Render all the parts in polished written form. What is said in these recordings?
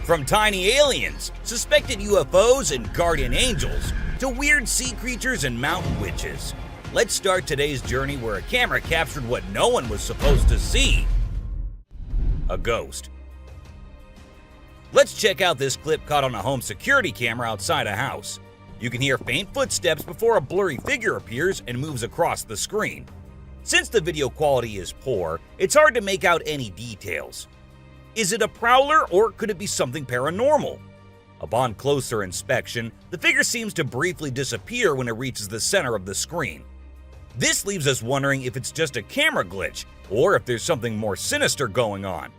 From tiny aliens, suspected UFOs and guardian angels, to weird sea creatures and mountain witches. Let's start today's journey where a camera captured what no one was supposed to see: a ghost. Let's check out this clip caught on a home security camera outside a house. You can hear faint footsteps before a blurry figure appears and moves across the screen. Since the video quality is poor, it's hard to make out any details. Is it a prowler or could it be something paranormal? Upon closer inspection, the figure seems to briefly disappear when it reaches the center of the screen. This leaves us wondering if it's just a camera glitch or if there's something more sinister going on.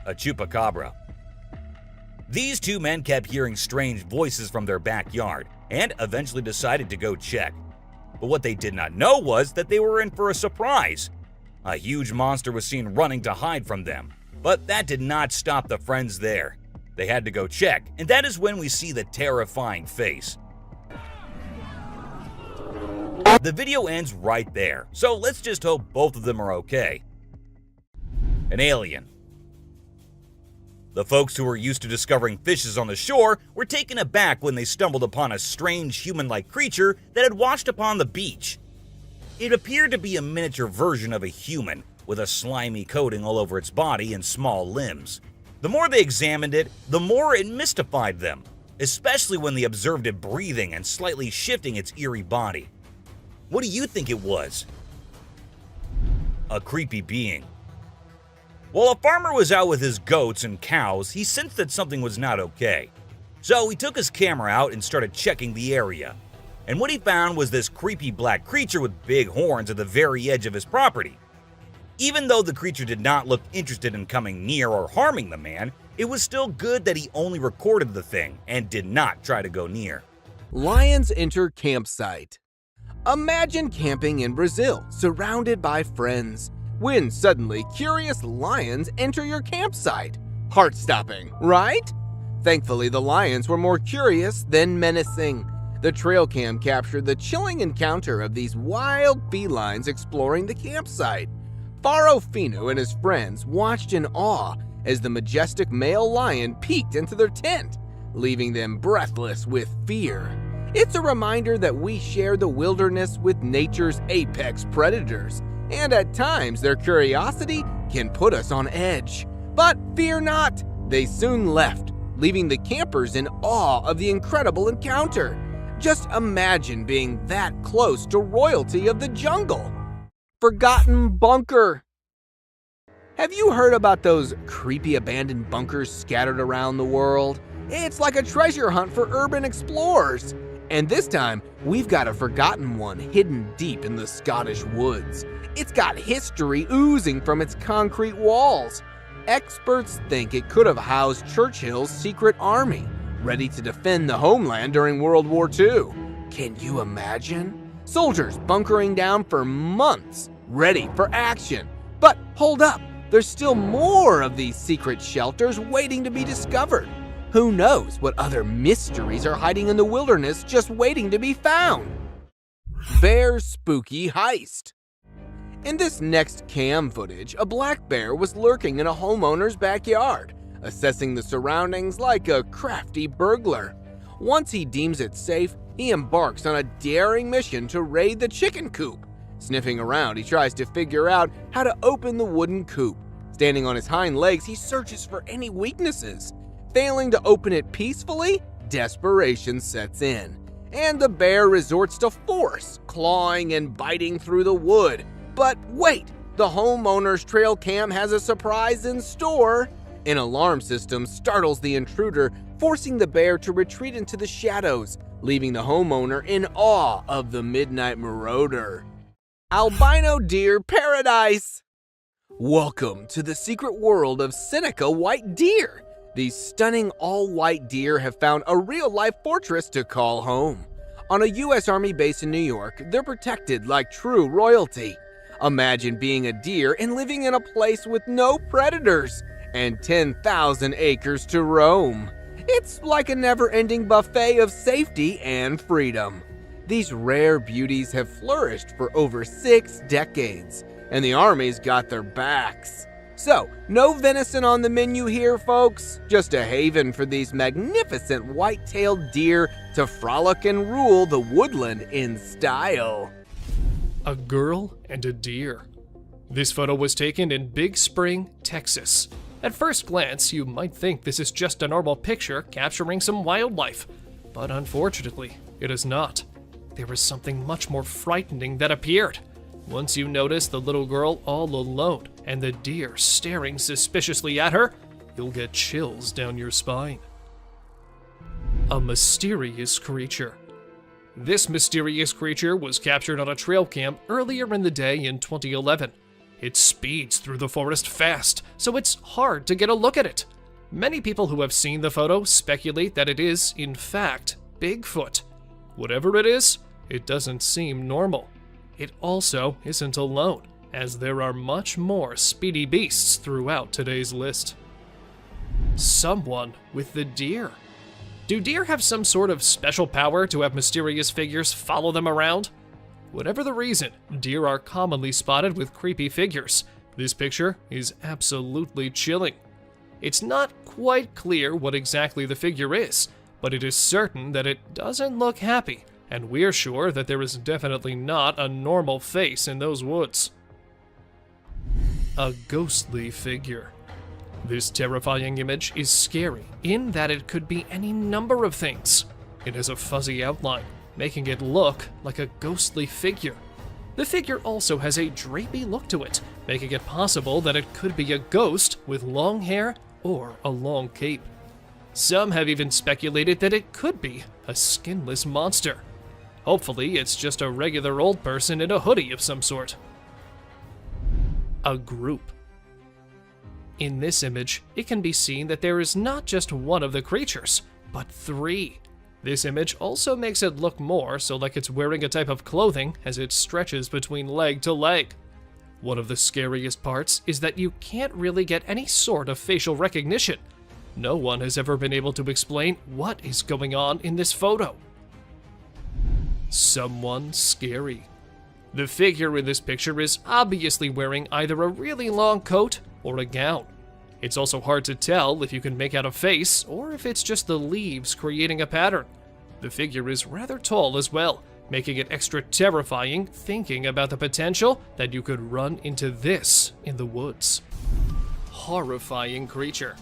A chupacabra. These two men kept hearing strange voices from their backyard and eventually decided to go check. But what they did not know was that they were in for a surprise. A huge monster was seen running to hide from them, but that did not stop the friends there. They had to go check, and that is when we see the terrifying face. The video ends right there, so let's just hope both of them are okay. An alien. The folks who were used to discovering fishes on the shore were taken aback when they stumbled upon a strange human-like creature that had washed upon the beach. It appeared to be a miniature version of a human, with a slimy coating all over its body and small limbs. The more they examined it, the more it mystified them, especially when they observed it breathing and slightly shifting its eerie body. What do you think it was? A creepy being. While a farmer was out with his goats and cows, he sensed that something was not okay. So he took his camera out and started checking the area. And what he found was this creepy black creature with big horns at the very edge of his property. Even though the creature did not look interested in coming near or harming the man, it was still good that he only recorded the thing and did not try to go near. Lions enter campsite. Imagine camping in Brazil, surrounded by friends, when suddenly curious lions enter your campsite. Heart-stopping, right? Thankfully, the lions were more curious than menacing. The trail cam captured the chilling encounter of these wild felines exploring the campsite. Faro Fino and his friends watched in awe as the majestic male lion peeked into their tent, leaving them breathless with fear. It's a reminder that we share the wilderness with nature's apex predators, and at times their curiosity can put us on edge. But fear not, they soon left, leaving the campers in awe of the incredible encounter. Just imagine being that close to royalty of the jungle. Forgotten bunker. Have you heard about those creepy abandoned bunkers scattered around the world? It's like a treasure hunt for urban explorers. And this time, we've got a forgotten one hidden deep in the Scottish woods. It's got history oozing from its concrete walls. Experts think it could have housed Churchill's secret army, ready to defend the homeland during World War II. Can you imagine? Soldiers bunkering down for months, ready for action. But hold up, there's still more of these secret shelters waiting to be discovered. Who knows what other mysteries are hiding in the wilderness just waiting to be found? Bear spooky heist. In this next cam footage, a black bear was lurking in a homeowner's backyard, assessing the surroundings like a crafty burglar. Once he deems it safe, he embarks on a daring mission to raid the chicken coop. Sniffing around, he tries to figure out how to open the wooden coop. Standing on his hind legs, he searches for any weaknesses. Failing to open it peacefully, desperation sets in, and the bear resorts to force, clawing and biting through the wood. But wait, the homeowner's trail cam has a surprise in store. An alarm system startles the intruder, forcing the bear to retreat into the shadows, leaving the homeowner in awe of the midnight marauder. Albino deer paradise! Welcome to the secret world of Seneca white deer. These stunning all-white deer have found a real-life fortress to call home. On a U.S. Army base in New York, they're protected like true royalty. Imagine being a deer and living in a place with no predators and 10,000 acres to roam. It's like a never-ending buffet of safety and freedom. These rare beauties have flourished for over 6 decades, and the army's got their backs. So, no venison on the menu here, folks. Just a haven for these magnificent white-tailed deer to frolic and rule the woodland in style. A girl and a deer. This photo was taken in Big Spring, Texas. At first glance, you might think this is just a normal picture capturing some wildlife, but unfortunately, it is not. There is something much more frightening that appeared. Once you notice the little girl all alone and the deer staring suspiciously at her, you'll get chills down your spine. A mysterious creature. This mysterious creature was captured on a trail cam earlier in the day in 2011. It speeds through the forest fast, so it's hard to get a look at it. Many people who have seen the photo speculate that it is, in fact, Bigfoot. Whatever it is, it doesn't seem normal. It also isn't alone, as there are much more speedy beasts throughout today's list. Someone with the deer. Do deer have some sort of special power to have mysterious figures follow them around? Whatever the reason, deer are commonly spotted with creepy figures. This picture is absolutely chilling. It's not quite clear what exactly the figure is, but it is certain that it doesn't look happy, and we're sure that there is definitely not a normal face in those woods. A ghostly figure. This terrifying image is scary in that it could be any number of things. It has a fuzzy outline, making it look like a ghostly figure. The figure also has a drapey look to it, making it possible that it could be a ghost with long hair or a long cape. Some have even speculated that it could be a skinless monster. Hopefully, it's just a regular old person in a hoodie of some sort. A group. In this image, it can be seen that there is not just one of the creatures, but 3. This image also makes it look more so like it's wearing a type of clothing as it stretches between leg to leg. One of the scariest parts is that you can't really get any sort of facial recognition. No one has ever been able to explain what is going on in this photo. Someone scary. The figure in this picture is obviously wearing either a really long coat or a gown. It's also hard to tell if you can make out a face or if it's just the leaves creating a pattern. The figure is rather tall as well, making it extra terrifying thinking about the potential that you could run into this in the woods. Horrifying creature.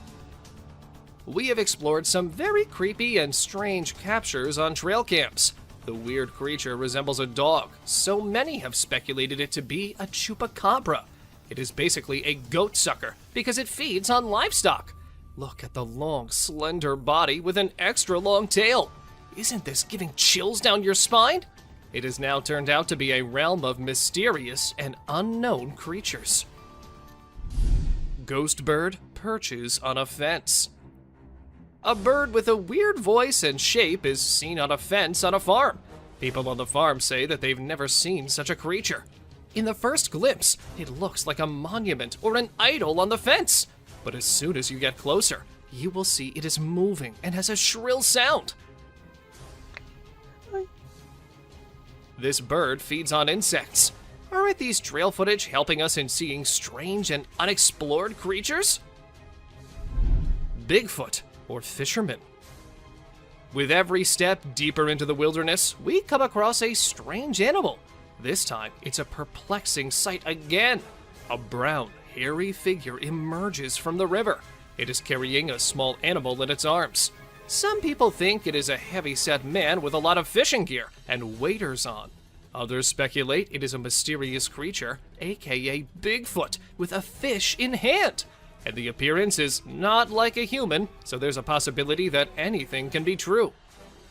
We have explored some very creepy and strange captures on trail cams. The weird creature resembles a dog, so many have speculated it to be a chupacabra. It is basically a goat sucker because it feeds on livestock. Look at the long, slender body with an extra long tail. Isn't this giving chills down your spine? It has now turned out to be a realm of mysterious and unknown creatures. Ghost bird perches on a fence. A bird with a weird voice and shape is seen on a fence on a farm. People on the farm say that they've never seen such a creature. In the first glimpse, it looks like a monument or an idol on the fence. But as soon as you get closer, you will see it is moving and has a shrill sound. This bird feeds on insects. Aren't these trail footage helping us in seeing strange and unexplored creatures? Bigfoot, or fisherman. With every step deeper into the wilderness, we come across a strange animal. This time, it's a perplexing sight again. A brown, hairy figure emerges from the river. It is carrying a small animal in its arms. Some people think it is a heavy-set man with a lot of fishing gear and waders on. Others speculate it is a mysterious creature, aka Bigfoot, with a fish in hand. And the appearance is not like a human, so there's a possibility that anything can be true.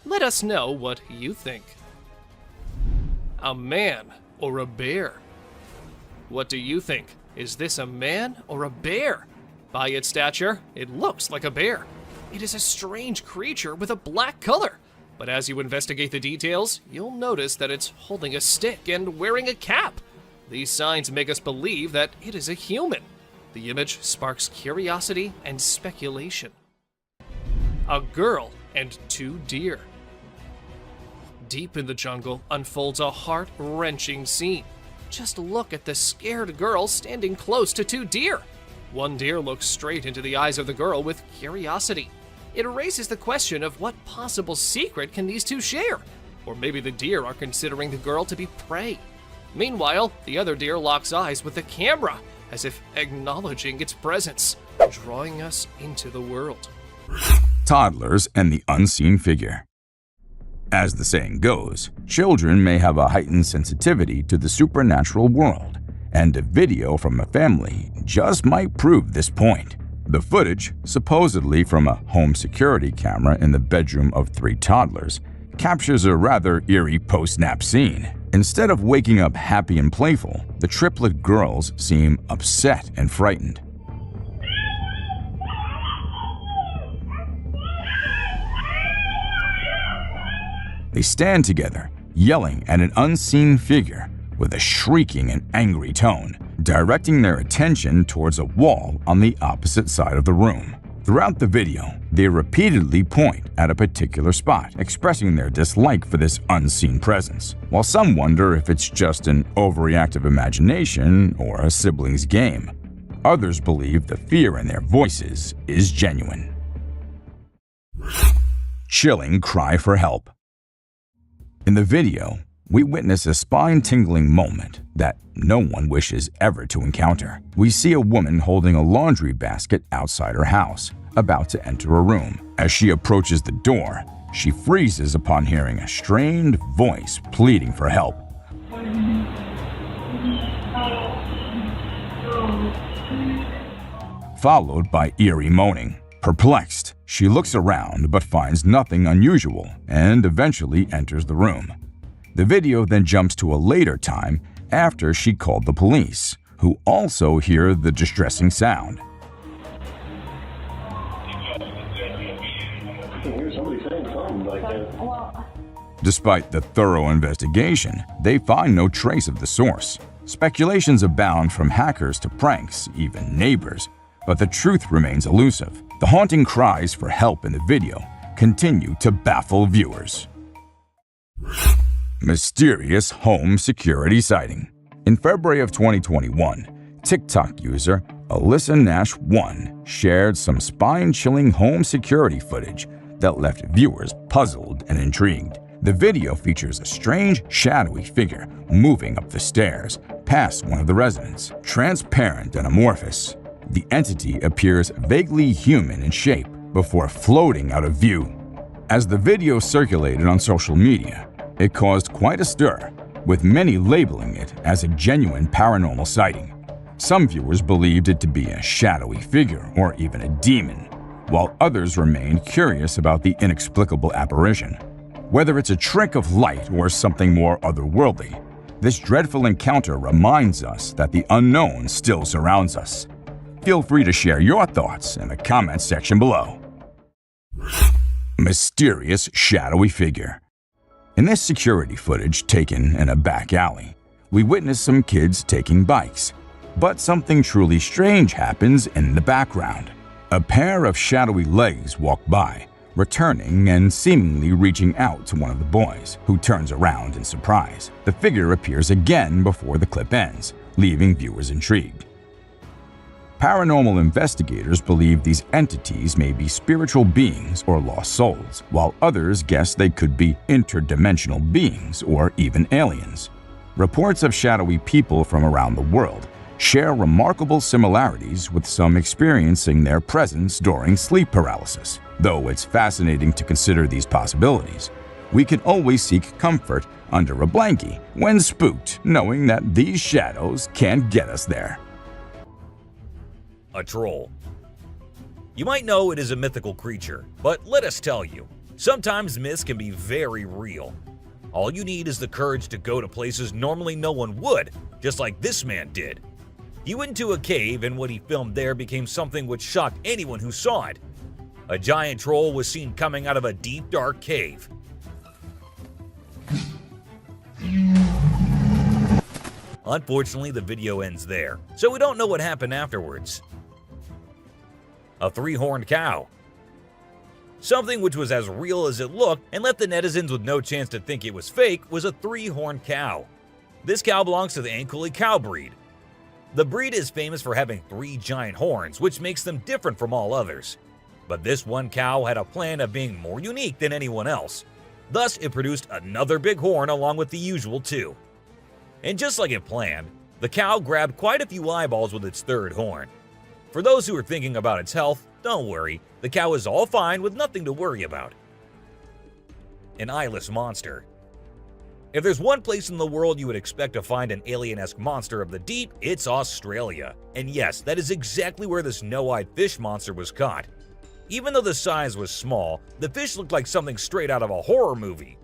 Let us know what you think. A man or a bear? What do you think? Is this a man or a bear? By its stature, it looks like a bear. It is a strange creature with a black color. But as you investigate the details, you'll notice that it's holding a stick and wearing a cap. These signs make us believe that it is a human. The image sparks curiosity and speculation. A girl and 2 deer. Deep in the jungle unfolds a heart-wrenching scene. Just look at the scared girl standing close to two deer. One deer looks straight into the eyes of the girl with curiosity. It raises the question of what possible secret can these two share? Or maybe the deer are considering the girl to be prey. Meanwhile, the other deer locks eyes with the camera, as if acknowledging its presence, drawing us into the world. Toddlers and the unseen figure. As the saying goes, children may have a heightened sensitivity to the supernatural world, and a video from a family just might prove this point. The footage, supposedly from a home security camera in the bedroom of three toddlers, captures a rather eerie post-nap scene. Instead of waking up happy and playful, the triplet girls seem upset and frightened. They stand together, yelling at an unseen figure with a shrieking and angry tone, directing their attention towards a wall on the opposite side of the room. Throughout the video, they repeatedly point at a particular spot, expressing their dislike for this unseen presence, while some wonder if it's just an overreactive imagination or a sibling's game. Others believe the fear in their voices is genuine. Chilling cry for help. In the video, we witness a spine-tingling moment that no one wishes ever to encounter. We see a woman holding a laundry basket outside her house, about to enter a room. As she approaches the door, she freezes upon hearing a strained voice pleading for help. Followed by eerie moaning. Perplexed, she looks around but finds nothing unusual and eventually enters the room. The video then jumps to a later time after she called the police, who also hear the distressing sound. Despite the thorough investigation, they find no trace of the source. Speculations abound from hackers to pranks, even neighbors, but the truth remains elusive. The haunting cries for help in the video continue to baffle viewers. Mysterious home security sighting. In February of 2021, TikTok user Alyssa Nash 1 shared some spine-chilling home security footage that left viewers puzzled and intrigued. The video features a strange, shadowy figure moving up the stairs past one of the residents. Transparent and amorphous, the entity appears vaguely human in shape before floating out of view. As the video circulated on social media, it caused quite a stir, with many labeling it as a genuine paranormal sighting. Some viewers believed it to be a shadowy figure or even a demon, while others remained curious about the inexplicable apparition. Whether it's a trick of light or something more otherworldly, this dreadful encounter reminds us that the unknown still surrounds us. Feel free to share your thoughts in the comments section below. Mysterious shadowy figure. In this security footage taken in a back alley, we witness some kids taking bikes. But something truly strange happens in the background. A pair of shadowy legs walk by, returning and seemingly reaching out to one of the boys, who turns around in surprise. The figure appears again before the clip ends, leaving viewers intrigued. Paranormal investigators believe these entities may be spiritual beings or lost souls, while others guess they could be interdimensional beings or even aliens. Reports of shadowy people from around the world share remarkable similarities, with some experiencing their presence during sleep paralysis. Though it's fascinating to consider these possibilities, we can always seek comfort under a blankie when spooked, knowing that these shadows can't get us there. A troll. You might know it is a mythical creature, but let us tell you, sometimes myths can be very real. All you need is the courage to go to places normally no one would, just like this man did. He went into a cave, and what he filmed there became something which shocked anyone who saw it. A giant troll was seen coming out of a deep, dark cave. Unfortunately, the video ends there, so we don't know what happened afterwards. A three-horned cow. Something which was as real as it looked and left the netizens with no chance to think it was fake was a 3-horned cow. This cow belongs to the Ankuli cow breed. The breed is famous for having 3 giant horns, which makes them different from all others. But this one cow had a plan of being more unique than anyone else. Thus, it produced another big horn along with the usual 2. And just like it planned, the cow grabbed quite a few eyeballs with its 3rd horn. For those who are thinking about its health, don't worry, the cow is all fine with nothing to worry about. An eyeless monster. If there's one place in the world you would expect to find an alien-esque monster of the deep, it's Australia. And yes, that is exactly where this no-eyed fish monster was caught. Even though the size was small, the fish looked like something straight out of a horror movie.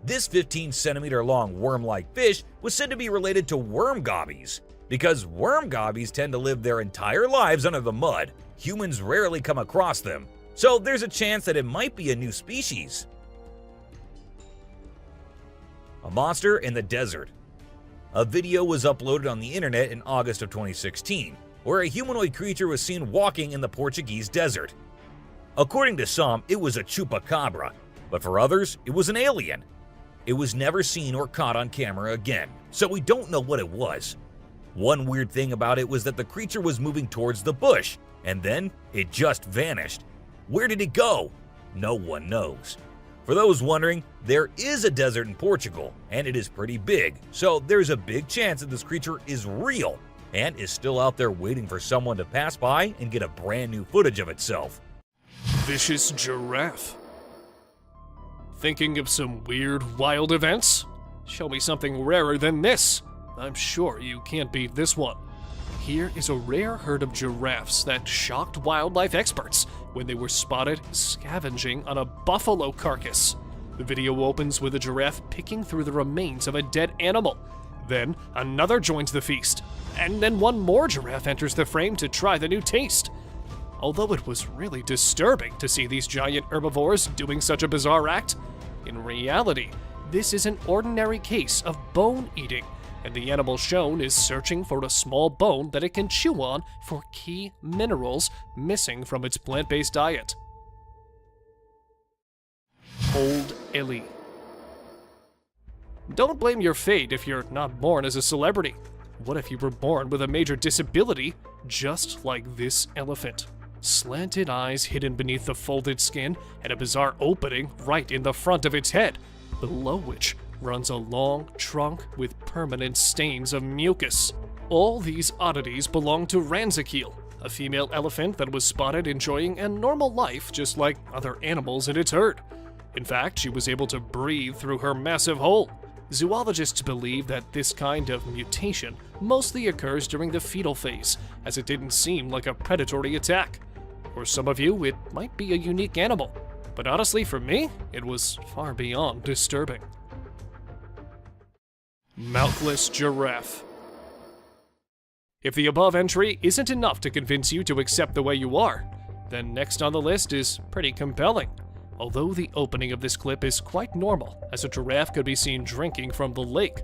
This 15-centimeter long worm-like fish was said to be related to worm gobbies, because worm gobbies tend to live their entire lives under the mud. Humans rarely come across them, so there's a chance that it might be a new species. A monster in the desert. A video was uploaded on the internet in August of 2016, where a humanoid creature was seen walking in the Portuguese desert. According to some, it was a chupacabra, but for others, it was an alien. It was never seen or caught on camera again, so we don't know what it was. One weird thing about it was that the creature was moving towards the bush, and then it just vanished. Where did it go? No one knows. For those wondering, there is a desert in Portugal, and it is pretty big, so there's a big chance that this creature is real and is still out there waiting for someone to pass by and get a brand new footage of itself. Vicious giraffe. Thinking of some weird, wild events? Show me something rarer than this. I'm sure you can't beat this one. Here is a rare herd of giraffes that shocked wildlife experts when they were spotted scavenging on a buffalo carcass. The video opens with a giraffe picking through the remains of a dead animal. Then another joins the feast, and then one more giraffe enters the frame to try the new taste. Although it was really disturbing to see these giant herbivores doing such a bizarre act, in reality, this is an ordinary case of bone eating, and the animal shown is searching for a small bone that it can chew on for key minerals missing from its plant-based diet. Old Ellie. Don't blame your fate if you're not born as a celebrity. What if you were born with a major disability, just like this elephant? Slanted eyes hidden beneath the folded skin, and a bizarre opening right in the front of its head, below which runs a long trunk with permanent stains of mucus. All these oddities belong to Ranzakeel, a female elephant that was spotted enjoying a normal life just like other animals in its herd. In fact, she was able to breathe through her massive hole. Zoologists believe that this kind of mutation mostly occurs during the fetal phase, as it didn't seem like a predatory attack. For some of you, it might be a unique animal, but honestly for me, it was far beyond disturbing. Mouthless giraffe. If the above entry isn't enough to convince you to accept the way you are, then next on the list is pretty compelling. Although the opening of this clip is quite normal, as a giraffe could be seen drinking from the lake,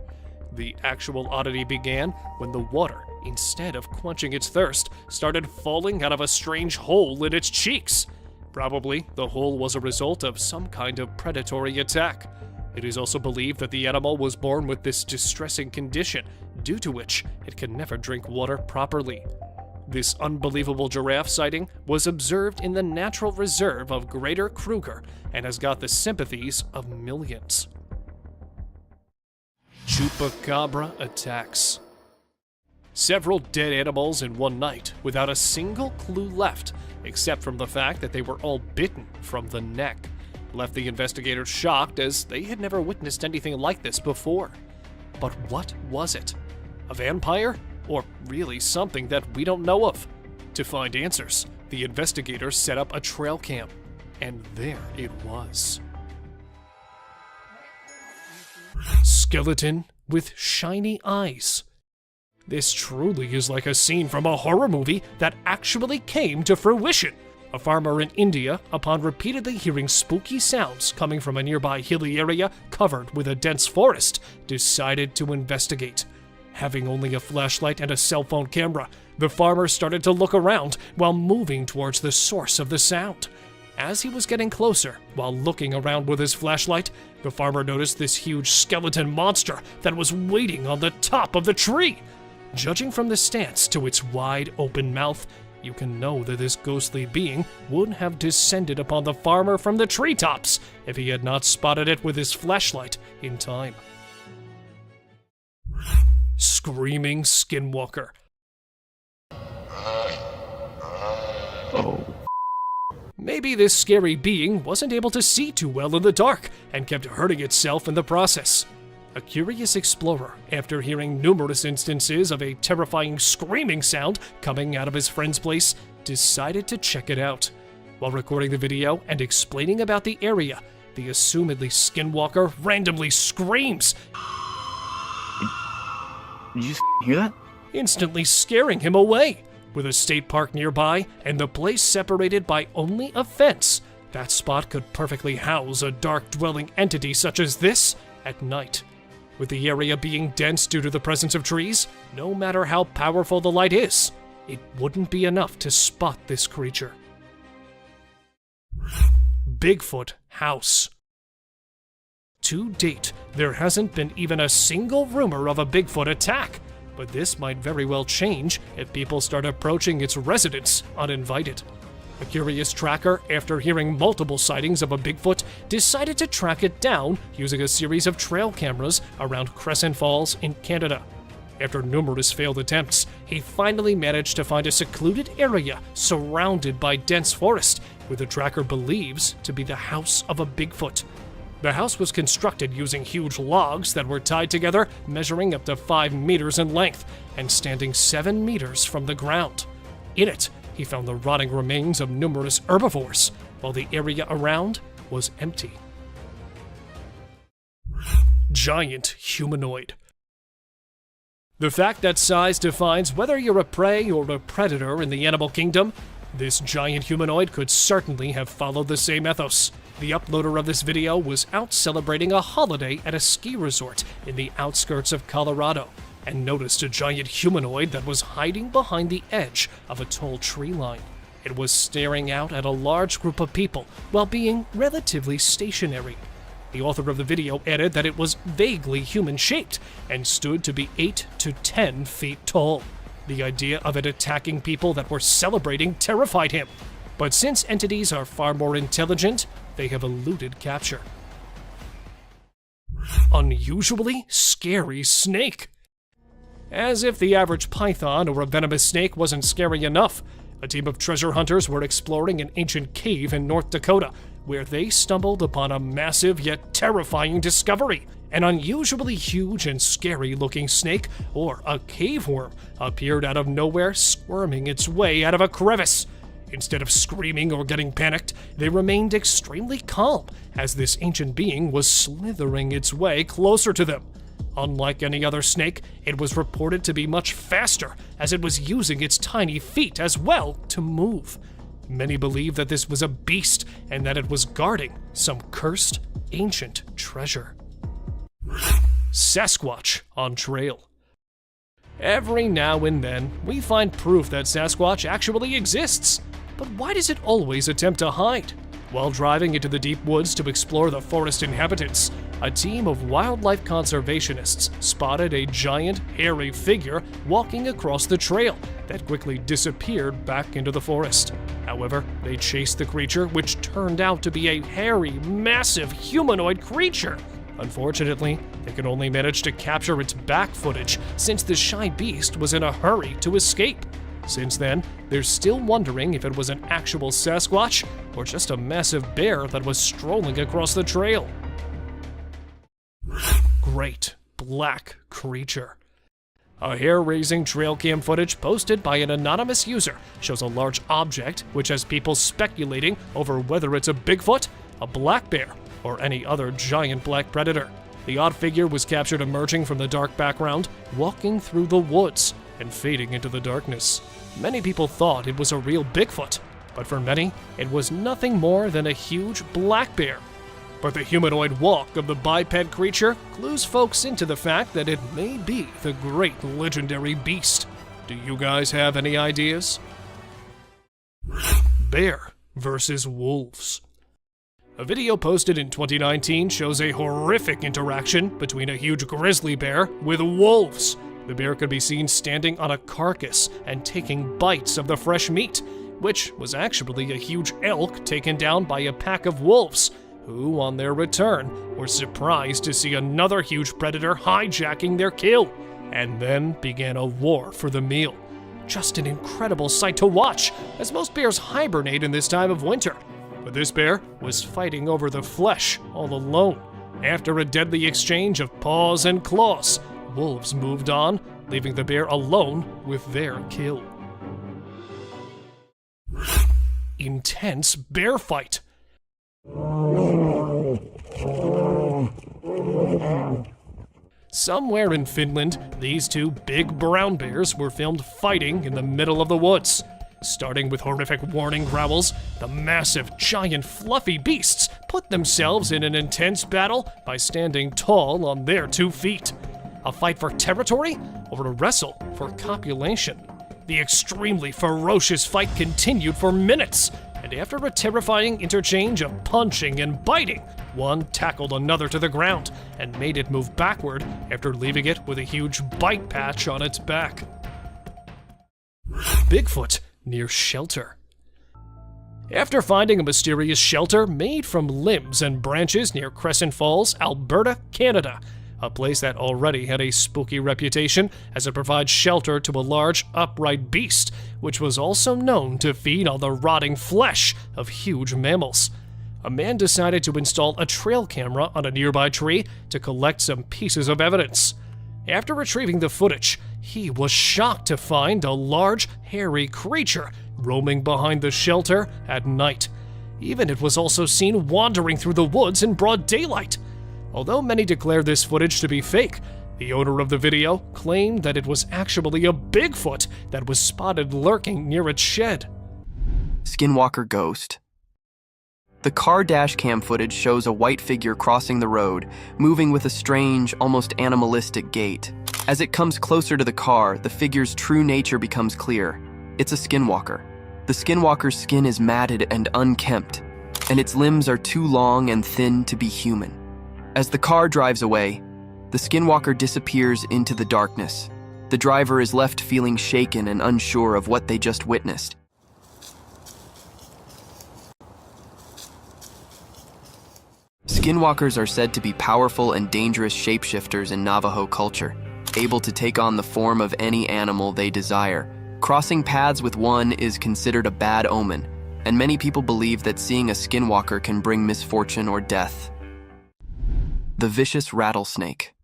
the actual oddity began when the water, instead of quenching its thirst, started falling out of a strange hole in its cheeks. Probably, the hole was a result of some kind of predatory attack. It is also believed that the animal was born with this distressing condition, due to which it can never drink water properly. This unbelievable giraffe sighting was observed in the natural reserve of Greater Kruger and has got the sympathies of millions. Chupacabra attacks. Several dead animals in one night without a single clue left, except from the fact that they were all bitten from the neck, left the investigators shocked as they had never witnessed anything like this before. But what was it? A vampire? Or really something that we don't know of? To find answers, the investigators set up a trail cam, and there it was. Skeleton with shiny eyes. This truly is like a scene from a horror movie that actually came to fruition. A farmer in India, upon repeatedly hearing spooky sounds coming from a nearby hilly area covered with a dense forest, decided to investigate. Having only a flashlight and a cell phone camera, the farmer started to look around while moving towards the source of the sound. As he was getting closer, while looking around with his flashlight, the farmer noticed this huge skeleton monster that was waiting on the top of the tree. Judging from the stance to its wide open mouth, you can know that this ghostly being would have descended upon the farmer from the treetops if he had not spotted it with his flashlight in time. Screaming Skinwalker. Oh. Maybe this scary being wasn't able to see too well in the dark and kept hurting itself in the process. A curious explorer, after hearing numerous instances of a terrifying screaming sound coming out of his friend's place, decided to check it out. While recording the video and explaining about the area, the assumedly Skinwalker randomly screams, Did you hear that? instantly scaring him away. With a state park nearby and the place separated by only a fence, that spot could perfectly house a dark-dwelling entity such as this at night. With the area being dense due to the presence of trees, no matter how powerful the light is, it wouldn't be enough to spot this creature. Bigfoot House. To date, there hasn't been even a single rumor of a Bigfoot attack, but this might very well change if people start approaching its residence uninvited. A curious tracker, after hearing multiple sightings of a Bigfoot, decided to track it down using a series of trail cameras around Crescent Falls in Canada. After numerous failed attempts, he finally managed to find a secluded area surrounded by dense forest, where the tracker believes to be the house of a Bigfoot. The house was constructed using huge logs that were tied together, measuring up to 5 meters in length and standing 7 meters from the ground. In it, he found the rotting remains of numerous herbivores, while the area around was empty. Giant humanoid. The fact that size defines whether you're a prey or a predator in the animal kingdom, this giant humanoid could certainly have followed the same ethos. The uploader of this video was out celebrating a holiday at a ski resort in the outskirts of Colorado and noticed a giant humanoid that was hiding behind the edge of a tall tree line. It was staring out at a large group of people while being relatively stationary. The author of the video added that it was vaguely human-shaped and stood to be 8 to 10 feet tall. The idea of it attacking people that were celebrating terrified him. But since entities are far more intelligent, they have eluded capture. Unusually scary snake. As if the average python or a venomous snake wasn't scary enough, a team of treasure hunters were exploring an ancient cave in North Dakota, where they stumbled upon a massive yet terrifying discovery. An unusually huge and scary-looking snake, or a cave worm, appeared out of nowhere, squirming its way out of a crevice. Instead of screaming or getting panicked, they remained extremely calm as this ancient being was slithering its way closer to them. Unlike any other snake, it was reported to be much faster, as it was using its tiny feet as well to move. Many believe that this was a beast and that it was guarding some cursed ancient treasure. Sasquatch on trail. Every now and then, we find proof that Sasquatch actually exists. But why does it always attempt to hide? While driving into the deep woods to explore the forest inhabitants, a team of wildlife conservationists spotted a giant, hairy figure walking across the trail that quickly disappeared back into the forest. However, they chased the creature, which turned out to be a hairy, massive humanoid creature. Unfortunately, they could only manage to capture its back footage since the shy beast was in a hurry to escape. Since then, they're still wondering if it was an actual Sasquatch or just a massive bear that was strolling across the trail. Great black creature. A hair-raising trail cam footage posted by an anonymous user shows a large object which has people speculating over whether it's a Bigfoot, a black bear, or any other giant black predator. The odd figure was captured emerging from the dark background, walking through the woods and fading into the darkness. Many people thought it was a real Bigfoot, but for many, it was nothing more than a huge black bear. But the humanoid walk of the biped creature clues folks into the fact that it may be the great legendary beast. Do you guys have any ideas? Bear versus wolves. A video posted in 2019 shows a horrific interaction between a huge grizzly bear with wolves. The bear could be seen standing on a carcass and taking bites of the fresh meat, which was actually a huge elk taken down by a pack of wolves, who, on their return, were surprised to see another huge predator hijacking their kill, and then began a war for the meal. Just an incredible sight to watch, as most bears hibernate in this time of winter. But this bear was fighting over the flesh all alone. After a deadly exchange of paws and claws, wolves moved on, leaving the bear alone with their kill. Intense bear fight. Somewhere in Finland, these two big brown bears were filmed fighting in the middle of the woods. Starting with horrific warning growls, the massive, giant, fluffy beasts put themselves in an intense battle by standing tall on their 2 feet. A fight for territory or a wrestle for copulation? The extremely ferocious fight continued for minutes, and after a terrifying interchange of punching and biting, one tackled another to the ground and made it move backward after leaving it with a huge bite patch on its back. Bigfoot near shelter. After finding a mysterious shelter made from limbs and branches near Crescent Falls, Alberta, Canada, a place that already had a spooky reputation as it provides shelter to a large, upright beast, which was also known to feed on the rotting flesh of huge mammals. A man decided to install a trail camera on a nearby tree to collect some pieces of evidence. After retrieving the footage, he was shocked to find a large, hairy creature roaming behind the shelter at night. Even it was also seen wandering through the woods in broad daylight. Although many declare this footage to be fake, the owner of the video claimed that it was actually a Bigfoot that was spotted lurking near its shed. Skinwalker ghost. The car dash cam footage shows a white figure crossing the road, moving with a strange, almost animalistic gait. As it comes closer to the car, the figure's true nature becomes clear. It's a skinwalker. The skinwalker's skin is matted and unkempt, and its limbs are too long and thin to be human. As the car drives away, the skinwalker disappears into the darkness. The driver is left feeling shaken and unsure of what they just witnessed. Skinwalkers are said to be powerful and dangerous shapeshifters in Navajo culture, able to take on the form of any animal they desire. Crossing paths with one is considered a bad omen, and many people believe that seeing a skinwalker can bring misfortune or death. The vicious rattlesnake.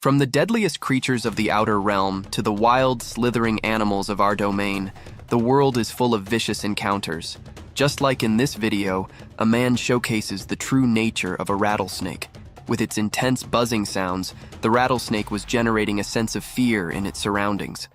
From the deadliest creatures of the outer realm to the wild, slithering animals of our domain, the world is full of vicious encounters. Just like in this video, a man showcases the true nature of a rattlesnake. With its intense buzzing sounds, the rattlesnake was generating a sense of fear in its surroundings.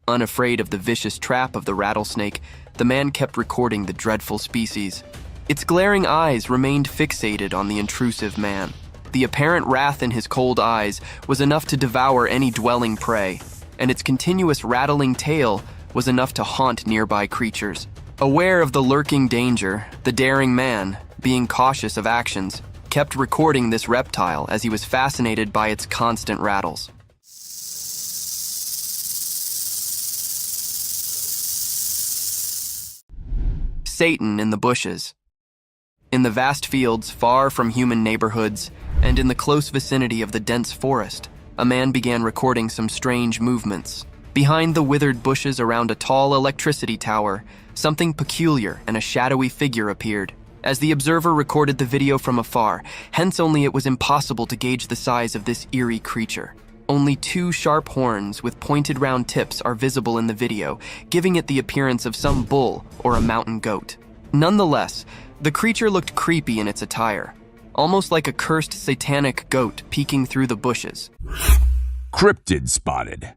Unafraid of the vicious trap of the rattlesnake, the man kept recording the dreadful species. Its glaring eyes remained fixated on the intrusive man. The apparent wrath in his cold eyes was enough to devour any dwelling prey, and its continuous rattling tail was enough to haunt nearby creatures. Aware of the lurking danger, the daring man, being cautious of actions, kept recording this reptile as he was fascinated by its constant rattles. Satan in the bushes. In the vast fields far from human neighborhoods and in the close vicinity of the dense forest, a man began recording some strange movements. Behind the withered bushes around a tall electricity tower, something peculiar and a shadowy figure appeared. As the observer recorded the video from afar, hence only it was impossible to gauge the size of this eerie creature. Only 2 sharp horns with pointed round tips are visible in the video, giving it the appearance of some bull or a mountain goat. Nonetheless, the creature looked creepy in its attire, almost like a cursed satanic goat peeking through the bushes. Cryptid spotted.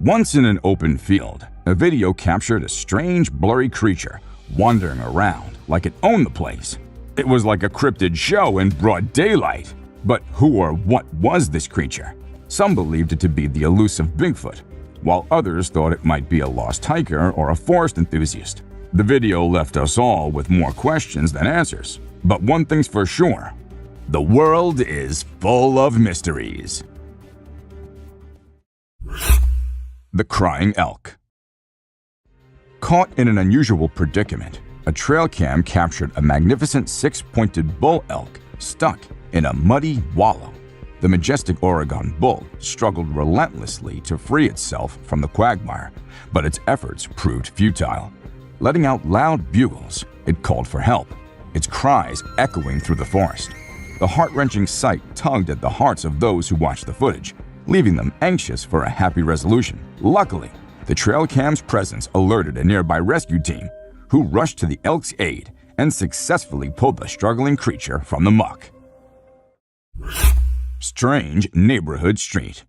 Once in an open field, a video captured a strange, blurry creature wandering around like it owned the place. It was like a cryptid show in broad daylight. But who or what was this creature? Some believed it to be the elusive Bigfoot, while others thought it might be a lost hiker or a forest enthusiast. The video left us all with more questions than answers. But one thing's for sure, the world is full of mysteries. The Crying Elk. Caught in an unusual predicament, a trail cam captured a magnificent six-pointed bull elk stuck in a muddy wallow. The majestic Oregon bull struggled relentlessly to free itself from the quagmire, but its efforts proved futile. Letting out loud bugles, it called for help, its cries echoing through the forest. The heart-wrenching sight tugged at the hearts of those who watched the footage, leaving them anxious for a happy resolution. Luckily, the trail cam's presence alerted a nearby rescue team, who rushed to the elk's aid and successfully pulled the struggling creature from the muck. Strange Neighborhood Street.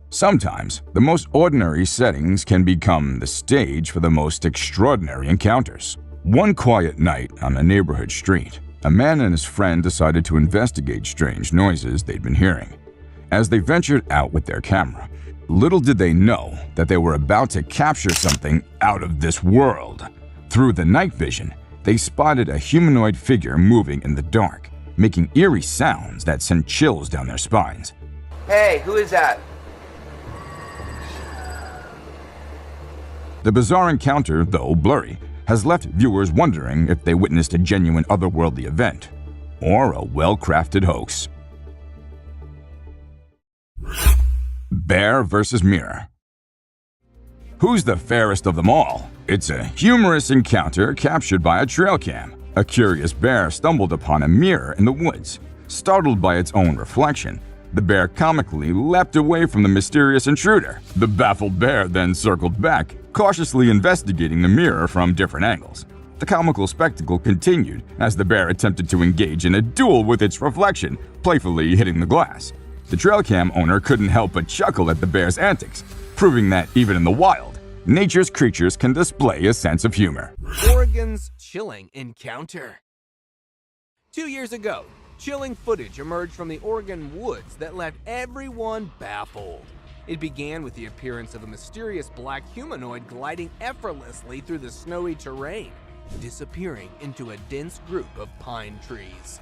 Sometimes, the most ordinary settings can become the stage for the most extraordinary encounters. One quiet night on a neighborhood street, a man and his friend decided to investigate strange noises they'd been hearing. As they ventured out with their camera, little did they know that they were about to capture something out of this world. Through the night vision, they spotted a humanoid figure moving in the dark, making eerie sounds that sent chills down their spines. Hey, who is that? The bizarre encounter, though blurry, has left viewers wondering if they witnessed a genuine otherworldly event or a well-crafted hoax. Bear versus mirror. Who's the fairest of them all? It's a humorous encounter captured by a trail cam. A curious bear stumbled upon a mirror in the woods. Startled by its own reflection, the bear comically leapt away from the mysterious intruder. The baffled bear then circled back, cautiously investigating the mirror from different angles. The comical spectacle continued as the bear attempted to engage in a duel with its reflection, playfully hitting the glass. The trail cam owner couldn't help but chuckle at the bear's antics, proving that even in the wild, nature's creatures can display a sense of humor. Oregon's chilling encounter. 2 years ago, chilling footage emerged from the Oregon woods that left everyone baffled. It began with the appearance of a mysterious black humanoid gliding effortlessly through the snowy terrain, disappearing into a dense group of pine trees.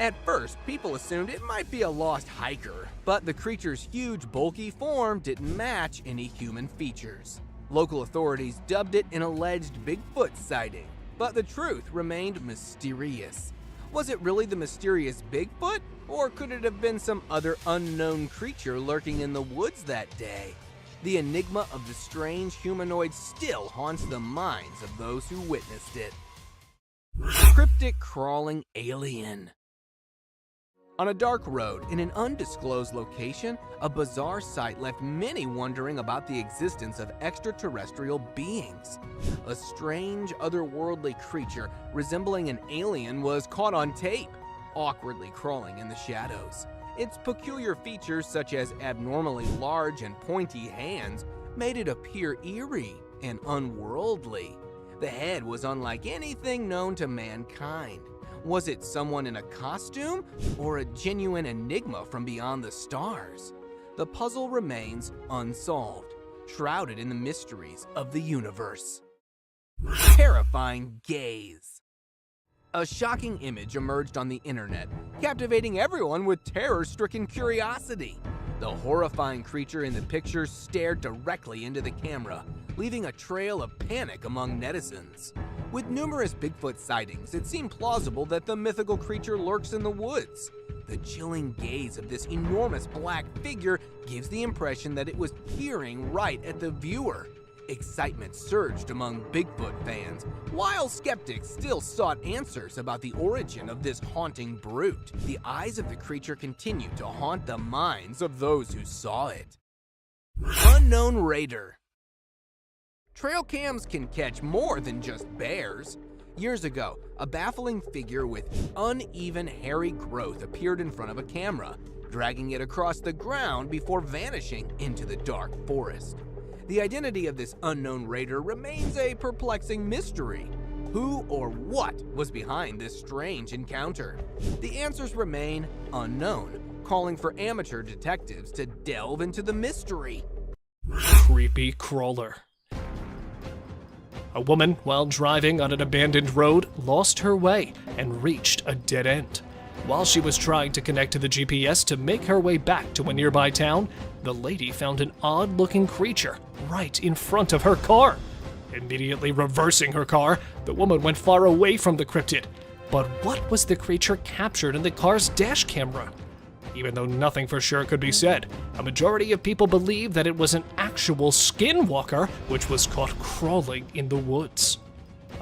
At first, people assumed it might be a lost hiker, but the creature's huge, bulky form didn't match any human features. Local authorities dubbed it an alleged Bigfoot sighting, but the truth remained mysterious. Was it really the mysterious Bigfoot, or could it have been some other unknown creature lurking in the woods that day? The enigma of the strange humanoid still haunts the minds of those who witnessed it. Cryptic crawling alien. On a dark road in an undisclosed location, a bizarre sight left many wondering about the existence of extraterrestrial beings. A strange, otherworldly creature resembling an alien was caught on tape, awkwardly crawling in the shadows. Its peculiar features, such as abnormally large and pointy hands, made it appear eerie and unworldly. The head was unlike anything known to mankind. Was it someone in a costume, or a genuine enigma from beyond the stars? The puzzle remains unsolved, shrouded in the mysteries of the universe. Terrifying gaze. A shocking image emerged on the internet, captivating everyone with terror-stricken curiosity. The horrifying creature in the picture stared directly into the camera, leaving a trail of panic among netizens. With numerous Bigfoot sightings, it seemed plausible that the mythical creature lurks in the woods. The chilling gaze of this enormous black figure gives the impression that it was peering right at the viewer. Excitement surged among Bigfoot fans, while skeptics still sought answers about the origin of this haunting brute. The eyes of the creature continued to haunt the minds of those who saw it. Unknown raider. Trail cams can catch more than just bears. Years ago, a baffling figure with uneven, hairy growth appeared in front of a camera, dragging it across the ground before vanishing into the dark forest. The identity of this unknown raider remains a perplexing mystery. Who or what was behind this strange encounter? The answers remain unknown, calling for amateur detectives to delve into the mystery. Creepy crawler. A woman, while driving on an abandoned road, lost her way and reached a dead end. While she was trying to connect to the GPS to make her way back to a nearby town, the lady found an odd-looking creature right in front of her car. Immediately reversing her car, the woman went far away from the cryptid. But what was the creature captured in the car's dash camera? Even though nothing for sure could be said, a majority of people believe that it was an actual skinwalker which was caught crawling in the woods.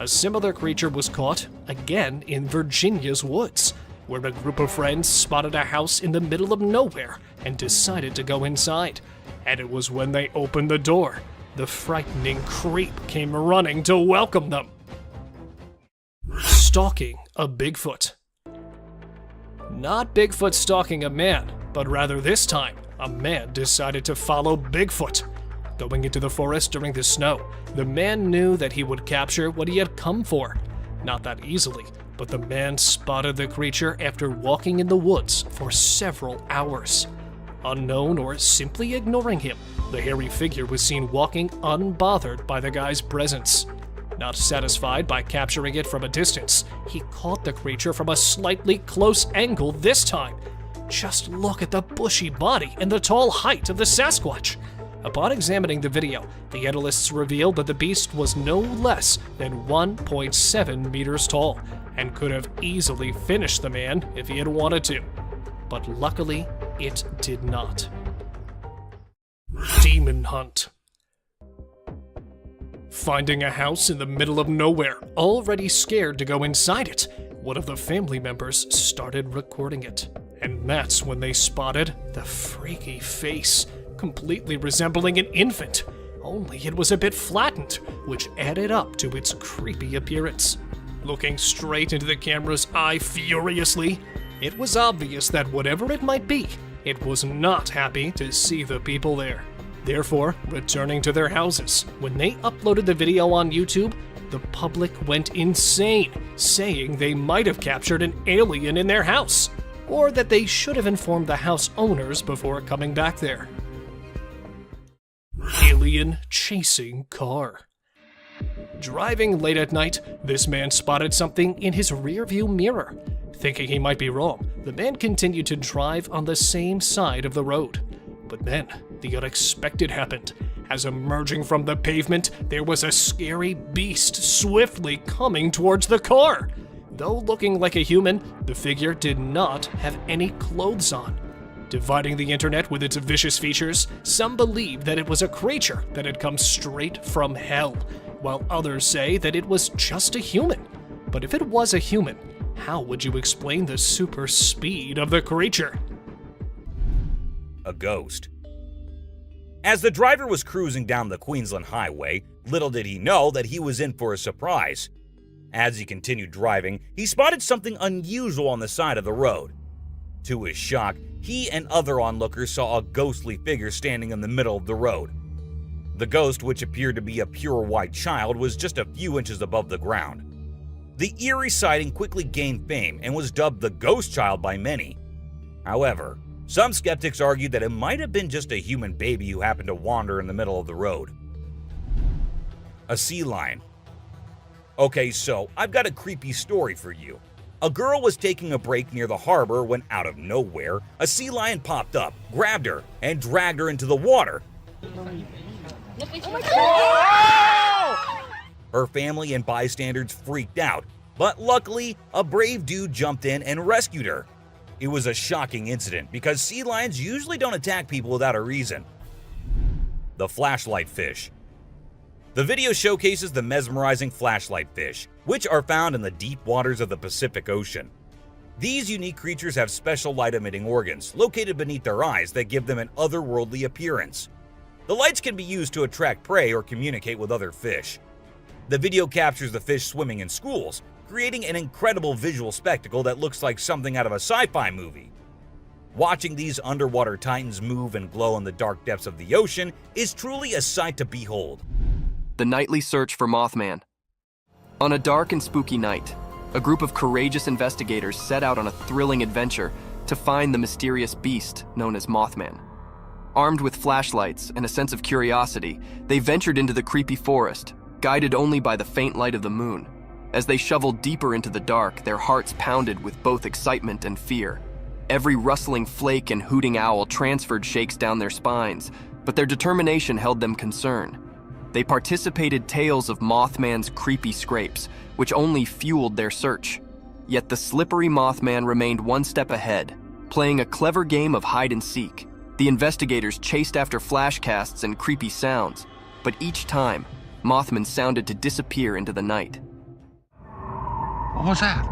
A similar creature was caught, again, in Virginia's woods, where a group of friends spotted a house in the middle of nowhere and decided to go inside. And it was when they opened the door, the frightening creep came running to welcome them. Stalking a Bigfoot. Not Bigfoot stalking a man, but rather this time, a man decided to follow Bigfoot. Going into the forest during the snow, the man knew that he would capture what he had come for. Not that easily, but the man spotted the creature after walking in the woods for several hours. Unknown or simply ignoring him, the hairy figure was seen walking unbothered by the guy's presence. Not satisfied by capturing it from a distance, he caught the creature from a slightly close angle this time. Just look at the bushy body and the tall height of the Sasquatch. Upon examining the video, the analysts revealed that the beast was no less than 1.7 meters tall and could have easily finished the man if he had wanted to. But luckily, it did not. Demon hunt. Finding a house in the middle of nowhere, already scared to go inside it, one of the family members started recording it. And that's when they spotted the freaky face, completely resembling an infant, only it was a bit flattened, which added up to its creepy appearance. Looking straight into the camera's eye furiously, it was obvious that whatever it might be, it was not happy to see the people there. Therefore, returning to their houses, when they uploaded the video on YouTube, the public went insane, saying they might have captured an alien in their house, or that they should have informed the house owners before coming back there. Alien chasing car. Driving late at night, this man spotted something in his rearview mirror. Thinking he might be wrong, the man continued to drive on the same side of the road. But then, the unexpected happened. As emerging from the pavement, there was a scary beast swiftly coming towards the car. Though looking like a human, the figure did not have any clothes on. Dividing the internet with its vicious features, some believe that it was a creature that had come straight from hell, while others say that it was just a human. But if it was a human, how would you explain the super speed of the creature? A ghost. As the driver was cruising down the Queensland Highway, little did he know that he was in for a surprise. As he continued driving, he spotted something unusual on the side of the road. To his shock, he and other onlookers saw a ghostly figure standing in the middle of the road. The ghost, which appeared to be a pure white child, was just a few inches above the ground. The eerie sighting quickly gained fame and was dubbed the Ghost Child by many. However, some skeptics argued that it might have been just a human baby who happened to wander in the middle of the road. A sea lion. Okay, so I've got a creepy story for you. A girl was taking a break near the harbor when, out of nowhere, a sea lion popped up, grabbed her, and dragged her into the water. Her family and bystanders freaked out, but luckily, a brave dude jumped in and rescued her. It was a shocking incident because sea lions usually don't attack people without a reason. The flashlight fish. The video showcases the mesmerizing flashlight fish, which are found in the deep waters of the Pacific Ocean. These unique creatures have special light-emitting organs located beneath their eyes that give them an otherworldly appearance. The lights can be used to attract prey or communicate with other fish. The video captures the fish swimming in schools, creating an incredible visual spectacle that looks like something out of a sci-fi movie. Watching these underwater titans move and glow in the dark depths of the ocean is truly a sight to behold. The nightly search for Mothman. On a dark and spooky night, a group of courageous investigators set out on a thrilling adventure to find the mysterious beast known as Mothman. Armed with flashlights and a sense of curiosity, they ventured into the creepy forest, guided only by the faint light of the moon. As they shoveled deeper into the dark, their hearts pounded with both excitement and fear. Every rustling flake and hooting owl transferred shakes down their spines, but their determination held them concerned. They participated tales of Mothman's creepy scrapes, which only fueled their search. Yet the slippery Mothman remained one step ahead, playing a clever game of hide and seek. The investigators chased after flashcasts and creepy sounds, but each time, Mothman sounded to disappear into the night. What was that?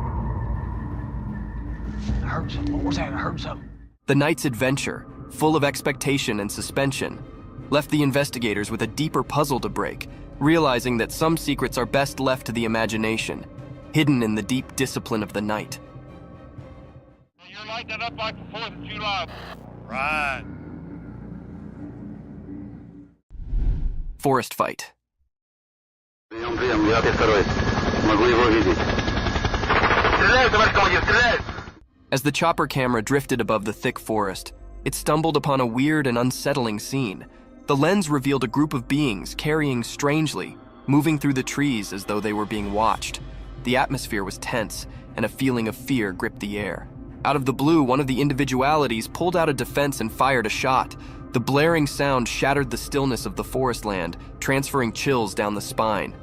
I heard something. What was that? I heard something. The night's adventure, full of expectation and suspension, left the investigators with a deeper puzzle to break, realizing that some secrets are best left to the imagination, hidden in the deep discipline of the night. You're lighting it up like the 4th of July. Right. Forest fight. As the chopper camera drifted above the thick forest, it stumbled upon a weird and unsettling scene. The lens revealed a group of beings carrying strangely, moving through the trees as though they were being watched. The atmosphere was tense, and a feeling of fear gripped the air. Out of the blue, one of the individualities pulled out a defense and fired a shot. The blaring sound shattered the stillness of the forest land, transferring chills down the spine.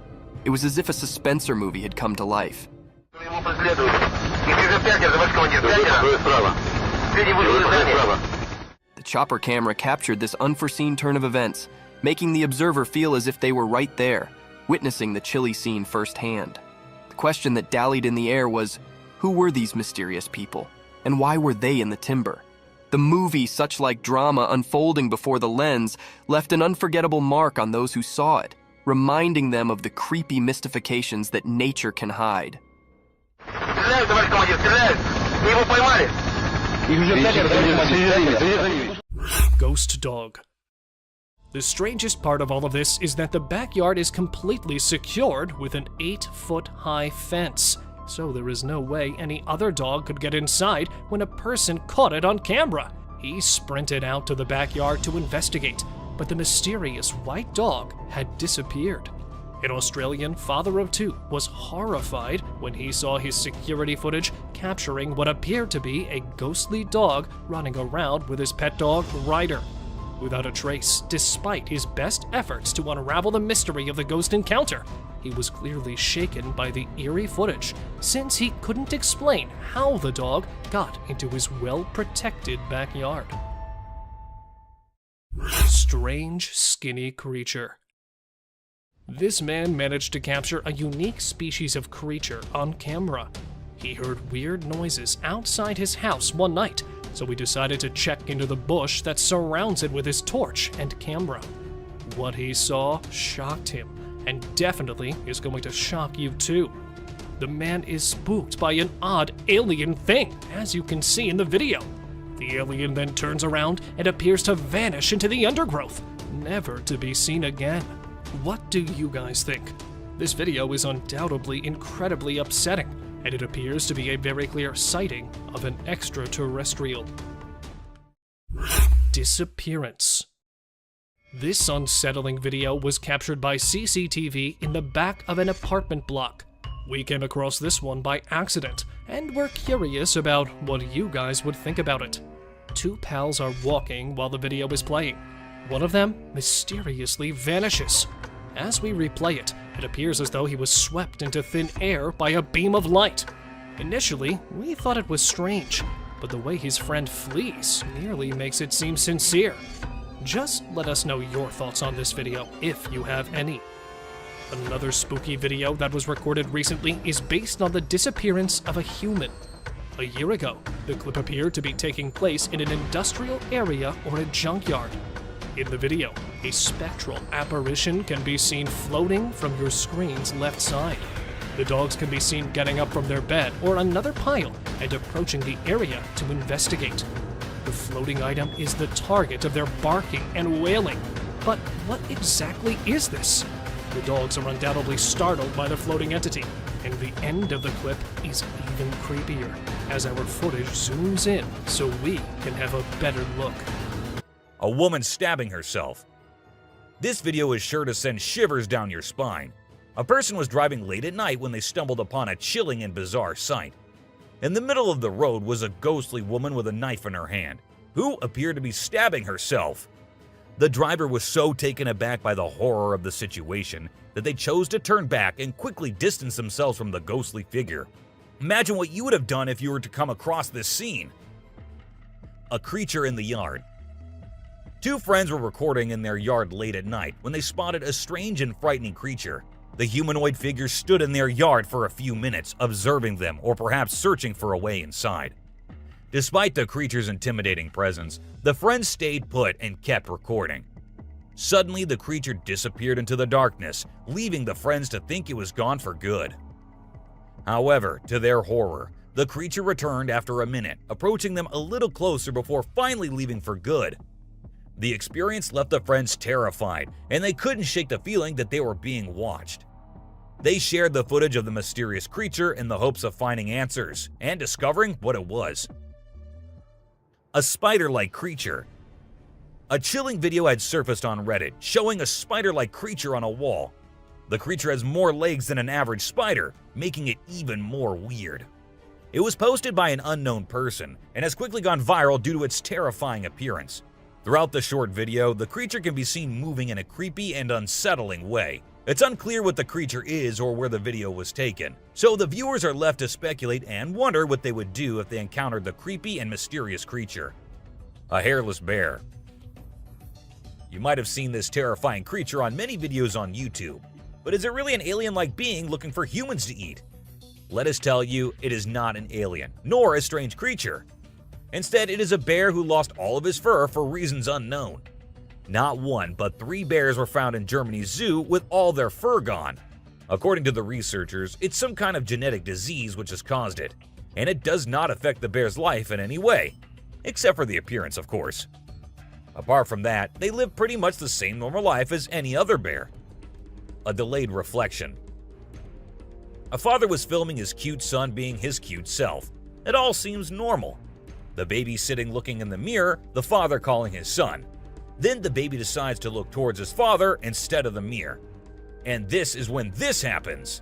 It was as if a suspenser movie had come to life. The chopper camera captured this unforeseen turn of events, making the observer feel as if they were right there, witnessing the chilly scene firsthand. The question that dallied in the air was, who were these mysterious people, and why were they in the timber? The movie, such like drama unfolding before the lens, left an unforgettable mark on those who saw it, reminding them of the creepy mystifications that nature can hide. Ghost dog. The strangest part of all of this is that the backyard is completely secured with an 8-foot-high fence, so there is no way any other dog could get inside when a person caught it on camera. He sprinted out to the backyard to investigate, but the mysterious white dog had disappeared. An Australian father of 2 was horrified when he saw his security footage capturing what appeared to be a ghostly dog running around with his pet dog, Ryder. Without a trace, despite his best efforts to unravel the mystery of the ghost encounter, he was clearly shaken by the eerie footage, since he couldn't explain how the dog got into his well-protected backyard. Strange, skinny creature. This man managed to capture a unique species of creature on camera. He heard weird noises outside his house one night, so he decided to check into the bush that surrounds it with his torch and camera. What he saw shocked him, and definitely is going to shock you too. The man is spooked by an odd alien thing, as you can see in the video. The alien then turns around and appears to vanish into the undergrowth, never to be seen again. What do you guys think? This video is undoubtedly incredibly upsetting, and it appears to be a very clear sighting of an extraterrestrial. Disappearance. This unsettling video was captured by CCTV in the back of an apartment block. We came across this one by accident, and we're curious about what you guys would think about it. 2 pals are walking while the video is playing. One of them mysteriously vanishes. As we replay it, it appears as though he was swept into thin air by a beam of light. Initially, we thought it was strange, but the way his friend flees nearly makes it seem sincere. Just let us know your thoughts on this video, if you have any. Another spooky video that was recorded recently is based on the disappearance of a human. A year ago, the clip appeared to be taking place in an industrial area or a junkyard. In the video, a spectral apparition can be seen floating from your screen's left side. The dogs can be seen getting up from their bed or another pile and approaching the area to investigate. The floating item is the target of their barking and wailing. But what exactly is this? The dogs are undoubtedly startled by the floating entity, and the end of the clip is even creepier as our footage zooms in so we can have a better look. A woman stabbing herself. This video is sure to send shivers down your spine. A person was driving late at night when they stumbled upon a chilling and bizarre sight. In the middle of the road was a ghostly woman with a knife in her hand, who appeared to be stabbing herself. The driver was so taken aback by the horror of the situation that they chose to turn back and quickly distance themselves from the ghostly figure. Imagine what you would have done if you were to come across this scene. A creature in the yard. Two friends were recording in their yard late at night when they spotted a strange and frightening creature. The humanoid figure stood in their yard for a few minutes, observing them or perhaps searching for a way inside. Despite the creature's intimidating presence, the friends stayed put and kept recording. Suddenly, the creature disappeared into the darkness, leaving the friends to think it was gone for good. However, to their horror, the creature returned after a minute, approaching them a little closer before finally leaving for good. The experience left the friends terrified, and they couldn't shake the feeling that they were being watched. They shared the footage of the mysterious creature in the hopes of finding answers and discovering what it was. A spider-like creature. A chilling video had surfaced on Reddit showing a spider-like creature on a wall. The creature has more legs than an average spider, making it even more weird. It was posted by an unknown person and has quickly gone viral due to its terrifying appearance. Throughout the short video, the creature can be seen moving in a creepy and unsettling way. It's unclear what the creature is or where the video was taken, so the viewers are left to speculate and wonder what they would do if they encountered the creepy and mysterious creature. A hairless bear. You might have seen this terrifying creature on many videos on YouTube, but is it really an alien-like being looking for humans to eat? Let us tell you, it is not an alien, nor a strange creature. Instead, it is a bear who lost all of his fur for reasons unknown. Not one, but 3 bears were found in Germany's zoo with all their fur gone. According to the researchers, it's some kind of genetic disease which has caused it, and it does not affect the bear's life in any way, except for the appearance, of course. Apart from that, they live pretty much the same normal life as any other bear. A delayed reflection. A father was filming his cute son being his cute self. It all seems normal. The baby sitting looking in the mirror, the father calling his son. Then the baby decides to look towards his father instead of the mirror. And this is when this happens.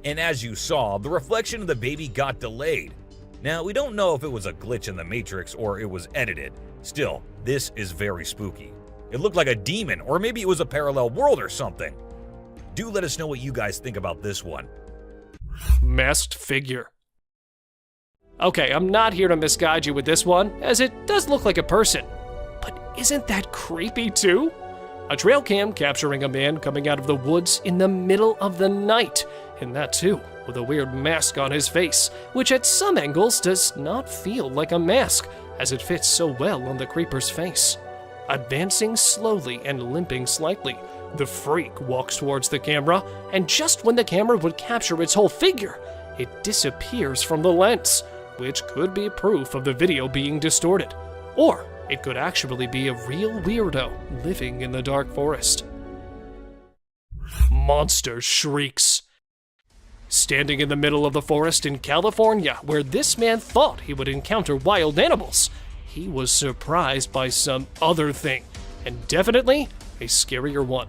And as you saw, the reflection of the baby got delayed. Now, we don't know if it was a glitch in the Matrix or it was edited. Still, this is very spooky. It looked like a demon, or maybe it was a parallel world or something. Do let us know what you guys think about this one. Masked figure. Okay, I'm not here to misguide you with this one, as it does look like a person. But isn't that creepy too? A trail cam capturing a man coming out of the woods in the middle of the night, and that too with a weird mask on his face, which at some angles does not feel like a mask, as it fits so well on the creeper's face. Advancing slowly and limping slightly, the freak walks towards the camera, and just when the camera would capture its whole figure, it disappears from the lens, which could be proof of the video being distorted. Or it could actually be a real weirdo living in the dark forest. Monster shrieks. Standing in the middle of the forest in California, where this man thought he would encounter wild animals, he was surprised by some other thing, and definitely a scarier one.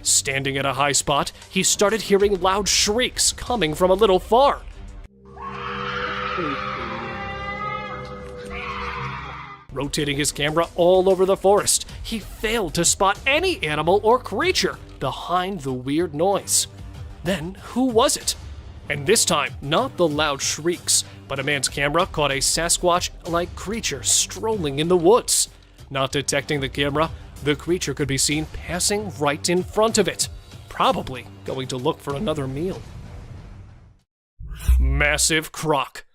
Standing at a high spot, he started hearing loud shrieks coming from a little far. Rotating his camera all over the forest, he failed to spot any animal or creature behind the weird noise. Then, who was it? And this time, not the loud shrieks, but a man's camera caught a Sasquatch-like creature strolling in the woods. Not detecting the camera, the creature could be seen passing right in front of it, probably going to look for another meal. Massive croc.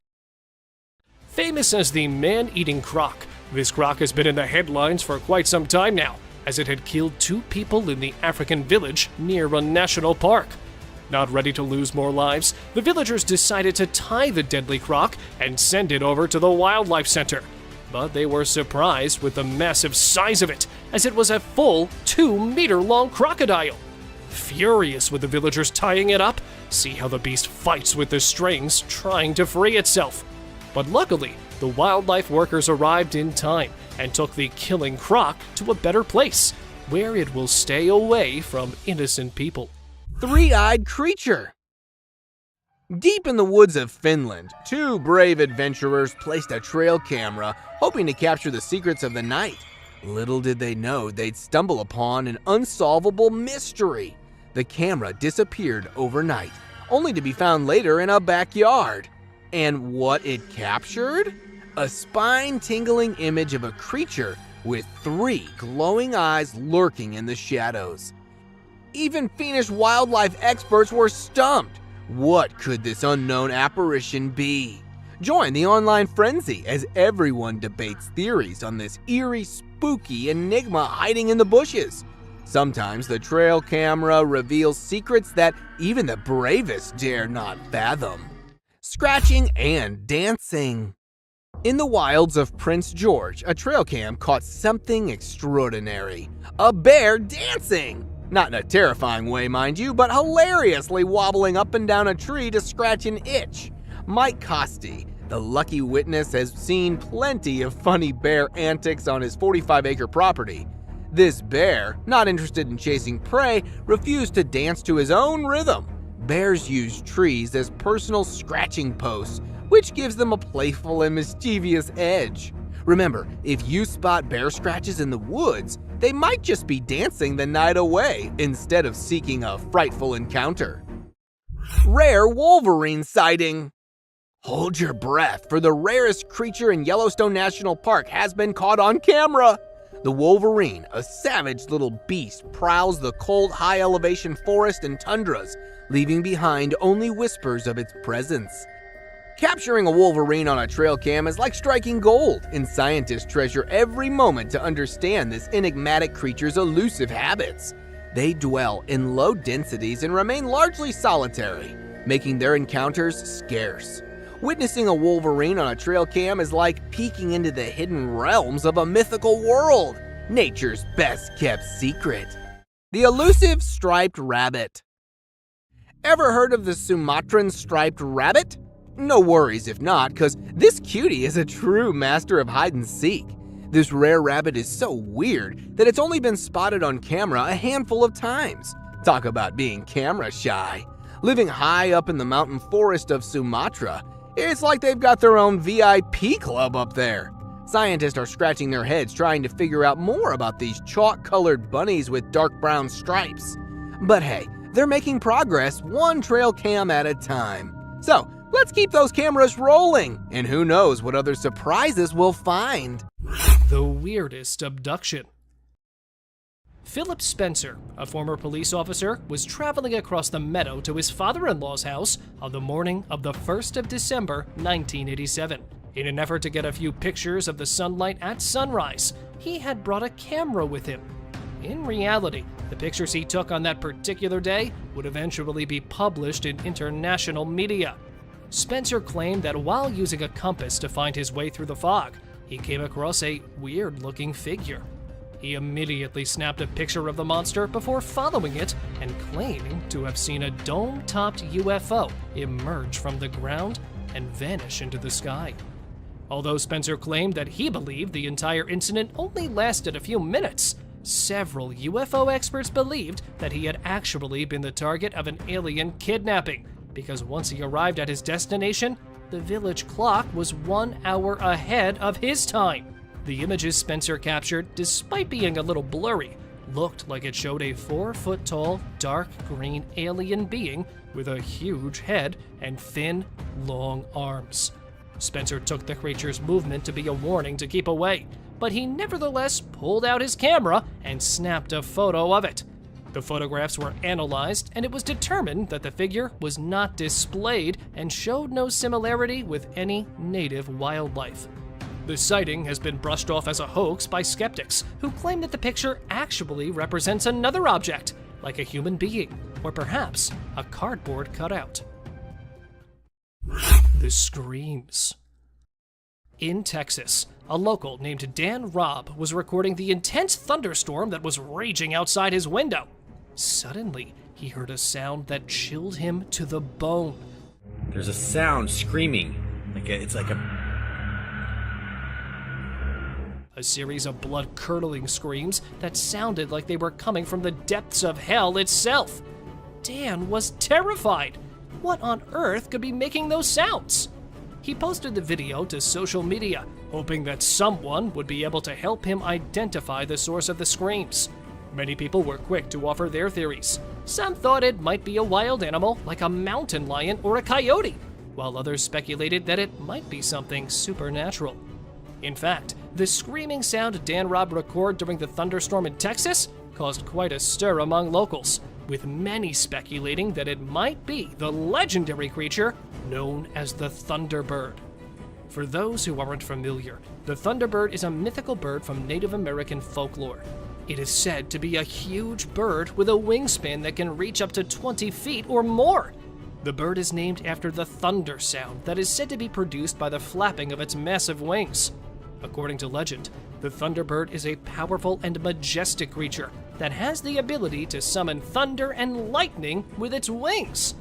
Famous as the man-eating croc, this croc has been in the headlines for quite some time now, as it had killed 2 people in the African village near a national park. Not ready to lose more lives, the villagers decided to tie the deadly croc and send it over to the wildlife center. But they were surprised with the massive size of it, as it was a full 2-meter-long crocodile. Furious with the villagers tying it up, see how the beast fights with the strings, trying to free itself. But luckily, the wildlife workers arrived in time and took the killing croc to a better place, where it will stay away from innocent people. Three-eyed creature. Deep in the woods of Finland, two brave adventurers placed a trail camera, hoping to capture the secrets of the night. Little did they know they'd stumble upon an unsolvable mystery. The camera disappeared overnight, only to be found later in a backyard. And what it captured? A spine-tingling image of a creature with three glowing eyes lurking in the shadows. Even Finnish wildlife experts were stumped. What could this unknown apparition be? Join the online frenzy as everyone debates theories on this eerie, spooky enigma hiding in the bushes. Sometimes the trail camera reveals secrets that even the bravest dare not fathom. Scratching and dancing. In the wilds of Prince George, a trail cam caught something extraordinary. A bear dancing! Not in a terrifying way, mind you, but hilariously wobbling up and down a tree to scratch an itch. Mike Costi, the lucky witness, has seen plenty of funny bear antics on his 45-acre property. This bear, not interested in chasing prey, refused to dance to his own rhythm. Bears use trees as personal scratching posts, which gives them a playful and mischievous edge. Remember, if you spot bear scratches in the woods, they might just be dancing the night away instead of seeking a frightful encounter. Rare Wolverine sighting. Hold your breath, for the rarest creature in Yellowstone National Park has been caught on camera. The wolverine, a savage little beast, prowls the cold, high-elevation forest and tundras, leaving behind only whispers of its presence. Capturing a wolverine on a trail cam is like striking gold, and scientists treasure every moment to understand this enigmatic creature's elusive habits. They dwell in low densities and remain largely solitary, making their encounters scarce. Witnessing a wolverine on a trail cam is like peeking into the hidden realms of a mythical world, nature's best-kept secret. The elusive striped rabbit. Ever heard of the Sumatran striped rabbit? No worries if not, because this cutie is a true master of hide-and-seek. This rare rabbit is so weird that it's only been spotted on camera a handful of times. Talk about being camera shy. Living high up in the mountain forest of Sumatra, it's like they've got their own VIP club up there. Scientists are scratching their heads trying to figure out more about these chalk-colored bunnies with dark brown stripes. But hey, they're making progress one trail cam at a time. So, let's keep those cameras rolling, and who knows what other surprises we'll find. The weirdest abduction. Philip Spencer, a former police officer, was traveling across the meadow to his father-in-law's house on the morning of the 1st of December, 1987. In an effort to get a few pictures of the sunlight at sunrise, he had brought a camera with him. In reality, the pictures he took on that particular day would eventually be published in international media. Spencer claimed that while using a compass to find his way through the fog, he came across a weird-looking figure. He immediately snapped a picture of the monster before following it and claiming to have seen a dome-topped UFO emerge from the ground and vanish into the sky. Although Spencer claimed that he believed the entire incident only lasted a few minutes, several UFO experts believed that he had actually been the target of an alien kidnapping, because once he arrived at his destination, the village clock was 1 hour ahead of his time. The images Spencer captured, despite being a little blurry, looked like it showed a 4-foot-tall, dark green alien being with a huge head and thin, long arms. Spencer took the creature's movement to be a warning to keep away, but he nevertheless pulled out his camera and snapped a photo of it. The photographs were analyzed, and it was determined that the figure was not displayed and showed no similarity with any native wildlife. The sighting has been brushed off as a hoax by skeptics, who claim that the picture actually represents another object, like a human being, or perhaps a cardboard cutout. The screams. In Texas, a local named Dan Robb was recording the intense thunderstorm that was raging outside his window. Suddenly, he heard a sound that chilled him to the bone. There's a sound screaming. It's like a... A series of blood-curdling screams that sounded like they were coming from the depths of hell itself. Dan was terrified. What on earth could be making those sounds? He posted the video to social media, hoping that someone would be able to help him identify the source of the screams. Many people were quick to offer their theories. Some thought it might be a wild animal like a mountain lion or a coyote, while others speculated that it might be something supernatural. In fact, the screaming sound Dan Robb recorded during the thunderstorm in Texas caused quite a stir among locals, with many speculating that it might be the legendary creature known as the Thunderbird. For those who aren't familiar, the Thunderbird is a mythical bird from Native American folklore. It is said to be a huge bird with a wingspan that can reach up to 20 feet or more. The bird is named after the thunder sound that is said to be produced by the flapping of its massive wings. According to legend, the Thunderbird is a powerful and majestic creature that has the ability to summon thunder and lightning with its wings.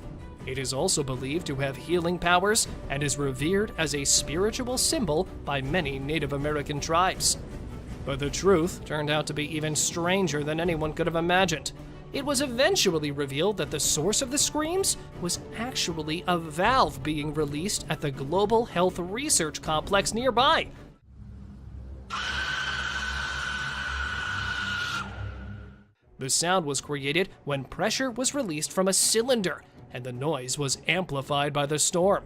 It is also believed to have healing powers and is revered as a spiritual symbol by many Native American tribes. But the truth turned out to be even stranger than anyone could have imagined. It was eventually revealed that the source of the screams was actually a valve being released at the Global Health Research Complex nearby. The sound was created when pressure was released from a cylinder, and the noise was amplified by the storm.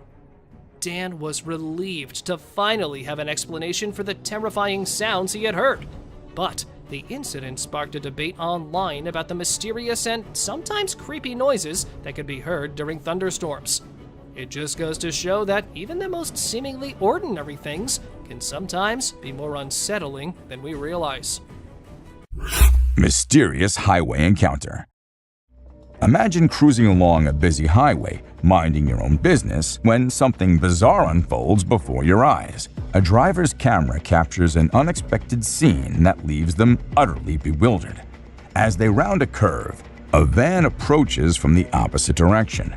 Dan was relieved to finally have an explanation for the terrifying sounds he had heard. But the incident sparked a debate online about the mysterious and sometimes creepy noises that could be heard during thunderstorms. It just goes to show that even the most seemingly ordinary things can sometimes be more unsettling than we realize. Mysterious highway encounter. Imagine cruising along a busy highway, minding your own business, when something bizarre unfolds before your eyes. A driver's camera captures an unexpected scene that leaves them utterly bewildered. As they round a curve, a van approaches from the opposite direction.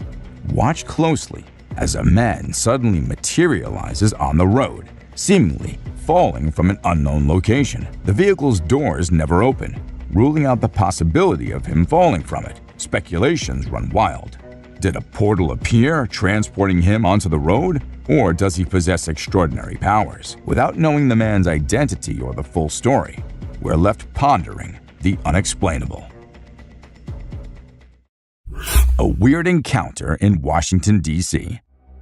Watch closely as a man suddenly materializes on the road, seemingly falling from an unknown location. The vehicle's doors never open, ruling out the possibility of him falling from it. Speculations run wild. Did a portal appear, transporting him onto the road? Or does he possess extraordinary powers? Without knowing the man's identity or the full story, we're left pondering the unexplainable. A weird encounter in Washington, D.C.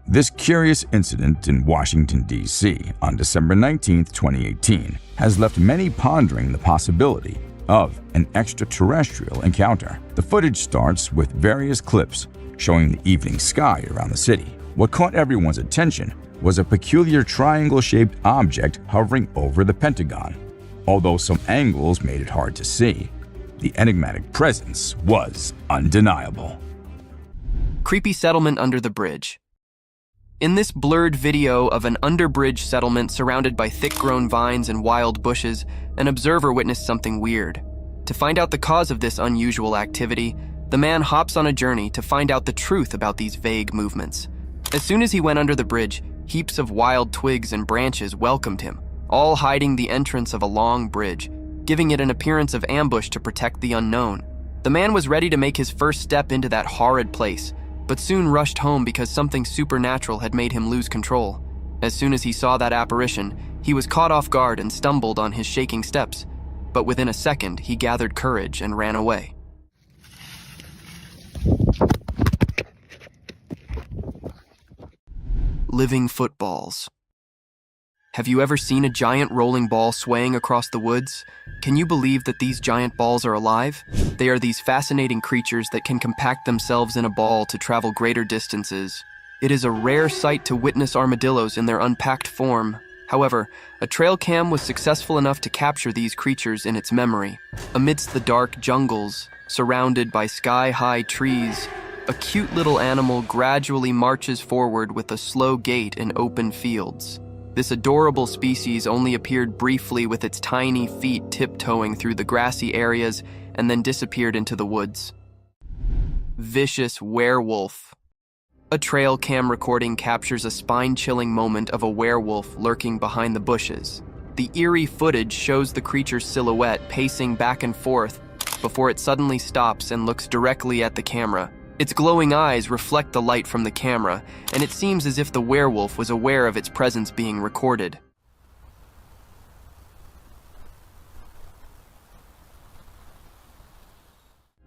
This curious incident in Washington, D.C. on December 19, 2018 has left many pondering the possibility of an extraterrestrial encounter. The footage starts with various clips showing the evening sky around the city. What caught everyone's attention was a peculiar triangle-shaped object hovering over the Pentagon. Although some angles made it hard to see, the enigmatic presence was undeniable. Creepy settlement under the bridge. In this blurred video of an underbridge settlement surrounded by thick-grown vines and wild bushes, an observer witnessed something weird. To find out the cause of this unusual activity, the man hops on a journey to find out the truth about these vague movements. As soon as he went under the bridge, heaps of wild twigs and branches welcomed him, all hiding the entrance of a long bridge, giving it an appearance of ambush to protect the unknown. The man was ready to make his first step into that horrid place, but soon rushed home because something supernatural had made him lose control. As soon as he saw that apparition, he was caught off guard and stumbled on his shaking steps. But within a second, he gathered courage and ran away. Living footballs. Have you ever seen a giant rolling ball swaying across the woods? Can you believe that these giant balls are alive? They are these fascinating creatures that can compact themselves in a ball to travel greater distances. It is a rare sight to witness armadillos in their unpacked form. However, a trail cam was successful enough to capture these creatures in its memory. Amidst the dark jungles, surrounded by sky-high trees, a cute little animal gradually marches forward with a slow gait in open fields. This adorable species only appeared briefly with its tiny feet tiptoeing through the grassy areas and then disappeared into the woods. vicious werewolf. A trail cam recording captures a spine-chilling moment of a werewolf lurking behind the bushes. The eerie footage shows the creature's silhouette pacing back and forth before it suddenly stops and looks directly at the camera. Its glowing eyes reflect the light from the camera, and it seems as if the werewolf was aware of its presence being recorded.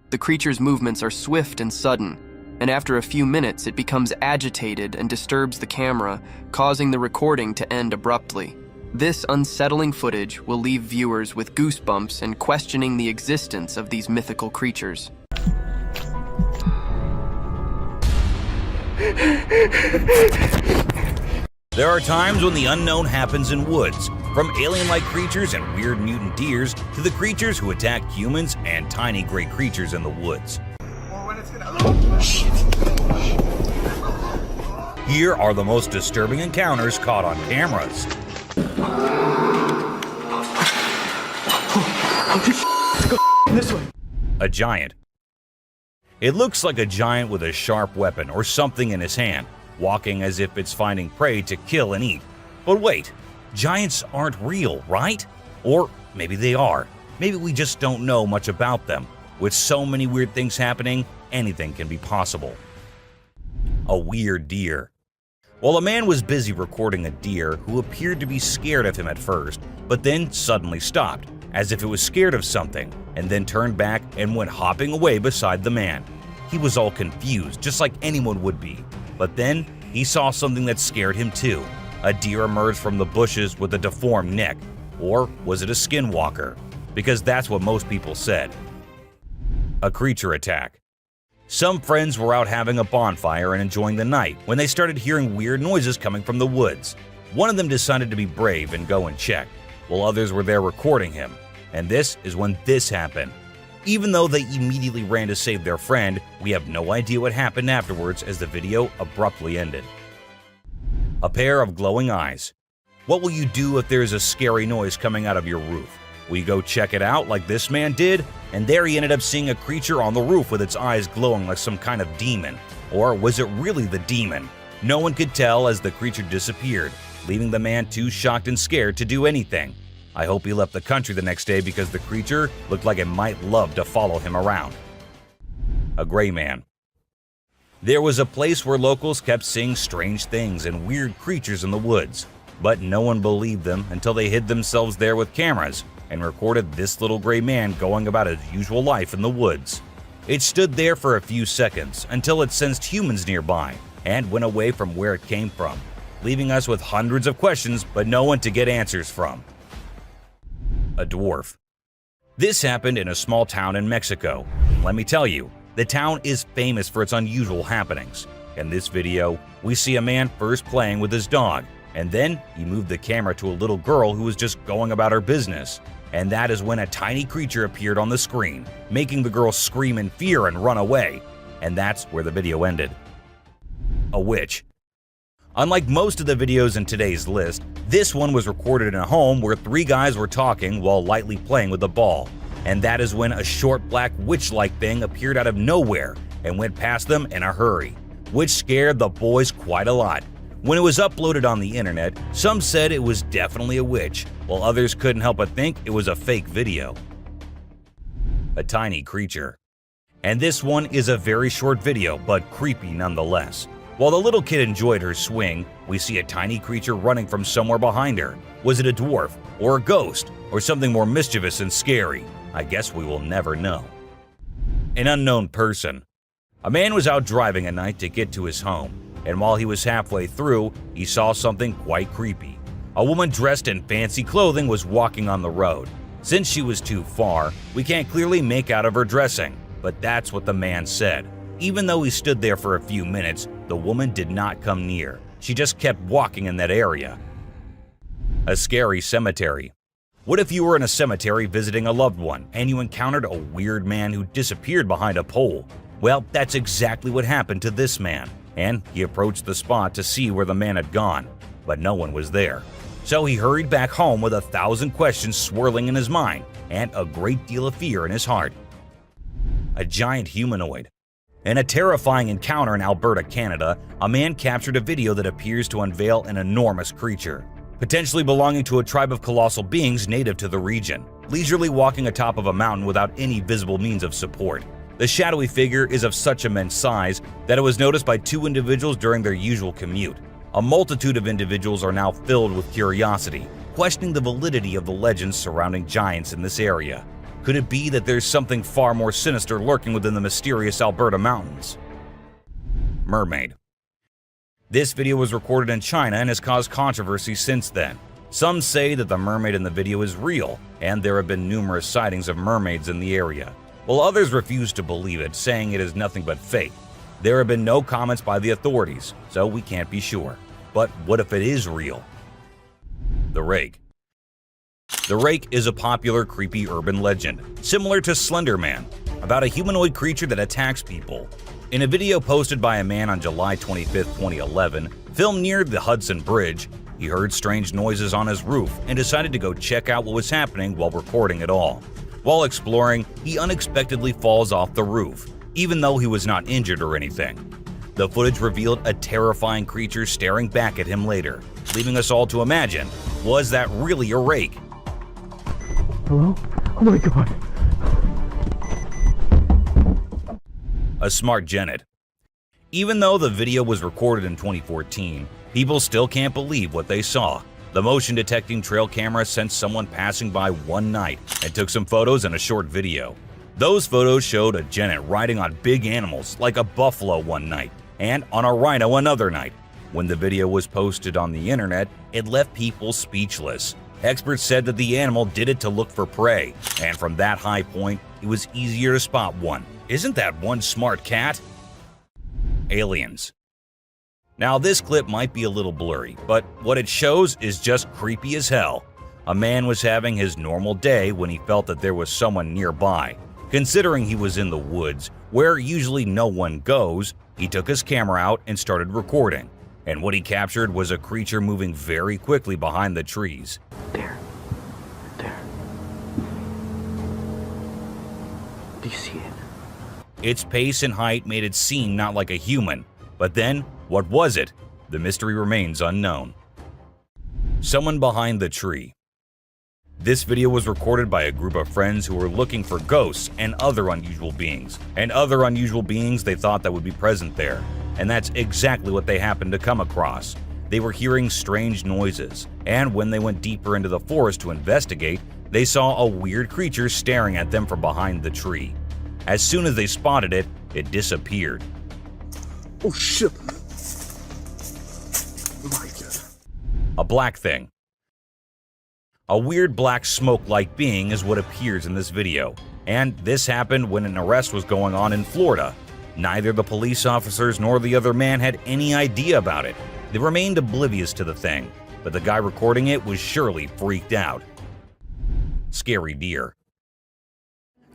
The creature's movements are swift and sudden, and after a few minutes it becomes agitated and disturbs the camera, causing the recording to end abruptly. This unsettling footage will leave viewers with goosebumps and questioning the existence of these mythical creatures. There are times when the unknown happens in woods, from alien-like creatures and weird mutant deers to the creatures who attack humans and tiny gray creatures in the woods. Here are the most disturbing encounters caught on cameras. A giant. It looks like a giant with a sharp weapon or something in his hand, walking as if it's finding prey to kill and eat. But wait, giants aren't real, right? Or maybe they are. Maybe we just don't know much about them. With so many weird things happening, anything can be possible. A weird deer. While a man was busy recording a deer who appeared to be scared of him at first, but then suddenly stopped, as if it was scared of something, and then turned back and went hopping away beside the man. He was all confused, just like anyone would be. But then he saw something that scared him too. A deer emerged from the bushes with a deformed neck. Or was it a skinwalker? Because that's what most people said. A creature attack. Some friends were out having a bonfire and enjoying the night when they started hearing weird noises coming from the woods. One of them decided to be brave and go and check, while others were there recording him. And this is when this happened. Even though they immediately ran to save their friend, we have no idea what happened afterwards as the video abruptly ended. A pair of glowing eyes. What will you do if there is a scary noise coming out of your roof? Will you go check it out like this man did? And there he ended up seeing a creature on the roof with its eyes glowing like some kind of demon. Or was it really the demon? No one could tell as the creature disappeared, leaving the man too shocked and scared to do anything. I hope he left the country the next day because the creature looked like it might love to follow him around. A gray man. There was a place where locals kept seeing strange things and weird creatures in the woods, but no one believed them until they hid themselves there with cameras and recorded this little gray man going about his usual life in the woods. It stood there for a few seconds until it sensed humans nearby and went away from where it came from, leaving us with hundreds of questions but no one to get answers from. A dwarf. This happened in a small town in Mexico. Let me tell you, the town is famous for its unusual happenings. In this video, we see a man first playing with his dog, and then he moved the camera to a little girl who was just going about her business. And that is when a tiny creature appeared on the screen, making the girl scream in fear and run away. And that's where the video ended. A witch. Unlike most of the videos in today's list, this one was recorded in a home where three guys were talking while lightly playing with a ball. And that is when a short black witch-like thing appeared out of nowhere and went past them in a hurry, which scared the boys quite a lot. When it was uploaded on the internet, some said it was definitely a witch, while others couldn't help but think it was a fake video. A tiny creature. And this one is a very short video, but creepy nonetheless. While the little kid enjoyed her swing, we see a tiny creature running from somewhere behind her. Was it a dwarf, or a ghost, or something more mischievous and scary? I guess we will never know. An unknown person. A man was out driving at night to get to his home, and while he was halfway through, he saw something quite creepy. A woman dressed in fancy clothing was walking on the road. Since she was too far, we can't clearly make out of her dressing, but that's what the man said. Even though he stood there for a few minutes, the woman did not come near. She just kept walking in that area. A scary cemetery. What if you were in a cemetery visiting a loved one and you encountered a weird man who disappeared behind a pole? Well, that's exactly what happened to this man, and he approached the spot to see where the man had gone, but no one was there. So he hurried back home with 1,000 questions swirling in his mind and a great deal of fear in his heart. A giant humanoid. In a terrifying encounter in Alberta, Canada, a man captured a video that appears to unveil an enormous creature, potentially belonging to a tribe of colossal beings native to the region, leisurely walking atop of a mountain without any visible means of support. The shadowy figure is of such immense size that it was noticed by 2 individuals during their usual commute. A multitude of individuals are now filled with curiosity, questioning the validity of the legends surrounding giants in this area. Could it be that there's something far more sinister lurking within the mysterious Alberta mountains? Mermaid. This video was recorded in China and has caused controversy since then. Some say that the mermaid in the video is real, and there have been numerous sightings of mermaids in the area, while others refuse to believe it, saying it is nothing but fake. There have been no comments by the authorities, so we can't be sure. But what if it is real? The Rake. The Rake is a popular creepy urban legend, similar to Slender Man, about a humanoid creature that attacks people. In a video posted by a man on July 25, 2011, filmed near the Hudson Bridge, he heard strange noises on his roof and decided to go check out what was happening while recording it all. While exploring, he unexpectedly falls off the roof, even though he was not injured or anything. The footage revealed a terrifying creature staring back at him later, leaving us all to imagine, was that really a rake? Hello? Oh my god. A smart genet. Even though the video was recorded in 2014, people still can't believe what they saw. The motion detecting trail camera sensed someone passing by one night and took some photos and a short video. Those photos showed a genet riding on big animals like a buffalo one night and on a rhino another night. When the video was posted on the internet, it left people speechless. Experts said that the animal did it to look for prey, and from that high point, it was easier to spot one. Isn't that one smart cat? Aliens. Now this clip might be a little blurry, but what it shows is just creepy as hell. A man was having his normal day when he felt that there was someone nearby. Considering he was in the woods, where usually no one goes, he took his camera out and started recording. And what he captured was a creature moving very quickly behind the trees. There. Do you see it? Its pace and height made it seem not like a human. But then, what was it? The mystery remains unknown. Someone behind the tree. This video was recorded by a group of friends who were looking for ghosts and other unusual beings. They thought that would be present there. And that's exactly what they happened to come across. They were hearing strange noises, and when they went deeper into the forest to investigate, they saw a weird creature staring at them from behind the tree. As soon as they spotted it, it disappeared. Oh shit. My God. A black thing. A weird black smoke-like being is what appears in this video, and this happened when an arrest was going on in Florida. Neither the police officers nor the other man had any idea about it. They remained oblivious to the thing, but the guy recording it was surely freaked out. Scary deer.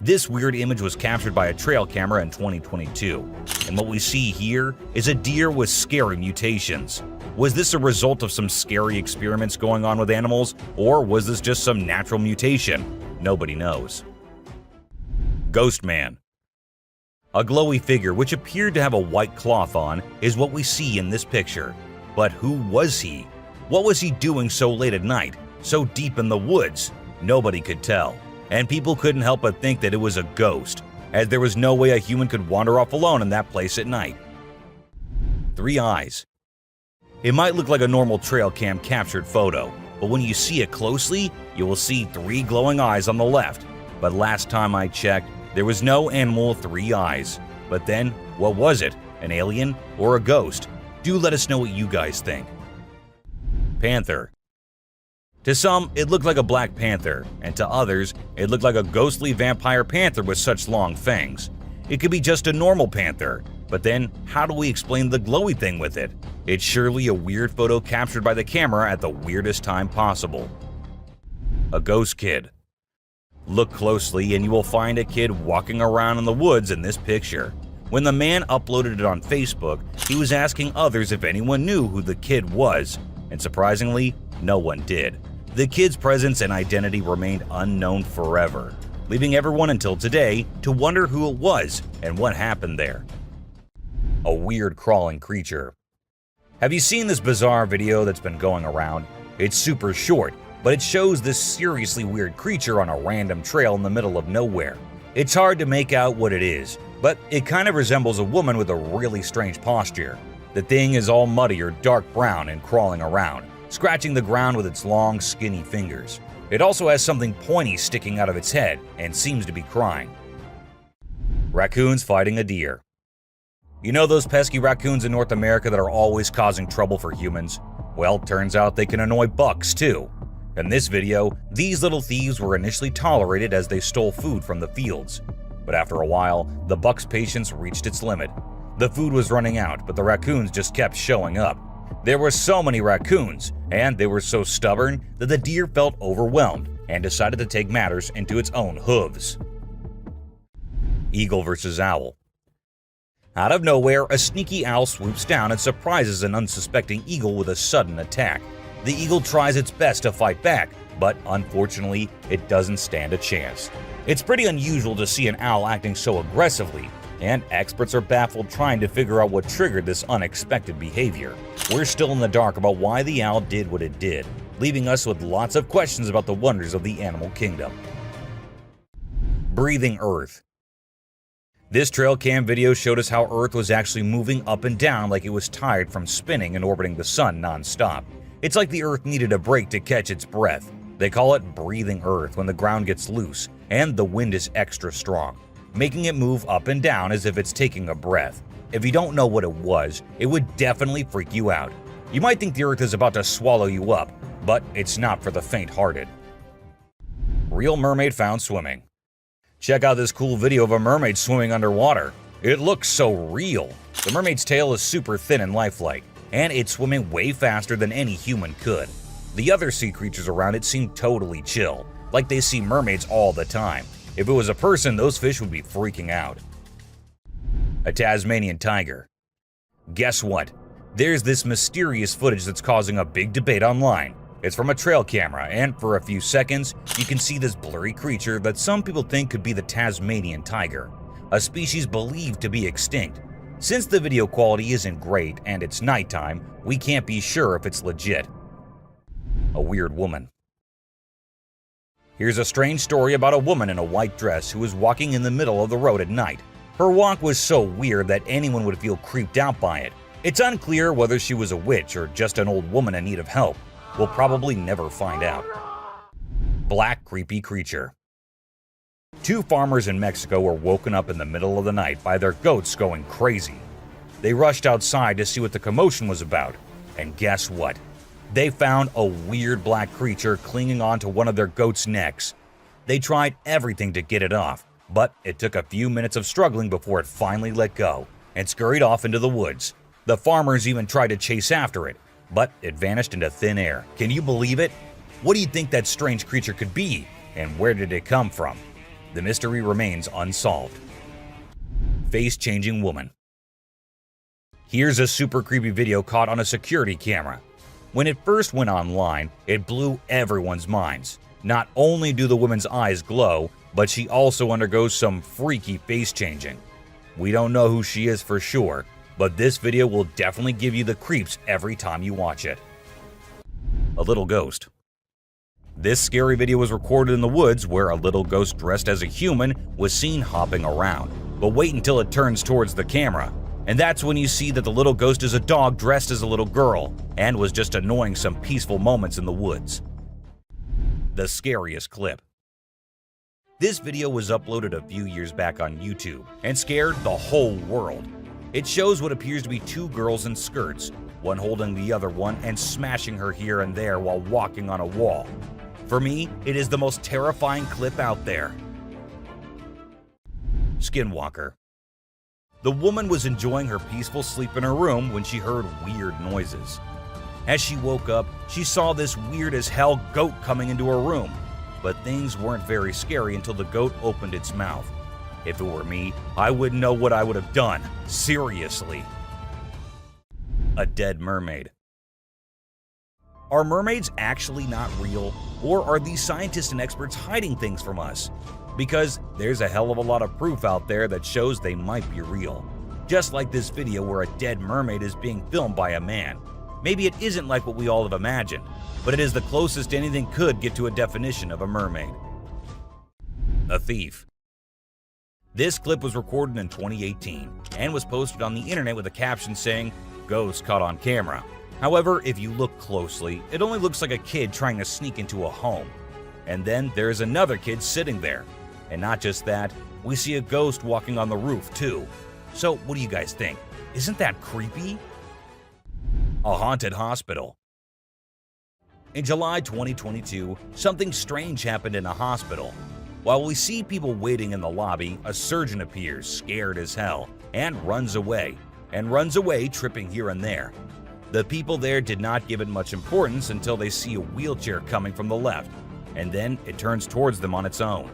This weird image was captured by a trail camera in 2022, and what we see here is a deer with scary mutations. Was this a result of some scary experiments going on with animals, or was this just some natural mutation? Nobody knows. Ghost Man. A glowy figure which appeared to have a white cloth on is what we see in this picture. But who was he? What was he doing so late at night, so deep in the woods? Nobody could tell, and people couldn't help but think that it was a ghost, as there was no way a human could wander off alone in that place at night. 3 eyes. It might look like a normal trail cam captured photo, but when you see it closely, you will see 3 glowing eyes on the left. But last time I checked, there was no animal with 3 eyes. But then, what was it? An alien or a ghost? Do let us know what you guys think. Panther. To some, it looked like a black panther, and to others, it looked like a ghostly vampire panther with such long fangs. It could be just a normal panther, but then how do we explain the glowy thing with it? It's surely a weird photo captured by the camera at the weirdest time possible. A ghost kid. Look closely and you will find a kid walking around in the woods in this picture. When the man uploaded it on Facebook, he was asking others if anyone knew who the kid was, and surprisingly, no one did. The kid's presence and identity remained unknown forever, leaving everyone until today to wonder who it was and what happened there. a weird crawling creature. Have you seen this bizarre video that's been going around? It's super short, but it shows this seriously weird creature on a random trail in the middle of nowhere. It's hard to make out what it is, but it kind of resembles a woman with a really strange posture. The thing is all muddy or dark brown and crawling around, scratching the ground with its long, skinny fingers. It also has something pointy sticking out of its head and seems to be crying. Raccoons fighting a deer. You know those pesky raccoons in North America that are always causing trouble for humans? Well, turns out they can annoy bucks too. In this video, these little thieves were initially tolerated as they stole food from the fields. But after a while, the buck's patience reached its limit. The food was running out, but the raccoons just kept showing up. There were so many raccoons, and they were so stubborn that the deer felt overwhelmed and decided to take matters into its own hooves. Eagle versus owl. Out of nowhere, a sneaky owl swoops down and surprises an unsuspecting eagle with a sudden attack. The eagle tries its best to fight back, but unfortunately, it doesn't stand a chance. It's pretty unusual to see an owl acting so aggressively, and experts are baffled trying to figure out what triggered this unexpected behavior. We're still in the dark about why the owl did what it did, leaving us with lots of questions about the wonders of the animal kingdom. Breathing Earth. This trail cam video showed us how Earth was actually moving up and down like it was tired from spinning and orbiting the sun non-stop. It's like the Earth needed a break to catch its breath. They call it breathing Earth when the ground gets loose and the wind is extra strong, making it move up and down as if it's taking a breath. If you don't know what it was, it would definitely freak you out. You might think the Earth is about to swallow you up, but it's not for the faint-hearted. Real mermaid found swimming. Check out this cool video of a mermaid swimming underwater. It looks so real. The mermaid's tail is super thin and lifelike, and it's swimming way faster than any human could. The other sea creatures around it seem totally chill, like they see mermaids all the time. If it was a person, those fish would be freaking out. A Tasmanian tiger. Guess what? There's this mysterious footage that's causing a big debate online. It's from a trail camera, and for a few seconds, you can see this blurry creature that some people think could be the Tasmanian tiger, a species believed to be extinct. Since the video quality isn't great and it's nighttime, we can't be sure if it's legit. A weird woman. Here's a strange story about a woman in a white dress who was walking in the middle of the road at night. Her walk was so weird that anyone would feel creeped out by it. It's unclear whether she was a witch or just an old woman in need of help. We'll probably never find out. Black creepy creature. Two farmers in Mexico were woken up in the middle of the night by their goats going crazy. They rushed outside to see what the commotion was about, and guess what? They found a weird black creature clinging onto one of their goats' necks. They tried everything to get it off, but it took a few minutes of struggling before it finally let go and scurried off into the woods. The farmers even tried to chase after it, but it vanished into thin air. Can you believe it? What do you think that strange creature could be, and where did it come from? The mystery remains unsolved. Face-changing woman. Here's a super creepy video caught on a security camera. When it first went online, it blew everyone's minds. Not only do the woman's eyes glow, but she also undergoes some freaky face-changing. We don't know who she is for sure, but this video will definitely give you the creeps every time you watch it. A little ghost. This scary video was recorded in the woods where a little ghost dressed as a human was seen hopping around. But wait until it turns towards the camera, and that's when you see that the little ghost is a dog dressed as a little girl and was just annoying some peaceful moments in the woods. The scariest clip. This video was uploaded a few years back on YouTube and scared the whole world. It shows what appears to be two girls in skirts, one holding the other one and smashing her here and there while walking on a wall. For me, it is the most terrifying clip out there. Skinwalker. The woman was enjoying her peaceful sleep in her room when she heard weird noises. As she woke up, she saw this weird as hell goat coming into her room, but things weren't very scary until the goat opened its mouth. If it were me, I wouldn't know what I would have done. Seriously. A dead mermaid. Are mermaids actually not real, or are these scientists and experts hiding things from us? Because there's a hell of a lot of proof out there that shows they might be real. Just like this video where a dead mermaid is being filmed by a man. Maybe it isn't like what we all have imagined, but it is the closest anything could get to a definition of a mermaid. A thief. This clip was recorded in 2018 and was posted on the internet with a caption saying, "Ghost caught on camera." However, if you look closely, it only looks like a kid trying to sneak into a home. And then there is another kid sitting there. And not just that, we see a ghost walking on the roof too. So what do you guys think? Isn't that creepy? A haunted hospital. In July 2022, something strange happened in a hospital. While we see people waiting in the lobby, a surgeon appears, scared as hell, and runs away, tripping here and there. The people there did not give it much importance until they see a wheelchair coming from the left, and then it turns towards them on its own.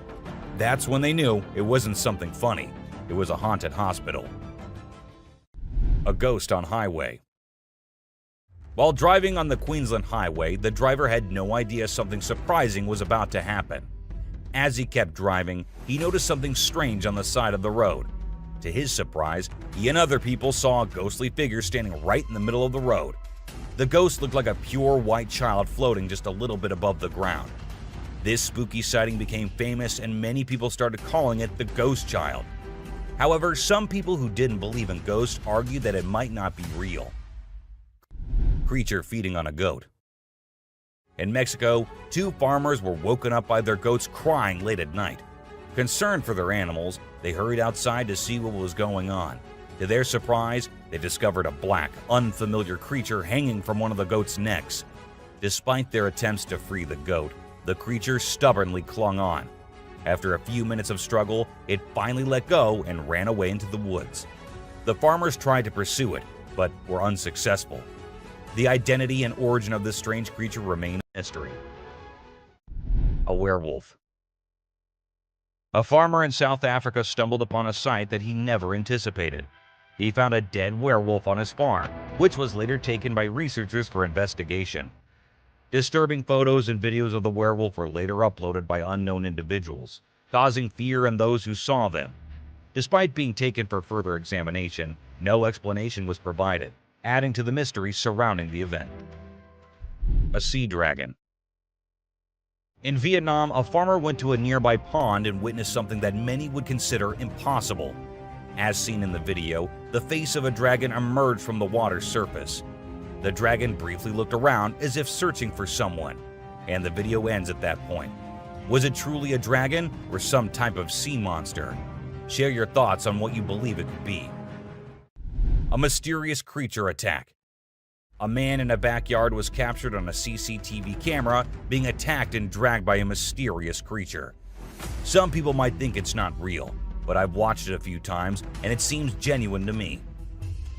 That's when they knew it wasn't something funny, it was a haunted hospital. A ghost on highway. While driving on the Queensland highway, the driver had no idea something surprising was about to happen. As he kept driving, he noticed something strange on the side of the road. To his surprise, he and other people saw a ghostly figure standing right in the middle of the road. The ghost looked like a pure white child floating just a little bit above the ground. This spooky sighting became famous and many people started calling it the ghost child. However, some people who didn't believe in ghosts argued that it might not be real. Creature feeding on a goat. In Mexico, 2 farmers were woken up by their goats crying late at night. Concerned for their animals, they hurried outside to see what was going on. To their surprise, they discovered a black, unfamiliar creature hanging from one of the goat's necks. Despite their attempts to free the goat, the creature stubbornly clung on. After a few minutes of struggle, it finally let go and ran away into the woods. The farmers tried to pursue it, but were unsuccessful. The identity and origin of this strange creature remain a mystery. A werewolf. A farmer in South Africa stumbled upon a sight that he never anticipated. He found a dead werewolf on his farm, which was later taken by researchers for investigation. Disturbing photos and videos of the werewolf were later uploaded by unknown individuals, causing fear in those who saw them. Despite being taken for further examination, no explanation was provided, adding to the mystery surrounding the event. A sea dragon. In Vietnam, a farmer went to a nearby pond and witnessed something that many would consider impossible. As seen in the video, the face of a dragon emerged from the water's surface. The dragon briefly looked around as if searching for someone, and the video ends at that point. Was it truly a dragon or some type of sea monster? Share your thoughts on what you believe it could be. A mysterious creature attack. A man in a backyard was captured on a CCTV camera being attacked and dragged by a mysterious creature. Some people might think it's not real, but I've watched it a few times and it seems genuine to me.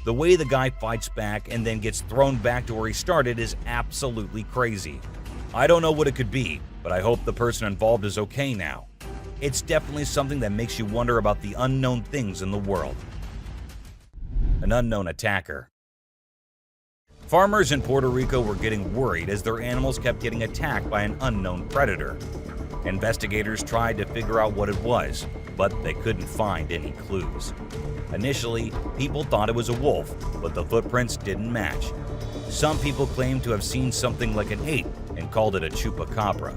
The way the guy fights back and then gets thrown back to where he started is absolutely crazy. I don't know what it could be, but I hope the person involved is okay now. It's definitely something that makes you wonder about the unknown things in the world. An unknown attacker. Farmers in Puerto Rico were getting worried as their animals kept getting attacked by an unknown predator. Investigators tried to figure out what it was, but they couldn't find any clues. Initially, people thought it was a wolf, but the footprints didn't match. Some people claimed to have seen something like an ape and called it a chupacabra.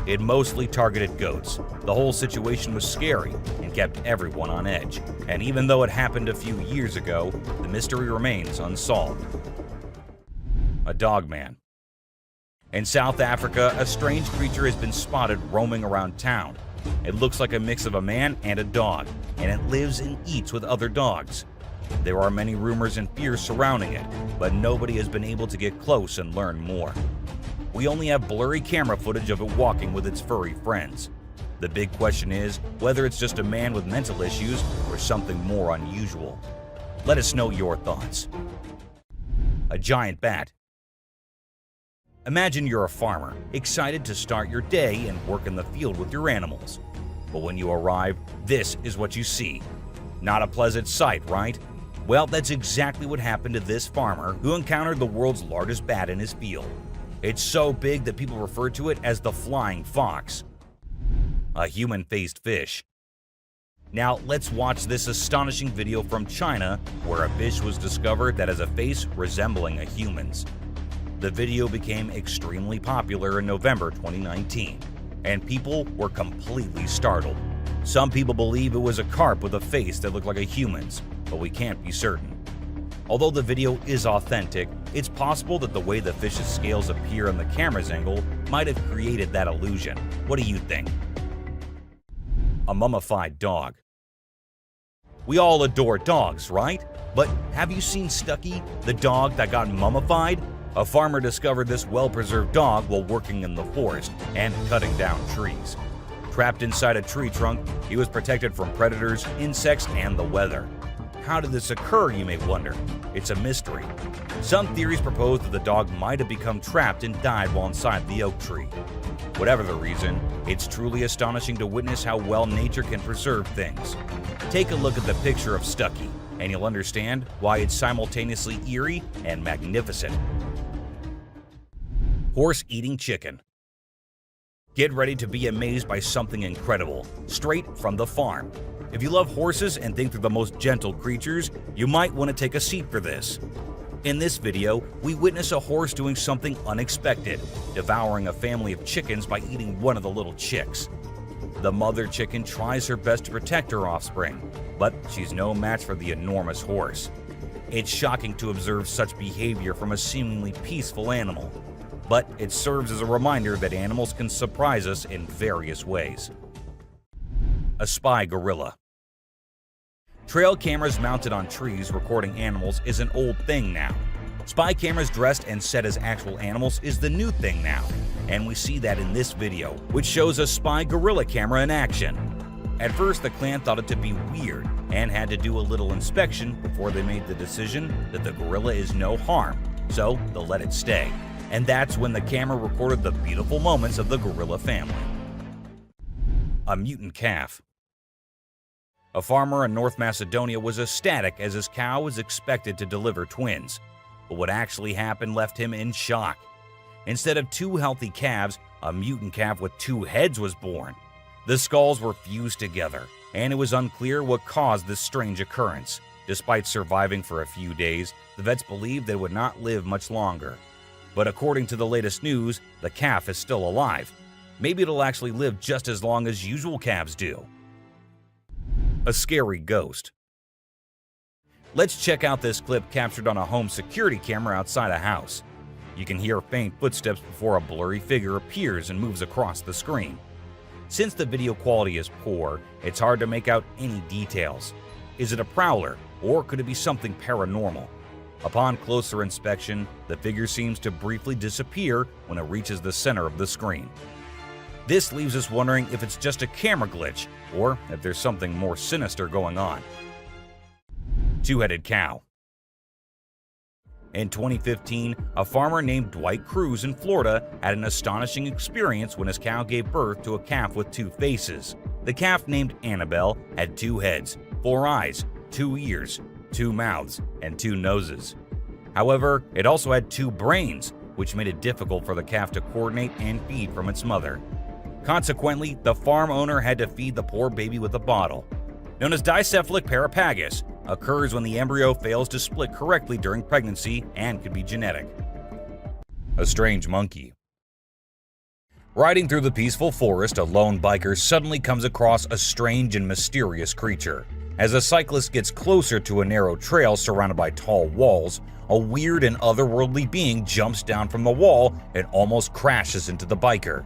It mostly targeted goats. The whole situation was scary and kept everyone on edge. And even though it happened a few years ago, the mystery remains unsolved. A dogman. In South Africa, a strange creature has been spotted roaming around town. It looks like a mix of a man and a dog, and it lives and eats with other dogs. There are many rumors and fears surrounding it, but nobody has been able to get close and learn more. We only have blurry camera footage of it walking with its furry friends. The big question is whether it's just a man with mental issues or something more unusual. Let us know your thoughts. A giant bat. Imagine you're a farmer, excited to start your day and work in the field with your animals. But when you arrive, this is what you see. Not a pleasant sight, right? Well, that's exactly what happened to this farmer who encountered the world's largest bat in his field. It's so big that people refer to it as the flying fox. A human-faced fish. Now let's watch this astonishing video from China where a fish was discovered that has a face resembling a human's. The video became extremely popular in November 2019, and people were completely startled. Some people believe it was a carp with a face that looked like a human's, but we can't be certain. Although the video is authentic, it's possible that the way the fish's scales appear on the camera's angle might have created that illusion. What do you think? A mummified dog. We all adore dogs, right? But have you seen Stucky, the dog that got mummified? A farmer discovered this well-preserved dog while working in the forest and cutting down trees. Trapped inside a tree trunk, he was protected from predators, insects, and the weather. How did this occur, you may wonder? It's a mystery. Some theories propose that the dog might have become trapped and died while inside the oak tree. Whatever the reason, it's truly astonishing to witness how well nature can preserve things. Take a look at the picture of Stucky, and you'll understand why it's simultaneously eerie and magnificent. Horse eating chicken. Get ready to be amazed by something incredible, straight from the farm. If you love horses and think they're the most gentle creatures, you might want to take a seat for this. In this video, we witness a horse doing something unexpected, devouring a family of chickens by eating one of the little chicks. The mother chicken tries her best to protect her offspring, but she's no match for the enormous horse. It's shocking to observe such behavior from a seemingly peaceful animal, but it serves as a reminder that animals can surprise us in various ways. A spy gorilla. Trail cameras mounted on trees recording animals is an old thing now. Spy cameras dressed and set as actual animals is the new thing now, and we see that in this video, which shows a spy gorilla camera in action. At first, the clan thought it to be weird and had to do a little inspection before they made the decision that the gorilla is no harm, so they'll let it stay. And that's when the camera recorded the beautiful moments of the gorilla family. A mutant calf. A farmer in North Macedonia was ecstatic as his cow was expected to deliver twins. But what actually happened left him in shock. Instead of 2 healthy calves, a mutant calf with 2 heads was born. The skulls were fused together, and it was unclear what caused this strange occurrence. Despite surviving for a few days, the vets believed they would not live much longer. But according to the latest news, the calf is still alive. Maybe it'll actually live just as long as usual calves do. A scary ghost. Let's check out this clip captured on a home security camera outside a house. You can hear faint footsteps before a blurry figure appears and moves across the screen. Since the video quality is poor, it's hard to make out any details. Is it a prowler, or could it be something paranormal? Upon closer inspection, the figure seems to briefly disappear when it reaches the center of the screen. This leaves us wondering if it's just a camera glitch, or if there's something more sinister going on. Two-headed cow. In 2015, a farmer named Dwight Cruz in Florida had an astonishing experience when his cow gave birth to a calf with 2 faces. The calf, named Annabelle, had 2 heads, 4 eyes, 2 ears, 2 mouths, and 2 noses. However, it also had 2 brains, which made it difficult for the calf to coordinate and feed from its mother. Consequently, the farm owner had to feed the poor baby with a bottle. Known as dicephalic parapagus, occurs when the embryo fails to split correctly during pregnancy and could be genetic. A strange monkey. Riding through the peaceful forest, a lone biker suddenly comes across a strange and mysterious creature. As a cyclist gets closer to a narrow trail surrounded by tall walls, a weird and otherworldly being jumps down from the wall and almost crashes into the biker.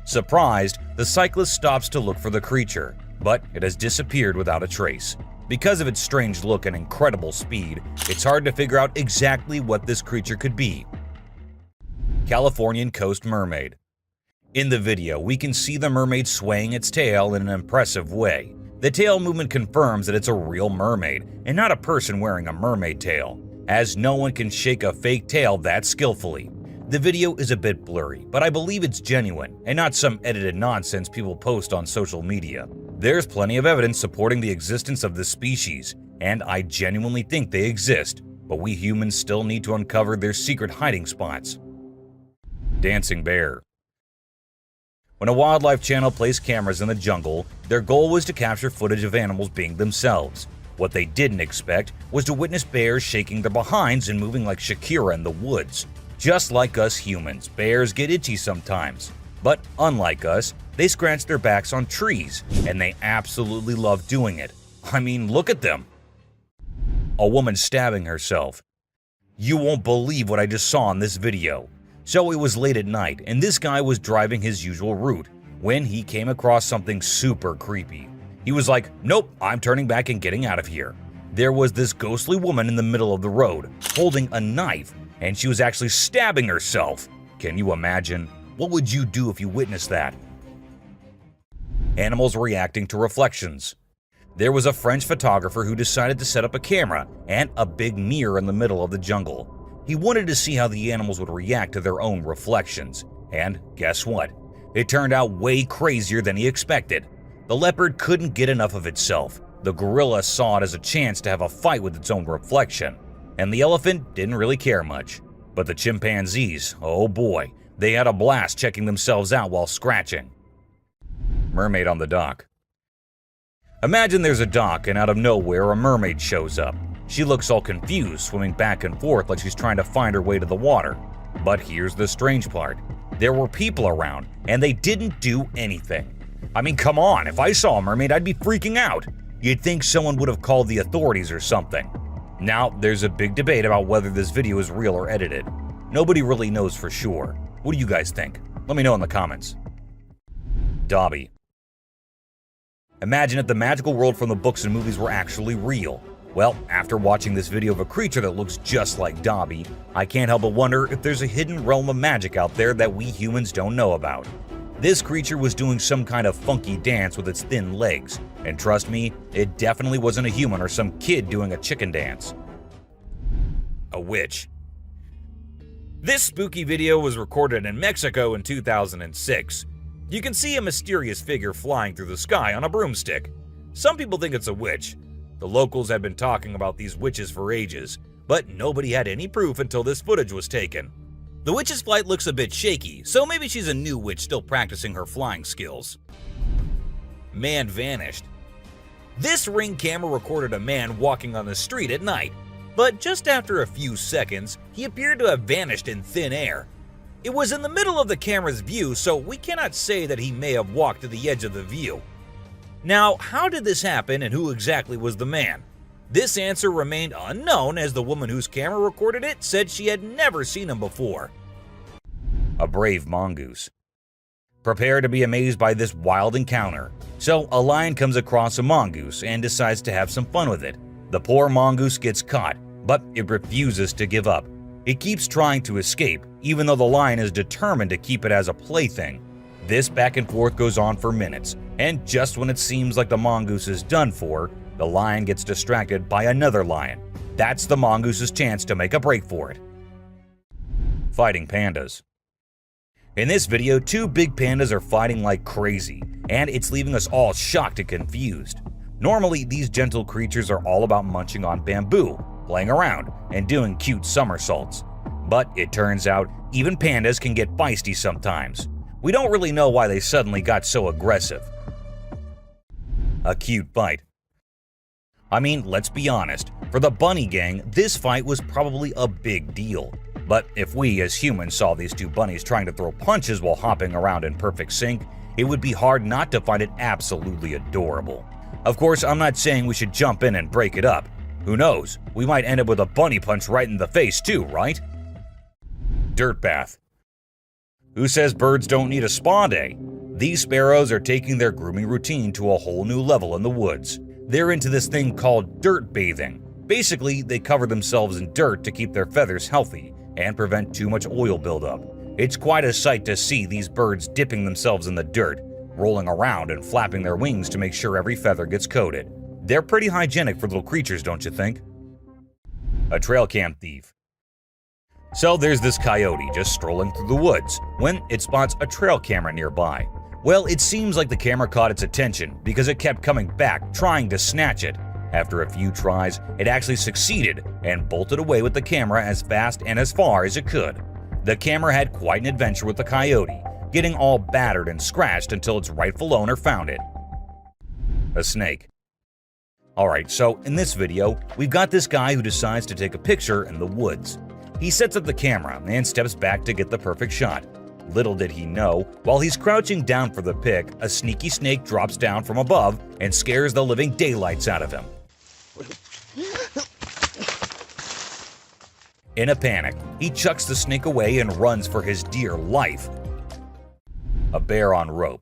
Surprised, the cyclist stops to look for the creature, but it has disappeared without a trace. Because of its strange look and incredible speed, it's hard to figure out exactly what this creature could be. Californian coast mermaid. In the video, we can see the mermaid swaying its tail in an impressive way. The tail movement confirms that it's a real mermaid, and not a person wearing a mermaid tail, as no one can shake a fake tail that skillfully. The video is a bit blurry, but I believe it's genuine, and not some edited nonsense people post on social media. There's plenty of evidence supporting the existence of this species, and I genuinely think they exist, but we humans still need to uncover their secret hiding spots. Dancing bear. When a wildlife channel placed cameras in the jungle, their goal was to capture footage of animals being themselves. What they didn't expect was to witness bears shaking their behinds and moving like Shakira in the woods. Just like us humans, bears get itchy sometimes. But unlike us, they scratch their backs on trees, and they absolutely love doing it. I mean, look at them. A woman stabbing herself. You won't believe what I just saw in this video. So it was late at night, and this guy was driving his usual route when he came across something super creepy. He was like, nope, I'm turning back and getting out of here. There was this ghostly woman in the middle of the road, holding a knife, and she was actually stabbing herself. Can you imagine? What would you do if you witnessed that? Animals reacting to reflections. There was a French photographer who decided to set up a camera and a big mirror in the middle of the jungle. He wanted to see how the animals would react to their own reflections. And guess what? It turned out way crazier than he expected. The leopard couldn't get enough of itself. The gorilla saw it as a chance to have a fight with its own reflection. And the elephant didn't really care much. But the chimpanzees, oh boy, they had a blast checking themselves out while scratching. Mermaid on the dock. Imagine there's a dock and out of nowhere a mermaid shows up. She looks all confused, swimming back and forth like she's trying to find her way to the water. But here's the strange part. There were people around, and they didn't do anything. I mean, come on, if I saw a mermaid, I'd be freaking out. You'd think someone would have called the authorities or something. Now, there's a big debate about whether this video is real or edited. Nobody really knows for sure. What do you guys think? Let me know in the comments. Dobby. Imagine if the magical world from the books and movies were actually real. Well, after watching this video of a creature that looks just like Dobby, I can't help but wonder if there's a hidden realm of magic out there that we humans don't know about. This creature was doing some kind of funky dance with its thin legs, and trust me, it definitely wasn't a human or some kid doing a chicken dance. A witch. This spooky video was recorded in Mexico in 2006. You can see a mysterious figure flying through the sky on a broomstick. Some people think it's a witch. The locals had been talking about these witches for ages, but nobody had any proof until this footage was taken. The witch's flight looks a bit shaky, so maybe she's a new witch still practicing her flying skills. Man vanished. This Ring camera recorded a man walking on the street at night, but just after a few seconds, he appeared to have vanished in thin air. It was in the middle of the camera's view, so we cannot say that he may have walked to the edge of the view. Now, how did this happen and who exactly was the man? This answer remained unknown as the woman whose camera recorded it said she had never seen him before. A brave mongoose. Prepare to be amazed by this wild encounter. So, a lion comes across a mongoose and decides to have some fun with it. The poor mongoose gets caught, but it refuses to give up. It keeps trying to escape, even though the lion is determined to keep it as a plaything. This back and forth goes on for minutes, and just when it seems like the mongoose is done for, the lion gets distracted by another lion. That's the mongoose's chance to make a break for it. Fighting pandas. In this video, two big pandas are fighting like crazy, and it's leaving us all shocked and confused. Normally, these gentle creatures are all about munching on bamboo, playing around, and doing cute somersaults. But it turns out, even pandas can get feisty sometimes. We don't really know why they suddenly got so aggressive. A cute fight. I mean, let's be honest, for the bunny gang, this fight was probably a big deal. But if we as humans saw these two bunnies trying to throw punches while hopping around in perfect sync, it would be hard not to find it absolutely adorable. Of course, I'm not saying we should jump in and break it up. Who knows, we might end up with a bunny punch right in the face too, right? Dirt bath. Who says birds don't need a spa day? These sparrows are taking their grooming routine to a whole new level in the woods. They're into this thing called dirt bathing. Basically, they cover themselves in dirt to keep their feathers healthy and prevent too much oil buildup. It's quite a sight to see these birds dipping themselves in the dirt, rolling around and flapping their wings to make sure every feather gets coated. They're pretty hygienic for little creatures, don't you think? A trail cam thief. So there's this coyote just strolling through the woods when it spots a trail camera nearby. Well, it seems like the camera caught its attention because it kept coming back trying to snatch it. After a few tries, it actually succeeded and bolted away with the camera as fast and as far as it could. The camera had quite an adventure with the coyote, getting all battered and scratched until its rightful owner found it. A snake. Alright, so in this video, we've got this guy who decides to take a picture in the woods. He sets up the camera and steps back to get the perfect shot. Little did he know, while he's crouching down for the pic, a sneaky snake drops down from above and scares the living daylights out of him. In a panic, he chucks the snake away and runs for his dear life. A bear on rope.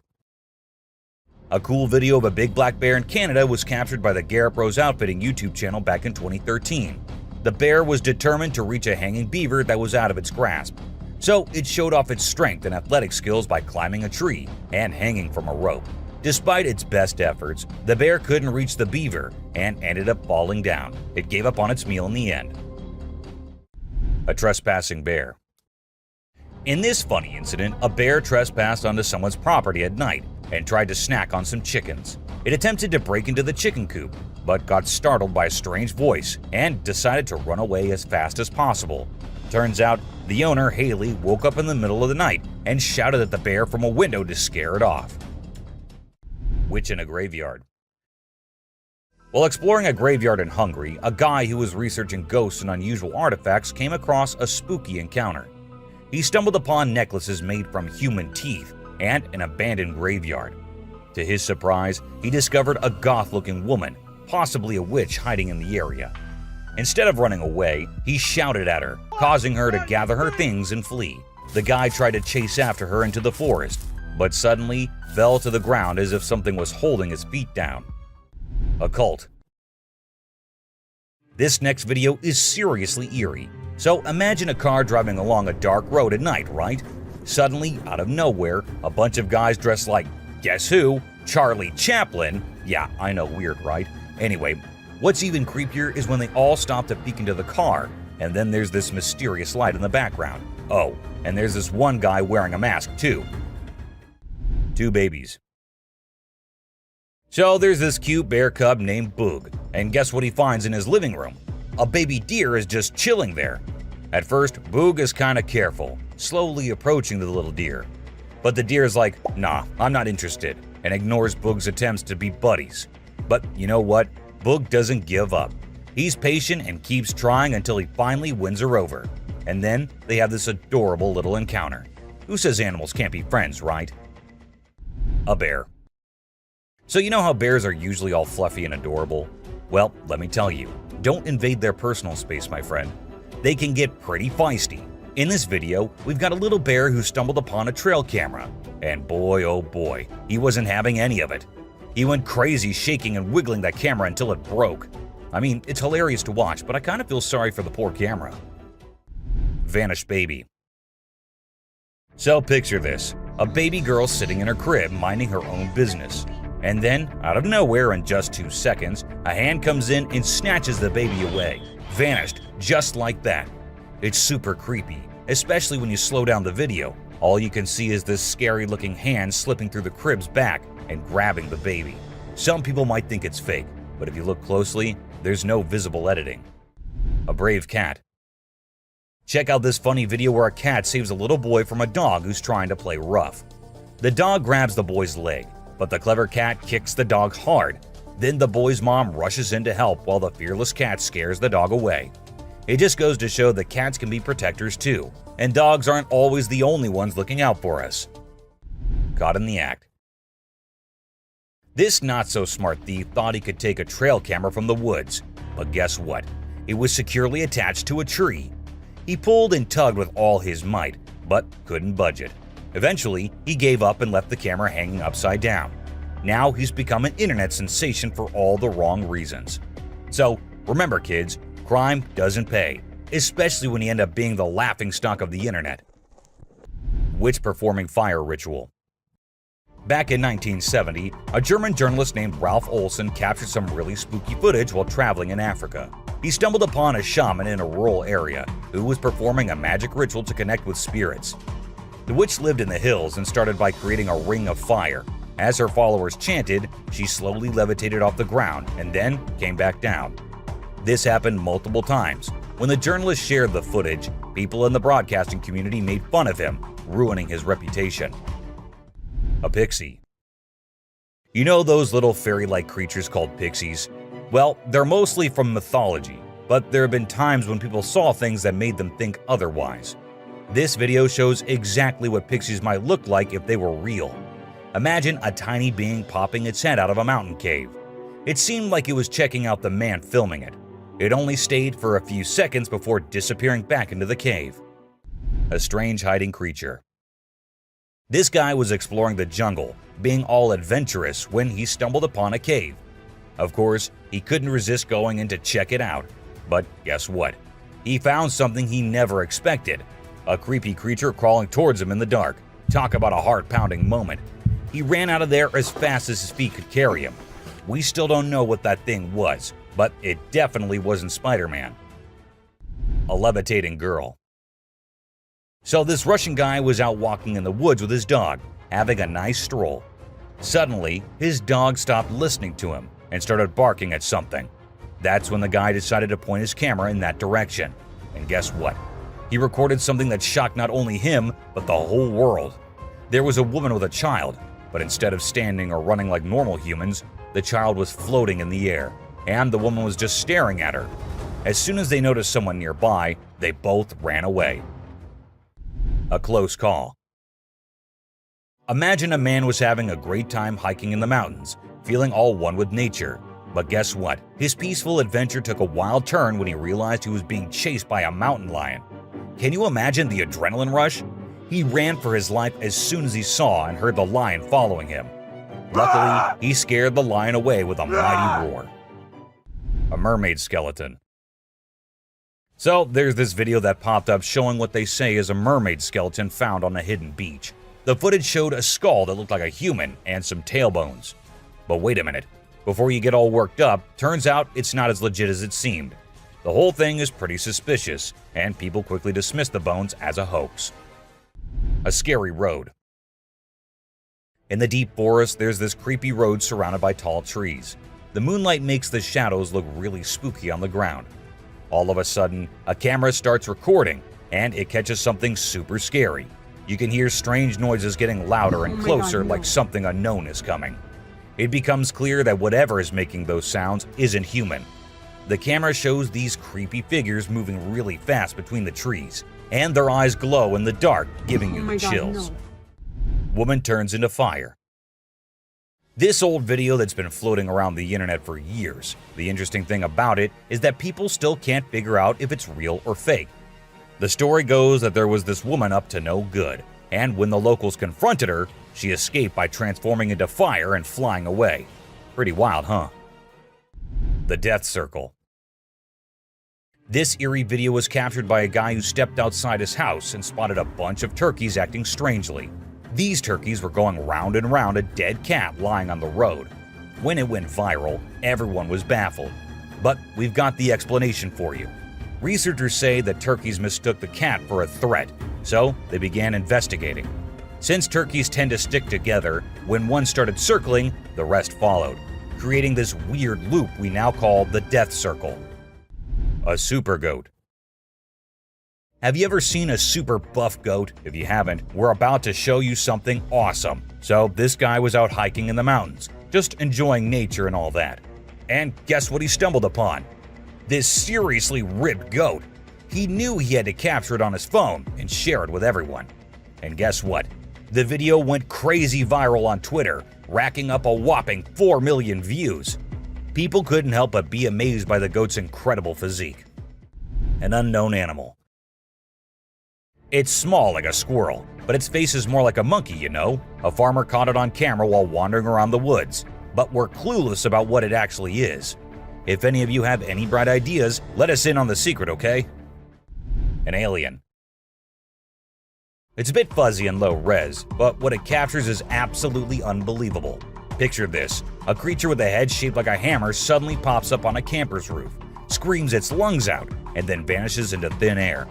A cool video of a big black bear in Canada was captured by the Garrett Bros Outfitting YouTube channel back in 2013. The bear was determined to reach a hanging beaver that was out of its grasp, so it showed off its strength and athletic skills by climbing a tree and hanging from a rope. Despite its best efforts, the bear couldn't reach the beaver and ended up falling down. It gave up on its meal in the end. A trespassing bear. In this funny incident, a bear trespassed onto someone's property at night and tried to snack on some chickens. It attempted to break into the chicken coop, but got startled by a strange voice and decided to run away as fast as possible. Turns out, the owner, Haley, woke up in the middle of the night and shouted at the bear from a window to scare it off. Witch in a graveyard. While exploring a graveyard in Hungary, a guy who was researching ghosts and unusual artifacts came across a spooky encounter. He stumbled upon necklaces made from human teeth and an abandoned graveyard. To his surprise, he discovered a goth-looking woman, possibly a witch hiding in the area. Instead of running away, he shouted at her, causing her to gather her things and flee. The guy tried to chase after her into the forest, but suddenly fell to the ground as if something was holding his feet down. A cult. This next video is seriously eerie. So imagine a car driving along a dark road at night, right? Suddenly, out of nowhere, a bunch of guys dressed like, guess who? Charlie Chaplin. Yeah, I know, weird, right? Anyway, what's even creepier is when they all stop to peek into the car, and then there's this mysterious light in the background. Oh, and there's this one guy wearing a mask too. Two babies. So there's this cute bear cub named Boog, and guess what he finds in his living room? A baby deer is just chilling there. At first, Boog is kinda careful, slowly approaching the little deer. But the deer is like, nah, I'm not interested, and ignores Boog's attempts to be buddies. But you know what? Boog doesn't give up. He's patient and keeps trying until he finally wins her over. And then they have this adorable little encounter. Who says animals can't be friends, right? A bear. So you know how bears are usually all fluffy and adorable? Well, let me tell you, don't invade their personal space, my friend. They can get pretty feisty. In this video, we've got a little bear who stumbled upon a trail camera. And boy, oh boy, he wasn't having any of it. He went crazy shaking and wiggling that camera until it broke. I mean, it's hilarious to watch, but I kind of feel sorry for the poor camera. Vanished baby. So picture this, a baby girl sitting in her crib minding her own business. And then, out of nowhere in just 2 seconds, a hand comes in and snatches the baby away. Vanished, just like that. It's super creepy, especially when you slow down the video. All you can see is this scary-looking hand slipping through the crib's back and grabbing the baby. Some people might think it's fake, but if you look closely, there's no visible editing. A brave cat. Check out this funny video where a cat saves a little boy from a dog who's trying to play rough. The dog grabs the boy's leg, but the clever cat kicks the dog hard. Then the boy's mom rushes in to help while the fearless cat scares the dog away. It just goes to show that cats can be protectors too, and dogs aren't always the only ones looking out for us. Caught in the act. This not-so-smart thief thought he could take a trail camera from the woods, but guess what? It was securely attached to a tree. He pulled and tugged with all his might, but couldn't budge it. Eventually, he gave up and left the camera hanging upside down. Now he's become an internet sensation for all the wrong reasons. So, remember kids, crime doesn't pay, especially when you end up being the laughingstock of the internet. Witch performing fire ritual. Back in 1970, a German journalist named Ralph Olsen captured some really spooky footage while traveling in Africa. He stumbled upon a shaman in a rural area who was performing a magic ritual to connect with spirits. The witch lived in the hills and started by creating a ring of fire. As her followers chanted, she slowly levitated off the ground and then came back down. This happened multiple times. When the journalist shared the footage, people in the broadcasting community made fun of him, ruining his reputation. A pixie. You know those little fairy-like creatures called pixies? Well, they're mostly from mythology, but there have been times when people saw things that made them think otherwise. This video shows exactly what pixies might look like if they were real. Imagine a tiny being popping its head out of a mountain cave. It seemed like it was checking out the man filming it. It only stayed for a few seconds before disappearing back into the cave. A strange hiding creature. This guy was exploring the jungle, being all adventurous when he stumbled upon a cave. Of course, he couldn't resist going in to check it out. But guess what? He found something he never expected. A creepy creature crawling towards him in the dark. Talk about a heart-pounding moment. He ran out of there as fast as his feet could carry him. We still don't know what that thing was, but it definitely wasn't Spider-Man. A levitating girl. So this Russian guy was out walking in the woods with his dog, having a nice stroll. Suddenly, his dog stopped listening to him and started barking at something. That's when the guy decided to point his camera in that direction. And guess what? He recorded something that shocked not only him, but the whole world. There was a woman with a child, but instead of standing or running like normal humans, the child was floating in the air, and the woman was just staring at her. As soon as they noticed someone nearby, they both ran away. A close call. Imagine a man was having a great time hiking in the mountains, feeling all one with nature. But guess what? His peaceful adventure took a wild turn when he realized he was being chased by a mountain lion. Can you imagine the adrenaline rush? He ran for his life as soon as he saw and heard the lion following him. Luckily, he scared the lion away with a mighty roar. A mermaid skeleton. So there's this video that popped up showing what they say is a mermaid skeleton found on a hidden beach. The footage showed a skull that looked like a human and some tailbones. But wait a minute. Before you get all worked up, turns out it's not as legit as it seemed. The whole thing is pretty suspicious, and people quickly dismiss the bones as a hoax. A scary road. In the deep forest, there's this creepy road surrounded by tall trees. The moonlight makes the shadows look really spooky on the ground. All of a sudden, a camera starts recording, and it catches something super scary. You can hear strange noises getting louder and closer, like something unknown is coming. It becomes clear that whatever is making those sounds isn't human. The camera shows these creepy figures moving really fast between the trees, and their eyes glow in the dark, giving you the chills. Woman turns into fire. This old video that's been floating around the internet for years. The interesting thing about it is that people still can't figure out if it's real or fake. The story goes that there was this woman up to no good, and when the locals confronted her, she escaped by transforming into fire and flying away. Pretty wild, huh? The Death Circle. This eerie video was captured by a guy who stepped outside his house and spotted a bunch of turkeys acting strangely. These turkeys were going round and round a dead cat lying on the road. When it went viral, everyone was baffled. But we've got the explanation for you. Researchers say that turkeys mistook the cat for a threat, so they began investigating. Since turkeys tend to stick together, when one started circling, the rest followed, creating this weird loop we now call the Death Circle. A super goat. Have you ever seen a super buff goat? If you haven't, we're about to show you something awesome. So this guy was out hiking in the mountains, just enjoying nature and all that. And guess what he stumbled upon? This seriously ripped goat. He knew he had to capture it on his phone and share it with everyone. And guess what? The video went crazy viral on Twitter, racking up a whopping 4 million views. People couldn't help but be amazed by the goat's incredible physique. An unknown animal. It's small like a squirrel, but its face is more like a monkey, you know? A farmer caught it on camera while wandering around the woods, but we're clueless about what it actually is. If any of you have any bright ideas, let us in on the secret, okay? An alien. It's a bit fuzzy and low res, but what it captures is absolutely unbelievable. Picture this: a creature with a head shaped like a hammer suddenly pops up on a camper's roof, screams its lungs out, and then vanishes into thin air.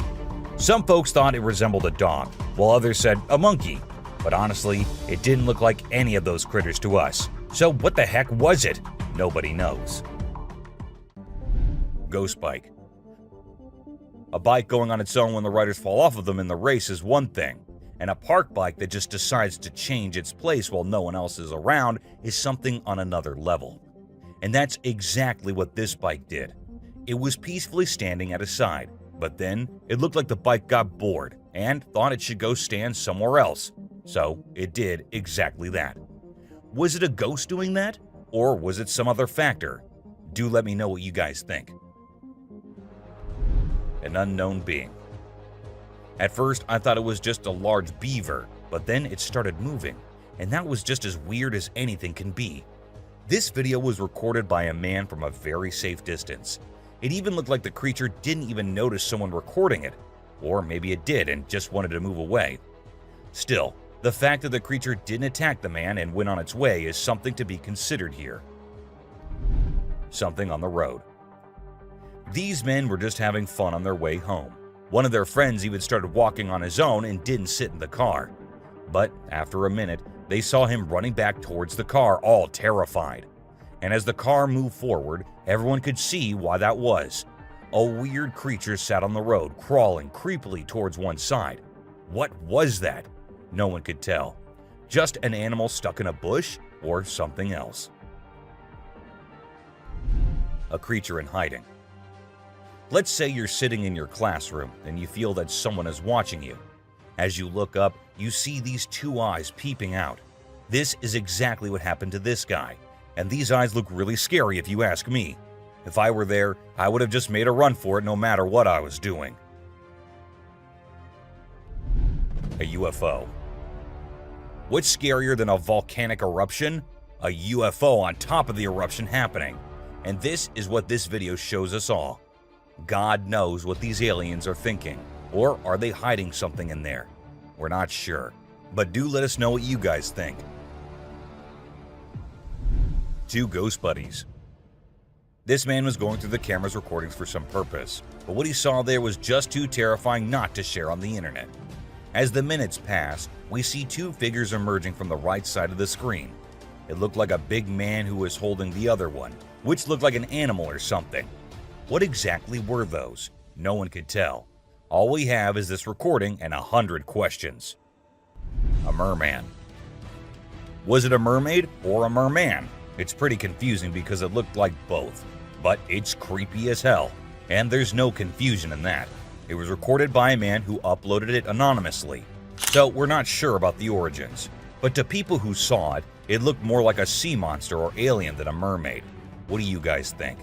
Some folks thought it resembled a dog, while others said a monkey. But honestly, it didn't look like any of those critters to us. So what the heck was it? Nobody knows. Ghost bike. A bike going on its own when the riders fall off of them in the race is one thing. and a park bike that just decides to change its place while no one else is around is something on another level. And that's exactly what this bike did. It was peacefully standing at a side, but then it looked like the bike got bored and thought it should go stand somewhere else. So it did exactly that. Was it a ghost doing that? Or was it some other factor? Do let me know what you guys think. An unknown being. At first, I thought it was just a large beaver, but then it started moving, and that was just as weird as anything can be. This video was recorded by a man from a very safe distance. It even looked like the creature didn't even notice someone recording it, or maybe it did and just wanted to move away. Still, the fact that the creature didn't attack the man and went on its way is something to be considered here. Something on the road. These men were just having fun on their way home. One of their friends even started walking on his own and didn't sit in the car. But after a minute, they saw him running back towards the car, all terrified. And as the car moved forward, everyone could see why that was. A weird creature sat on the road, crawling creepily towards one side. What was that? No one could tell. Just an animal stuck in a bush or something else. A creature in hiding. Let's say you're sitting in your classroom and you feel that someone is watching you. As you look up, you see these two eyes peeping out. This is exactly what happened to this guy, and these eyes look really scary if you ask me. If I were there, I would have just made a run for it no matter what I was doing. A UFO. What's scarier than a volcanic eruption? A UFO on top of the eruption happening. And this is what this video shows us all. God knows what these aliens are thinking. Or are they hiding something in there? We're not sure. But do let us know what you guys think. Two ghost buddies. This man was going through the camera's recordings for some purpose, but what he saw there was just too terrifying not to share on the internet. As the minutes pass, we see two figures emerging from the right side of the screen. It looked like a big man who was holding the other one, which looked like an animal or something. What exactly were those? No one could tell. All we have is this recording and 100 questions. A merman. Was it a mermaid or a merman? It's pretty confusing because it looked like both, but it's creepy as hell, and there's no confusion in that. It was recorded by a man who uploaded it anonymously, so we're not sure about the origins. But to people who saw it, it looked more like a sea monster or alien than a mermaid. What do you guys think?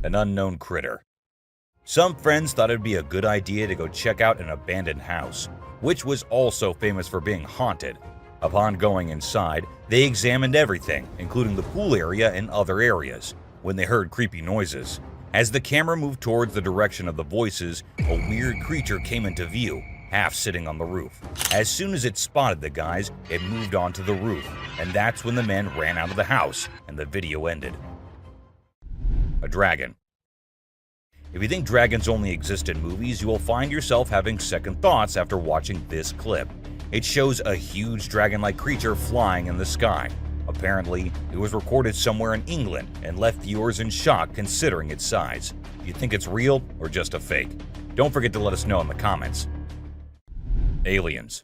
An unknown critter. Some friends thought it'd be a good idea to go check out an abandoned house, which was also famous for being haunted. Upon going inside, they examined everything, including the pool area and other areas, when they heard creepy noises. As the camera moved towards the direction of the voices, a weird creature came into view, half sitting on the roof. As soon as it spotted the guys, it moved onto the roof, and that's when the men ran out of the house and the video ended. A dragon. If you think dragons only exist in movies, you will find yourself having second thoughts after watching this clip. It shows a huge dragon-like creature flying in the sky. Apparently, it was recorded somewhere in England and left viewers in shock considering its size. Do you think it's real or just a fake? Don't forget to let us know in the comments. Aliens.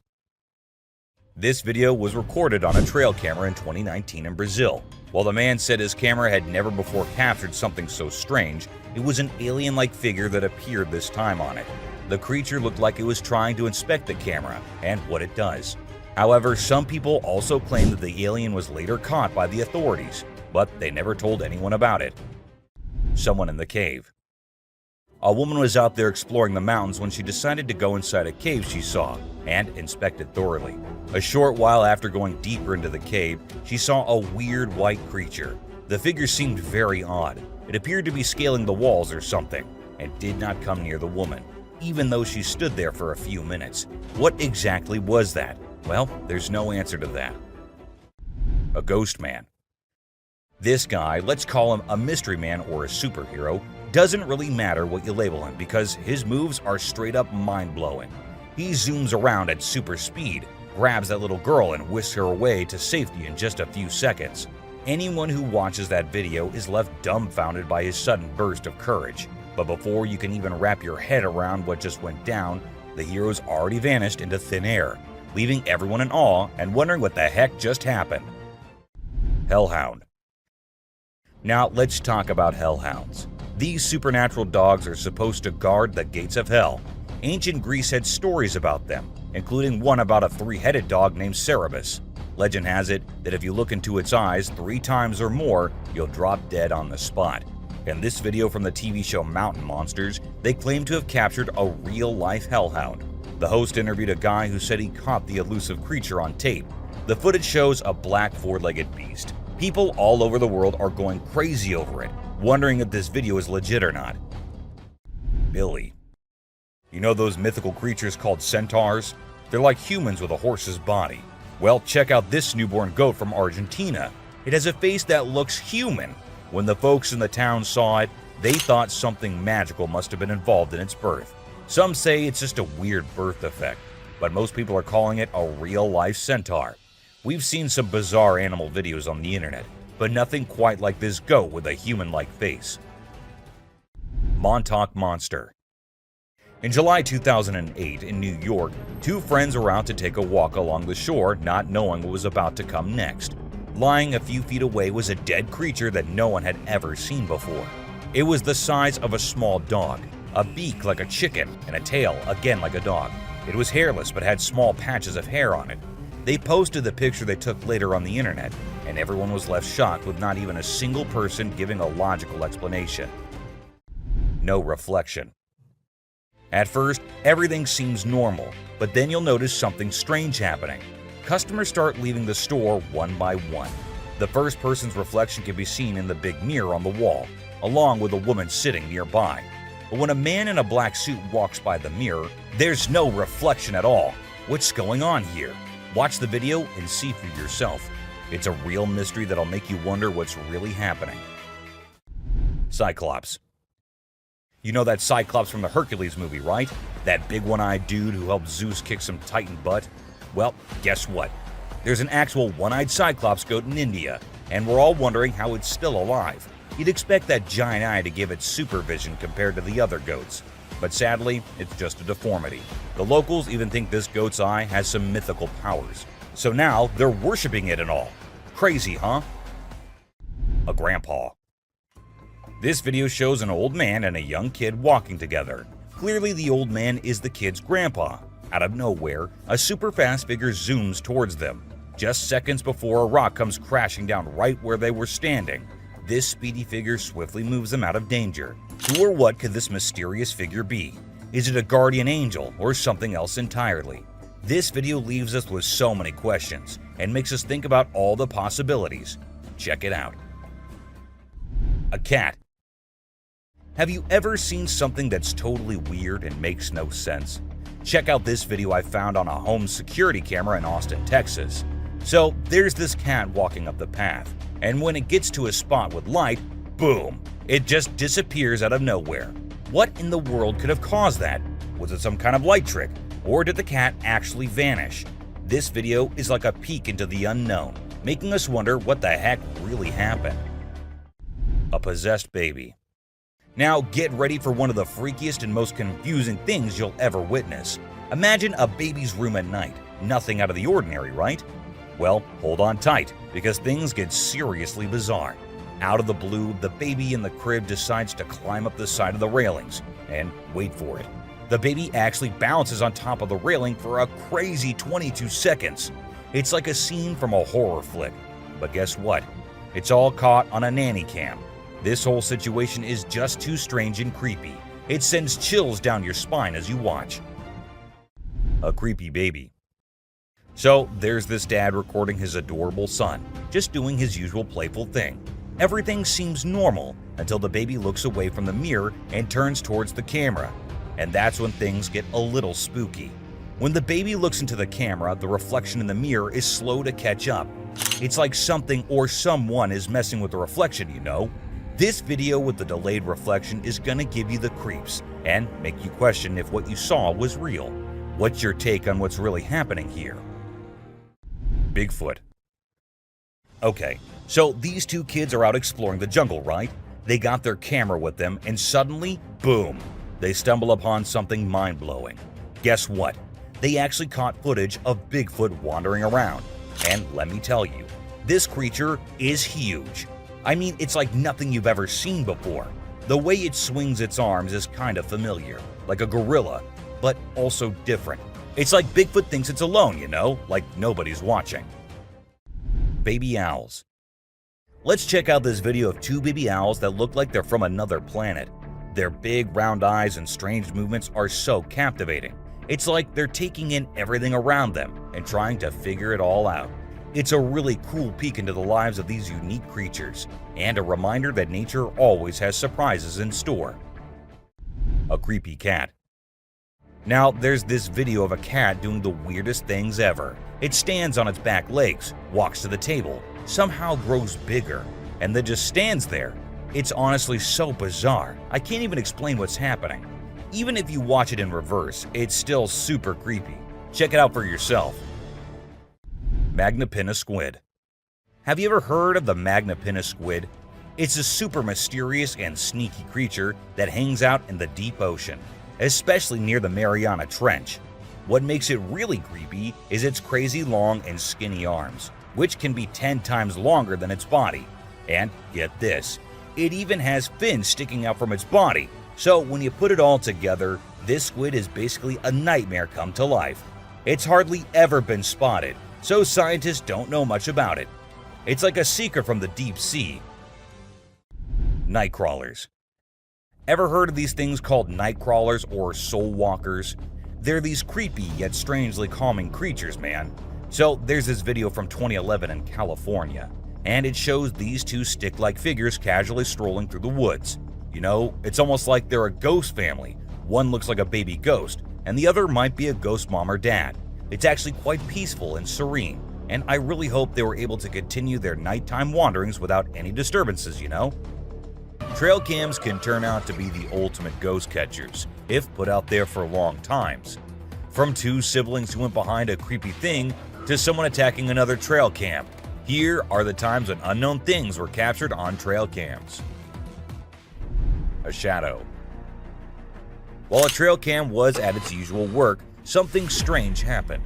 This video was recorded on a trail camera in 2019 in Brazil. While the man said his camera had never before captured something so strange, it was an alien-like figure that appeared this time on it. The creature looked like it was trying to inspect the camera and what it does. However, some people also claim that the alien was later caught by the authorities, but they never told anyone about it. Someone in the cave. A woman was out there exploring the mountains when she decided to go inside a cave she saw and inspect it thoroughly. A short while after going deeper into the cave, she saw a weird white creature. The figure seemed very odd. It appeared to be scaling the walls or something and did not come near the woman, even though she stood there for a few minutes. What exactly was that? Well, there's no answer to that. A ghost man. This guy, let's call him a mystery man or a superhero, doesn't really matter what you label him because his moves are straight up mind-blowing. He zooms around at super speed, grabs that little girl and whisks her away to safety in just a few seconds. Anyone who watches that video is left dumbfounded by his sudden burst of courage. But before you can even wrap your head around what just went down, the heroes already vanished into thin air, leaving everyone in awe and wondering what the heck just happened. Hellhound. Now let's talk about hellhounds. These supernatural dogs are supposed to guard the gates of hell. Ancient Greece had stories about them, including one about a three-headed dog named Cerberus. Legend has it that if you look into its eyes 3 times or more, you'll drop dead on the spot. In this video from the TV show Mountain Monsters, they claim to have captured a real-life hellhound. The host interviewed a guy who said he caught the elusive creature on tape. The footage shows a black 4-legged beast. People all over the world are going crazy over it, wondering if this video is legit or not. Billy. You know those mythical creatures called centaurs? They're like humans with a horse's body. Well, check out this newborn goat from Argentina. It has a face that looks human. When the folks in the town saw it, they thought something magical must have been involved in its birth. Some say it's just a weird birth effect, but most people are calling it a real-life centaur. We've seen some bizarre animal videos on the internet, but nothing quite like this goat with a human-like face. Montauk Monster. In July 2008 in New York, 2 friends were out to take a walk along the shore, not knowing what was about to come next. Lying a few feet away was a dead creature that no one had ever seen before. It was the size of a small dog, a beak like a chicken, and a tail again like a dog. It was hairless but had small patches of hair on it. They posted the picture they took later on the internet, and everyone was left shocked with not even a single person giving a logical explanation. No reflection. At first, everything seems normal, but then you'll notice something strange happening. Customers start leaving the store one by one. The first person's reflection can be seen in the big mirror on the wall, along with a woman sitting nearby. But when a man in a black suit walks by the mirror, there's no reflection at all. What's going on here? Watch the video and see for yourself. It's a real mystery that'll make you wonder what's really happening. Cyclops. You know that Cyclops from the Hercules movie, right? That big one-eyed dude who helped Zeus kick some Titan butt? Well, guess what? There's an actual one-eyed Cyclops goat in India, and we're all wondering how it's still alive. You'd expect that giant eye to give it supervision compared to the other goats. But sadly, it's just a deformity. The locals even think this goat's eye has some mythical powers. So now they're worshipping it and all. Crazy, huh? A grandpa. This video shows an old man and a young kid walking together. Clearly the old man is the kid's grandpa. Out of nowhere, a super fast figure zooms towards them. Just seconds before a rock comes crashing down right where they were standing. This speedy figure swiftly moves them out of danger. Who or what could this mysterious figure be? Is it a guardian angel or something else entirely? This video leaves us with so many questions and makes us think about all the possibilities. Check it out. A cat. Have you ever seen something that's totally weird and makes no sense? Check out this video I found on a home security camera in Austin, Texas. So there's this cat walking up the path, and when it gets to a spot with light, boom, it just disappears out of nowhere. What in the world could have caused that? Was it some kind of light trick, or did the cat actually vanish? This video is like a peek into the unknown, making us wonder what the heck really happened. A possessed baby. Now get ready for one of the freakiest and most confusing things you'll ever witness. Imagine a baby's room at night. Nothing out of the ordinary, right? Well, hold on tight, because things get seriously bizarre. Out of the blue, the baby in the crib decides to climb up the side of the railings. And wait for it. The baby actually bounces on top of the railing for a crazy 22 seconds. It's like a scene from a horror flick. But guess what? It's all caught on a nanny cam. This whole situation is just too strange and creepy. It sends chills down your spine as you watch. A creepy baby. So there's this dad recording his adorable son, just doing his usual playful thing. Everything seems normal until the baby looks away from the mirror and turns towards the camera. And that's when things get a little spooky. When the baby looks into the camera, the reflection in the mirror is slow to catch up. It's like something or someone is messing with the reflection, you know? This video with the delayed reflection is gonna give you the creeps and make you question if what you saw was real. What's your take on what's really happening here? Bigfoot. Okay, so these 2 kids are out exploring the jungle, right? They got their camera with them and suddenly, boom, they stumble upon something mind-blowing. Guess what? They actually caught footage of Bigfoot wandering around. And let me tell you, this creature is huge. I mean, it's like nothing you've ever seen before. The way it swings its arms is kind of familiar, like a gorilla, but also different. It's like Bigfoot thinks it's alone, you know, like nobody's watching. Baby owls. Let's check out this video of two baby owls that look like they're from another planet. Their big round eyes and strange movements are so captivating. It's like they're taking in everything around them and trying to figure it all out. It's a really cool peek into the lives of these unique creatures, and a reminder that nature always has surprises in store. A creepy cat. Now, there's this video of a cat doing the weirdest things ever. It stands on its back legs, walks to the table, somehow grows bigger, and then just stands there. It's honestly so bizarre, I can't even explain what's happening. Even if you watch it in reverse, it's still super creepy. Check it out for yourself. Magnapinna squid. Have you ever heard of the Magnapinna squid? It's a super mysterious and sneaky creature that hangs out in the deep ocean, especially near the Mariana Trench. What makes it really creepy is its crazy long and skinny arms, which can be 10 times longer than its body. And get this, it even has fins sticking out from its body. So when you put it all together, this squid is basically a nightmare come to life. It's hardly ever been spotted, so scientists don't know much about it. It's like a secret from the deep sea. Night crawlers. Ever heard of these things called night crawlers or soul walkers? They're these creepy yet strangely calming creatures, man. So there's this video from 2011 in California, and it shows these two stick-like figures casually strolling through the woods. You know, it's almost like they're a ghost family. One looks like a baby ghost, and the other might be a ghost mom or dad. It's actually quite peaceful and serene, and I really hope they were able to continue their nighttime wanderings without any disturbances, you know? Trail cams can turn out to be the ultimate ghost catchers, if put out there for long times. From two siblings who went behind a creepy thing to someone attacking another trail cam, here are the times when unknown things were captured on trail cams. A shadow. While a trail cam was at its usual work, something strange happened.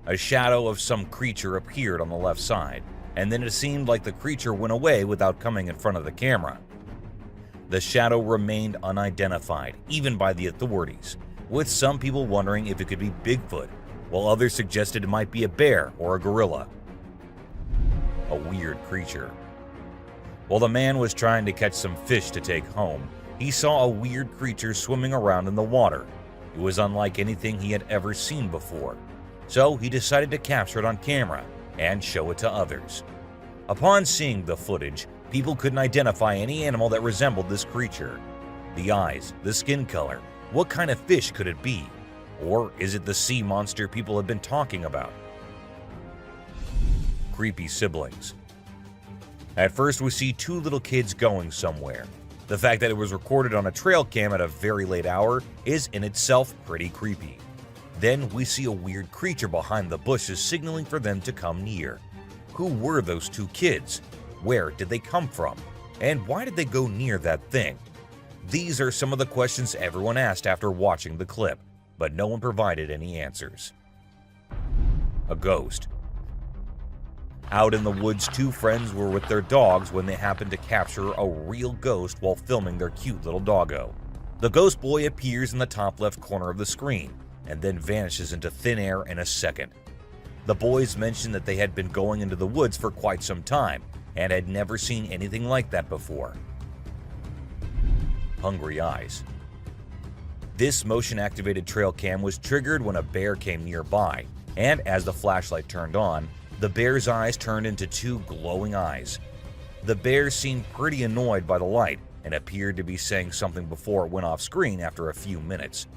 A shadow of some creature appeared on the left side, and then it seemed like the creature went away without coming in front of the camera. The shadow remained unidentified, even by the authorities, with some people wondering if it could be Bigfoot, while others suggested it might be a bear or a gorilla. A weird creature. While the man was trying to catch some fish to take home, he saw a weird creature swimming around in the water. It was unlike anything he had ever seen before, so he decided to capture it on camera and show it to others. Upon seeing the footage, people couldn't identify any animal that resembled this creature. The eyes, the skin color, what kind of fish could it be? Or is it the sea monster people have been talking about? Creepy siblings. At first we see two little kids going somewhere. The fact that it was recorded on a trail cam at a very late hour is in itself pretty creepy. Then we see a weird creature behind the bushes signaling for them to come near. Who were those two kids? Where did they come from? And why did they go near that thing? These are some of the questions everyone asked after watching the clip, but no one provided any answers. A ghost. Out in the woods, two friends were with their dogs when they happened to capture a real ghost while filming their cute little doggo. The ghost boy appears in the top left corner of the screen and then vanishes into thin air in a second. The boys mentioned that they had been going into the woods for quite some time and had never seen anything like that before. Hungry eyes. This motion-activated trail cam was triggered when a bear came nearby, and as the flashlight turned on, the bear's eyes turned into two glowing eyes. The bear seemed pretty annoyed by the light and appeared to be saying something before it went off screen after a few minutes.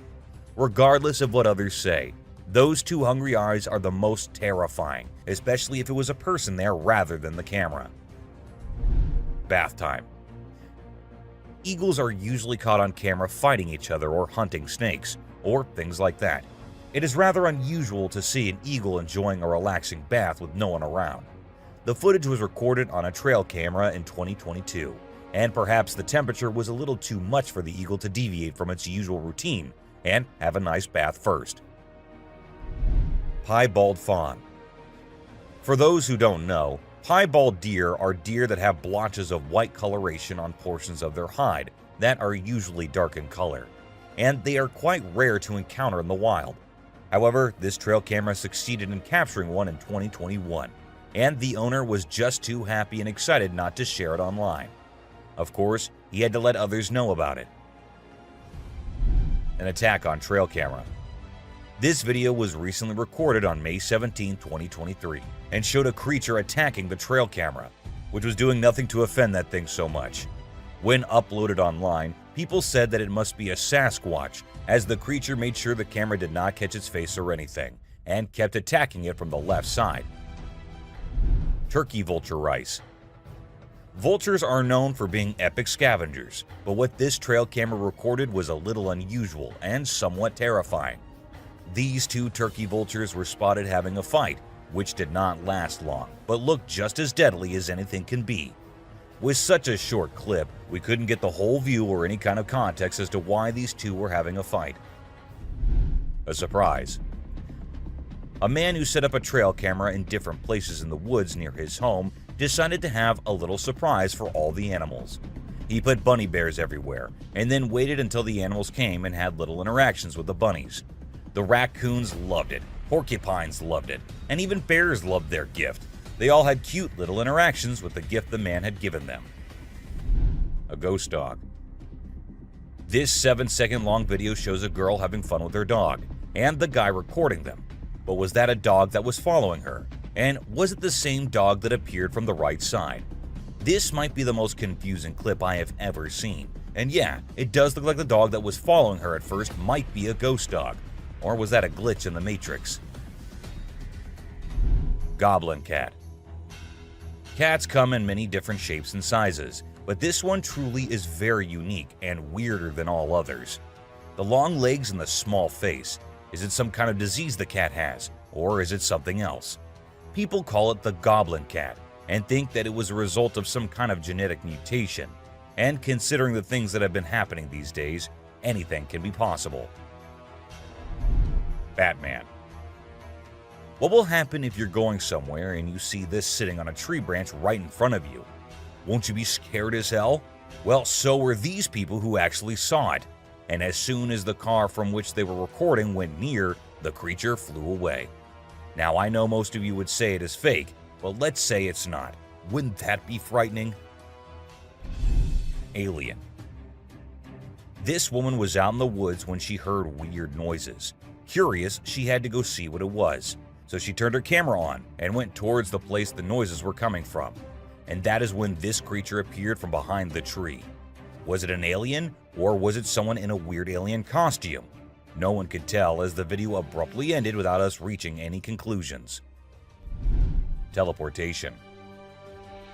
Regardless of what others say, those two hungry eyes are the most terrifying, especially if it was a person there rather than the camera. Bath time. Eagles are usually caught on camera fighting each other or hunting snakes, or things like that. It is rather unusual to see an eagle enjoying a relaxing bath with no one around. The footage was recorded on a trail camera in 2022, and perhaps the temperature was a little too much for the eagle to deviate from its usual routine and have a nice bath first. Piebald fawn. For those who don't know, piebald deer are deer that have blotches of white coloration on portions of their hide that are usually dark in color, and they are quite rare to encounter in the wild. However, this trail camera succeeded in capturing one in 2021, and the owner was just too happy and excited not to share it online. Of course, he had to let others know about it. An attack on trail camera. This video was recently recorded on May 17, 2023, and showed a creature attacking the trail camera, which was doing nothing to offend that thing so much. When uploaded online, people said that it must be a Sasquatch, as the creature made sure the camera did not catch its face or anything, and kept attacking it from the left side. Turkey vulture rice. Vultures are known for being epic scavengers, but what this trail camera recorded was a little unusual and somewhat terrifying. These two turkey vultures were spotted having a fight, which did not last long, but looked just as deadly as anything can be. With such a short clip, we couldn't get the whole view or any kind of context as to why these two were having a fight. A surprise. A man who set up a trail camera in different places in the woods near his home decided to have a little surprise for all the animals. He put bunny bears everywhere, and then waited until the animals came and had little interactions with the bunnies. The raccoons loved it, porcupines loved it, and even bears loved their gift. They all had cute little interactions with the gift the man had given them. A ghost dog. This 7-second long video shows a girl having fun with her dog, and the guy recording them. But was that a dog that was following her? And was it the same dog that appeared from the right side? This might be the most confusing clip I have ever seen. And yeah, it does look like the dog that was following her at first might be a ghost dog. Or was that a glitch in the Matrix? Goblin cat. Cats come in many different shapes and sizes, but this one truly is very unique and weirder than all others. The long legs and the small face. Is it some kind of disease the cat has, or is it something else? People call it the goblin cat and think that it was a result of some kind of genetic mutation. And considering the things that have been happening these days, anything can be possible. Batman. What will happen if you're going somewhere and you see this sitting on a tree branch right in front of you? Won't you be scared as hell? Well, so were these people who actually saw it. And as soon as the car from which they were recording went near, the creature flew away. Now, I know most of you would say it is fake, but let's say it's not. Wouldn't that be frightening? Alien. This woman was out in the woods when she heard weird noises. Curious, she had to go see what it was. So she turned her camera on and went towards the place the noises were coming from. And that is when this creature appeared from behind the tree. Was it an alien, or was it someone in a weird alien costume? No one could tell, as the video abruptly ended without us reaching any conclusions. Teleportation.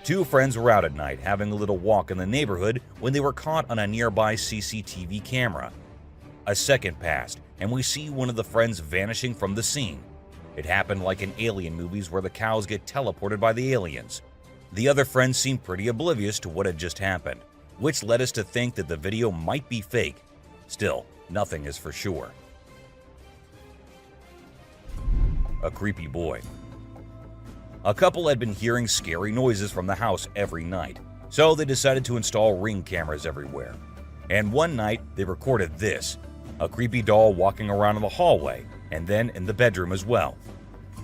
Two friends were out at night having a little walk in the neighborhood when they were caught on a nearby CCTV camera. A second passed, and we see one of the friends vanishing from the scene. It happened like in alien movies where the cows get teleported by the aliens. The other friend seemed pretty oblivious to what had just happened, which led us to think that the video might be fake. Still, nothing is for sure. A creepy boy. A couple had been hearing scary noises from the house every night, so they decided to install Ring cameras everywhere. And one night, they recorded this, a creepy doll walking around in the hallway, and then in the bedroom as well.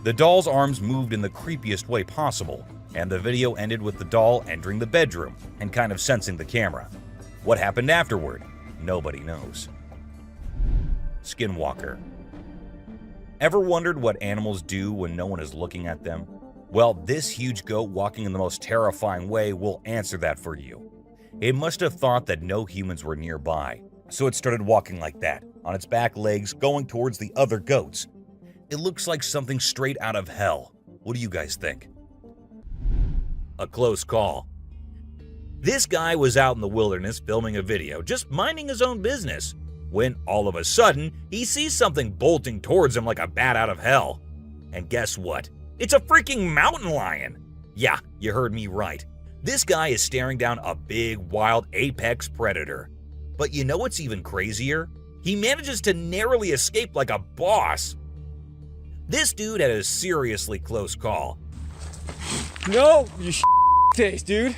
The doll's arms moved in the creepiest way possible, and the video ended with the doll entering the bedroom and kind of sensing the camera. What happened afterward? Nobody knows. Skinwalker. Ever wondered what animals do when no one is looking at them? Well, this huge goat walking in the most terrifying way will answer that for you. It must have thought that no humans were nearby, so it started walking like that, on its back legs, going towards the other goats. It looks like something straight out of hell. What do you guys think? A close call. This guy was out in the wilderness filming a video, just minding his own business, when all of a sudden, he sees something bolting towards him like a bat out of hell. And guess what? It's a freaking mountain lion! Yeah, you heard me right. This guy is staring down a big, wild apex predator. But you know what's even crazier? He manages to narrowly escape like a boss. This dude had a seriously close call. No, you face, dude.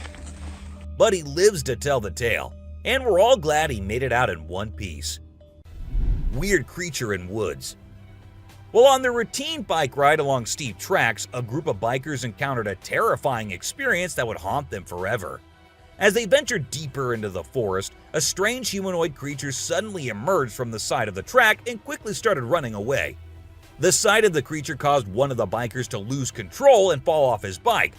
But he lives to tell the tale, and we're all glad he made it out in one piece. Weird creature in woods. Well, on their routine bike ride along steep tracks, a group of bikers encountered a terrifying experience that would haunt them forever. As they ventured deeper into the forest, a strange humanoid creature suddenly emerged from the side of the track and quickly started running away. The sight of the creature caused one of the bikers to lose control and fall off his bike.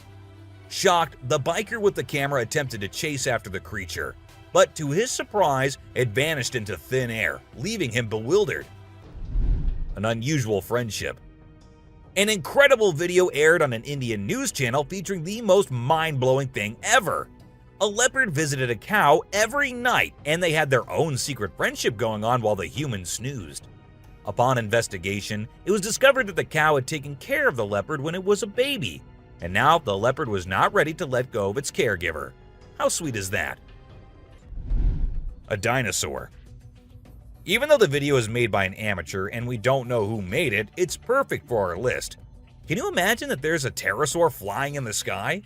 Shocked, the biker with the camera attempted to chase after the creature, but to his surprise, it vanished into thin air, leaving him bewildered. An unusual friendship. An incredible video aired on an Indian news channel featuring the most mind-blowing thing ever. A leopard visited a cow every night, and they had their own secret friendship going on while the humans snoozed. Upon investigation, it was discovered that the cow had taken care of the leopard when it was a baby, and now the leopard was not ready to let go of its caregiver. How sweet is that? A dinosaur. Even though the video is made by an amateur and we don't know who made it, it's perfect for our list. Can you imagine that there's a pterosaur flying in the sky?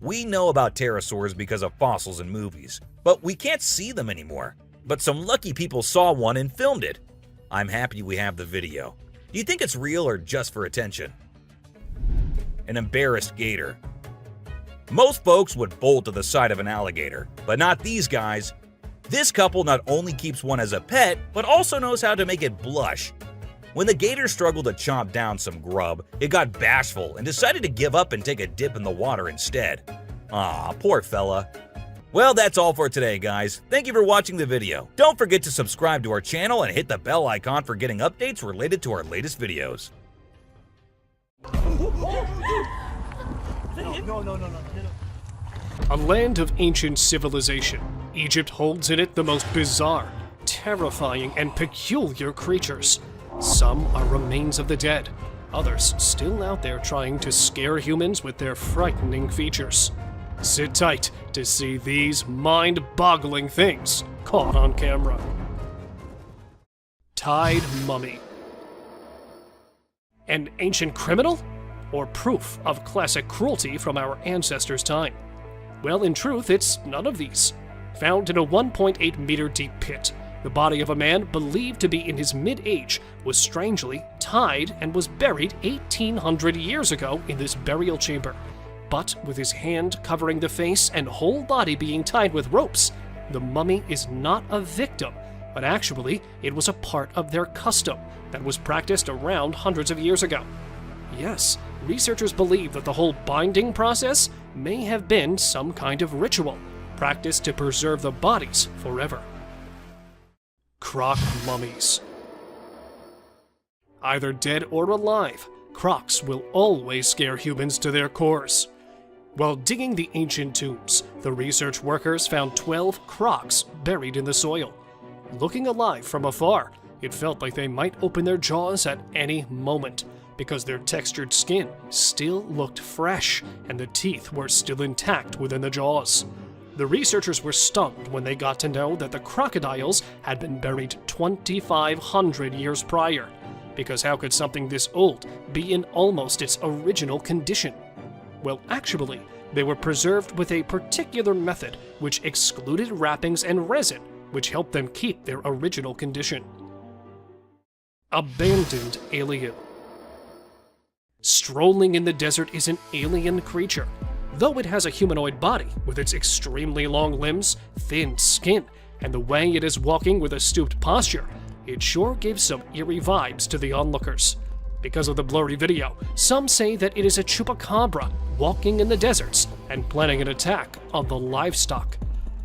We know about pterosaurs because of fossils in movies, but we can't see them anymore. But some lucky people saw one and filmed it. I'm happy we have the video. Do you think it's real or just for attention? An embarrassed gator. Most folks would bolt to the side of an alligator, but not these guys. This couple not only keeps one as a pet, but also knows how to make it blush. When the gator struggled to chomp down some grub, it got bashful and decided to give up and take a dip in the water instead. Aw, poor fella. Well, that's all for today, guys. Thank you for watching the video. Don't forget to subscribe to our channel and hit the bell icon for getting updates related to our latest videos. A land of ancient civilization, Egypt holds in it the most bizarre, terrifying, and peculiar creatures. Some are remains of the dead, others still out there trying to scare humans with their frightening features. Sit tight to see these mind-boggling things caught on camera. Tied mummy. An ancient criminal? Or proof of classic cruelty from our ancestors' time? Well, in truth, it's none of these. Found in a 1.8 meter deep pit, the body of a man believed to be in his mid-age was strangely tied and was buried 1,800 years ago in this burial chamber. But with his hand covering the face and whole body being tied with ropes, the mummy is not a victim, but actually it was a part of their custom that was practiced around hundreds of years ago. Yes, researchers believe that the whole binding process may have been some kind of ritual, practiced to preserve the bodies forever. Croc mummies. Either dead or alive, crocs will always scare humans to their cores. While digging the ancient tombs, the research workers found 12 crocs buried in the soil. Looking alive from afar, it felt like they might open their jaws at any moment, because their textured skin still looked fresh and the teeth were still intact within the jaws. The researchers were stunned when they got to know that the crocodiles had been buried 2,500 years prior, because how could something this old be in almost its original condition? Well, actually, they were preserved with a particular method which excluded wrappings and resin, which helped them keep their original condition. Abandoned alien. Strolling in the desert is an alien creature. Though it has a humanoid body with its extremely long limbs, thin skin, and the way it is walking with a stooped posture, it sure gives some eerie vibes to the onlookers. Because of the blurry video, some say that it is a chupacabra walking in the deserts and planning an attack on the livestock.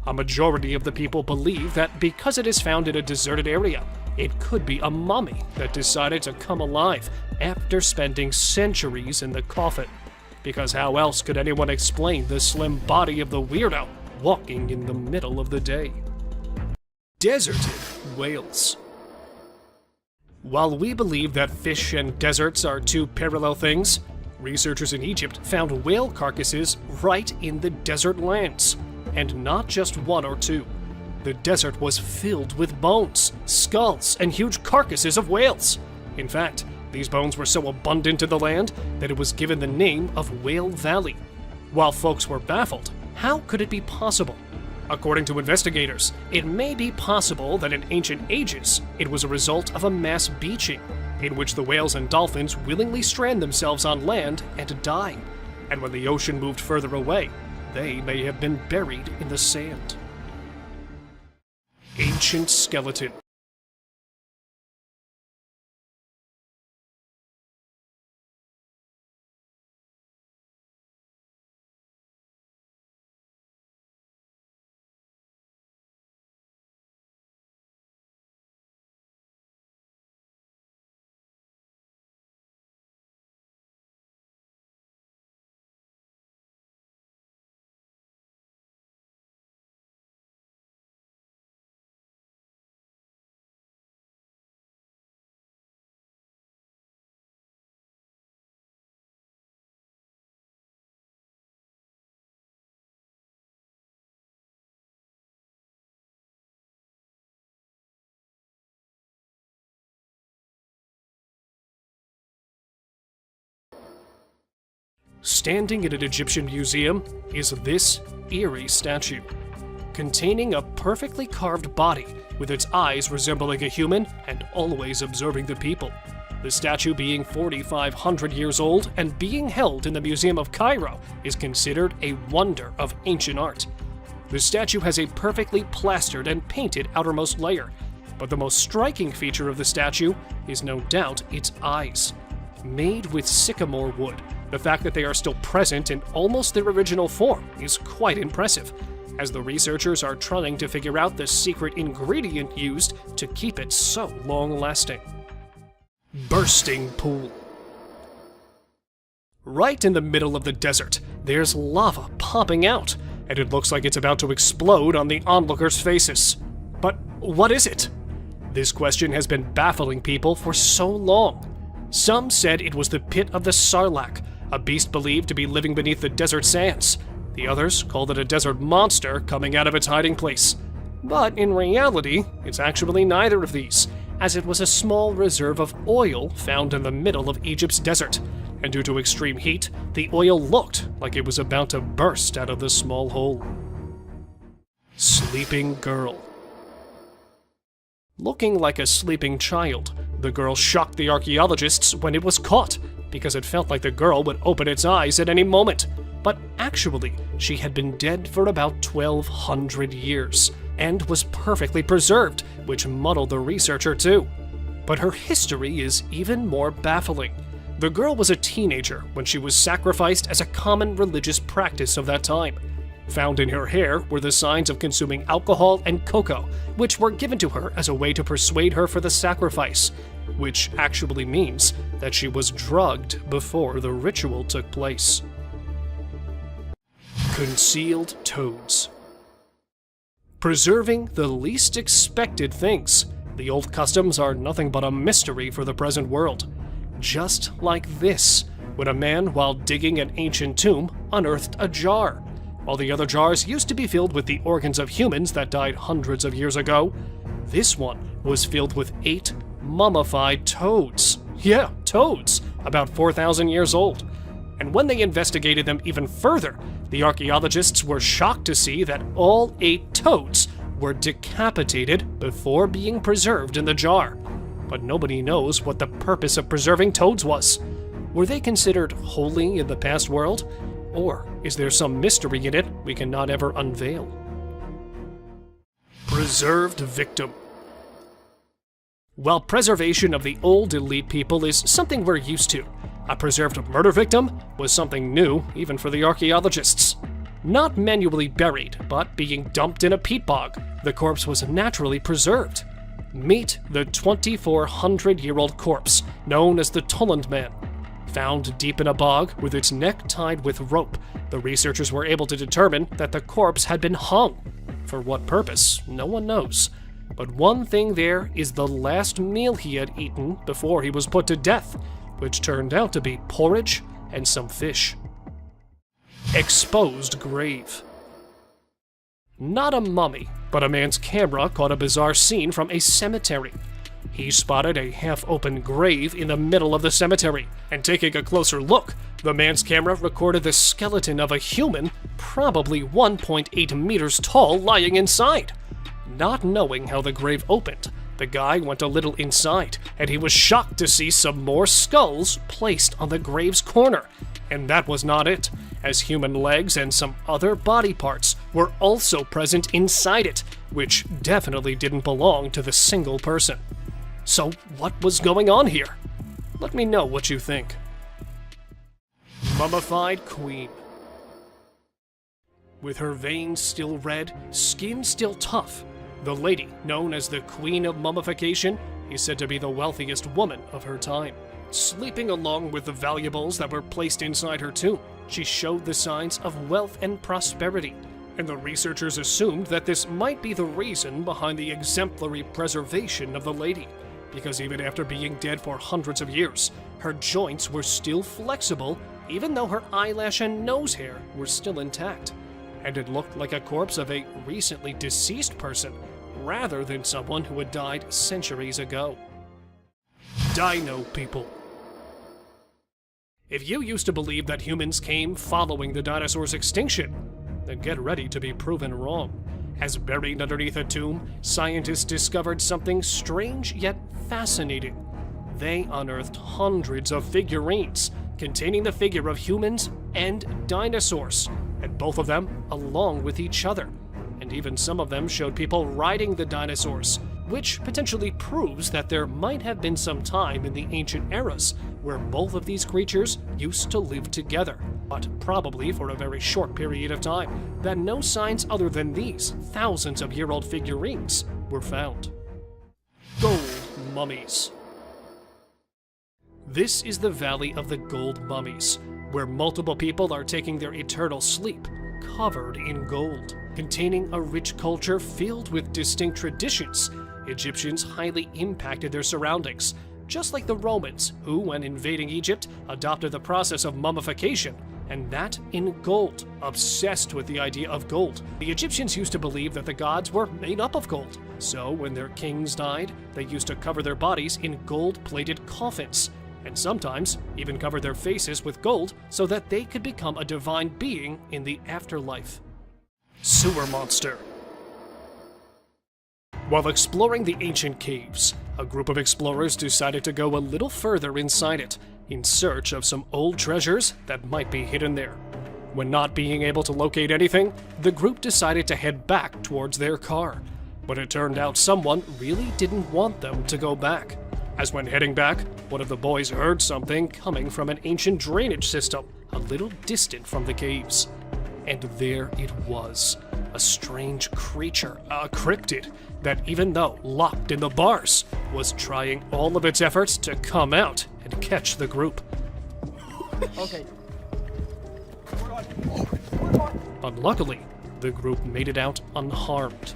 A majority of the people believe that because it is found in a deserted area, it could be a mummy that decided to come alive after spending centuries in the coffin. Because how else could anyone explain the slim body of the weirdo walking in the middle of the day? Deserted whales. While we believe that fish and deserts are two parallel things, researchers in Egypt found whale carcasses right in the desert lands. And not just one or two. The desert was filled with bones, skulls, and huge carcasses of whales. In fact, these bones were so abundant in the land that it was given the name of Whale Valley. While folks were baffled, how could it be possible? According to investigators, it may be possible that in ancient ages, it was a result of a mass beaching, in which the whales and dolphins willingly strand themselves on land and die. And when the ocean moved further away, they may have been buried in the sand. Ancient skeleton. Standing in an Egyptian museum is this eerie statue, containing a perfectly carved body with its eyes resembling a human and always observing the people. The statue, being 4,500 years old and being held in the Museum of Cairo, is considered a wonder of ancient art. The statue has a perfectly plastered and painted outermost layer, but the most striking feature of the statue is no doubt its eyes. Made with sycamore wood, the fact that they are still present in almost their original form is quite impressive, as the researchers are trying to figure out the secret ingredient used to keep it so long-lasting. Bursting pool. Right in the middle of the desert, there's lava popping out, and it looks like it's about to explode on the onlookers' faces. But what is it? This question has been baffling people for so long. Some said it was the pit of the Sarlacc, a beast believed to be living beneath the desert sands. The others called it a desert monster coming out of its hiding place. But in reality, it's actually neither of these, as it was a small reserve of oil found in the middle of Egypt's desert, and due to extreme heat, the oil looked like it was about to burst out of the small hole. Sleeping girl. Looking like a sleeping child, the girl shocked the archaeologists when it was caught, because it felt like the girl would open its eyes at any moment. But actually, she had been dead for about 1,200 years, and was perfectly preserved, which muddled the researcher too. But her history is even more baffling. The girl was a teenager when she was sacrificed as a common religious practice of that time. Found in her hair were the signs of consuming alcohol and cocoa, which were given to her as a way to persuade her for the sacrifice, which actually means that she was drugged before the ritual took place. Concealed toads. Preserving the least expected things. The old customs are nothing but a mystery for the present world. Just like this, when a man, while digging an ancient tomb, unearthed a jar. While the other jars used to be filled with the organs of humans that died hundreds of years ago, this one was filled with 8 mummified toads. Yeah, toads, about 4,000 years old. And when they investigated them even further, the archaeologists were shocked to see that all 8 toads were decapitated before being preserved in the jar. But nobody knows what the purpose of preserving toads was. Were they considered holy in the past world? Or is there some mystery in it we cannot ever unveil? Preserved victim. While preservation of the old elite people is something we're used to, a preserved murder victim was something new even for the archaeologists. Not manually buried, but being dumped in a peat bog, the corpse was naturally preserved. Meet the 2,400-year-old corpse, known as the Tulland Man. Found deep in a bog with its neck tied with rope, the researchers were able to determine that the corpse had been hung. For what purpose, no one knows. But one thing there is the last meal he had eaten before he was put to death, which turned out to be porridge and some fish. Exposed grave. Not a mummy, but a man's camera caught a bizarre scene from a cemetery. He spotted a half-open grave in the middle of the cemetery, and taking a closer look, the man's camera recorded the skeleton of a human, probably 1.8 meters tall, lying inside. Not knowing how the grave opened, the guy went a little inside, and he was shocked to see some more skulls placed on the grave's corner. And that was not it, as human legs and some other body parts were also present inside it, which definitely didn't belong to the single person. So what was going on here? Let me know what you think. Mummified Queen. With her veins still red, skin still tough, the lady, known as the Queen of Mummification, is said to be the wealthiest woman of her time. Sleeping along with the valuables that were placed inside her tomb, she showed the signs of wealth and prosperity, and the researchers assumed that this might be the reason behind the exemplary preservation of the lady, because even after being dead for hundreds of years, her joints were still flexible, even though her eyelash and nose hair were still intact, and it looked like a corpse of a recently deceased person, rather than someone who had died centuries ago. Dino people. If you used to believe that humans came following the dinosaurs' extinction, then get ready to be proven wrong. As buried underneath a tomb, scientists discovered something strange yet fascinating. They unearthed hundreds of figurines containing the figure of humans and dinosaurs, and both of them along with each other. And even some of them showed people riding the dinosaurs, which potentially proves that there might have been some time in the ancient eras where both of these creatures used to live together, but probably for a very short period of time, that no signs other than these thousands of year-old figurines were found. Gold mummies. This is the Valley of the Gold Mummies, where multiple people are taking their eternal sleep, covered in gold, containing a rich culture filled with distinct traditions. Egyptians highly impacted their surroundings, just like the Romans, who, when invading Egypt, adopted the process of mummification, and that in gold, obsessed with the idea of gold. The Egyptians used to believe that the gods were made up of gold, so when their kings died, they used to cover their bodies in gold-plated coffins, and sometimes even cover their faces with gold so that they could become a divine being in the afterlife. Sewer monster. While exploring the ancient caves, a group of explorers decided to go a little further inside it, in search of some old treasures that might be hidden there. When not being able to locate anything, the group decided to head back towards their car. But it turned out someone really didn't want them to go back, as when heading back, one of the boys heard something coming from an ancient drainage system a little distant from the caves. And there it was, a strange creature, a cryptid, that even though locked in the bars, was trying all of its efforts to come out and catch the group. Okay. But luckily, the group made it out unharmed.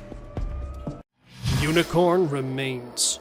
Unicorn remains.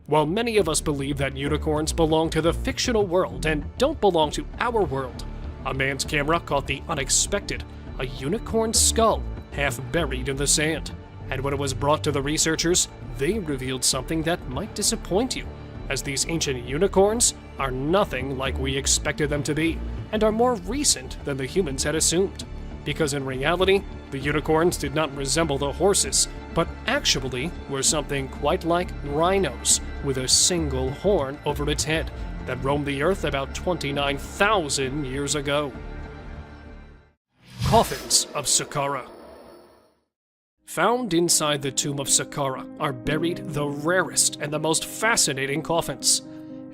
While many of us believe that unicorns belong to the fictional world and don't belong to our world, a man's camera caught the unexpected, a unicorn skull half buried in the sand. And when it was brought to the researchers, they revealed something that might disappoint you, as these ancient unicorns are nothing like we expected them to be, and are more recent than the humans had assumed. Because in reality, the unicorns did not resemble the horses, but actually were something quite like rhinos, with a single horn over its head, that roamed the earth about 29,000 years ago. Coffins of Saqqara. Found inside the tomb of Saqqara are buried the rarest and the most fascinating coffins.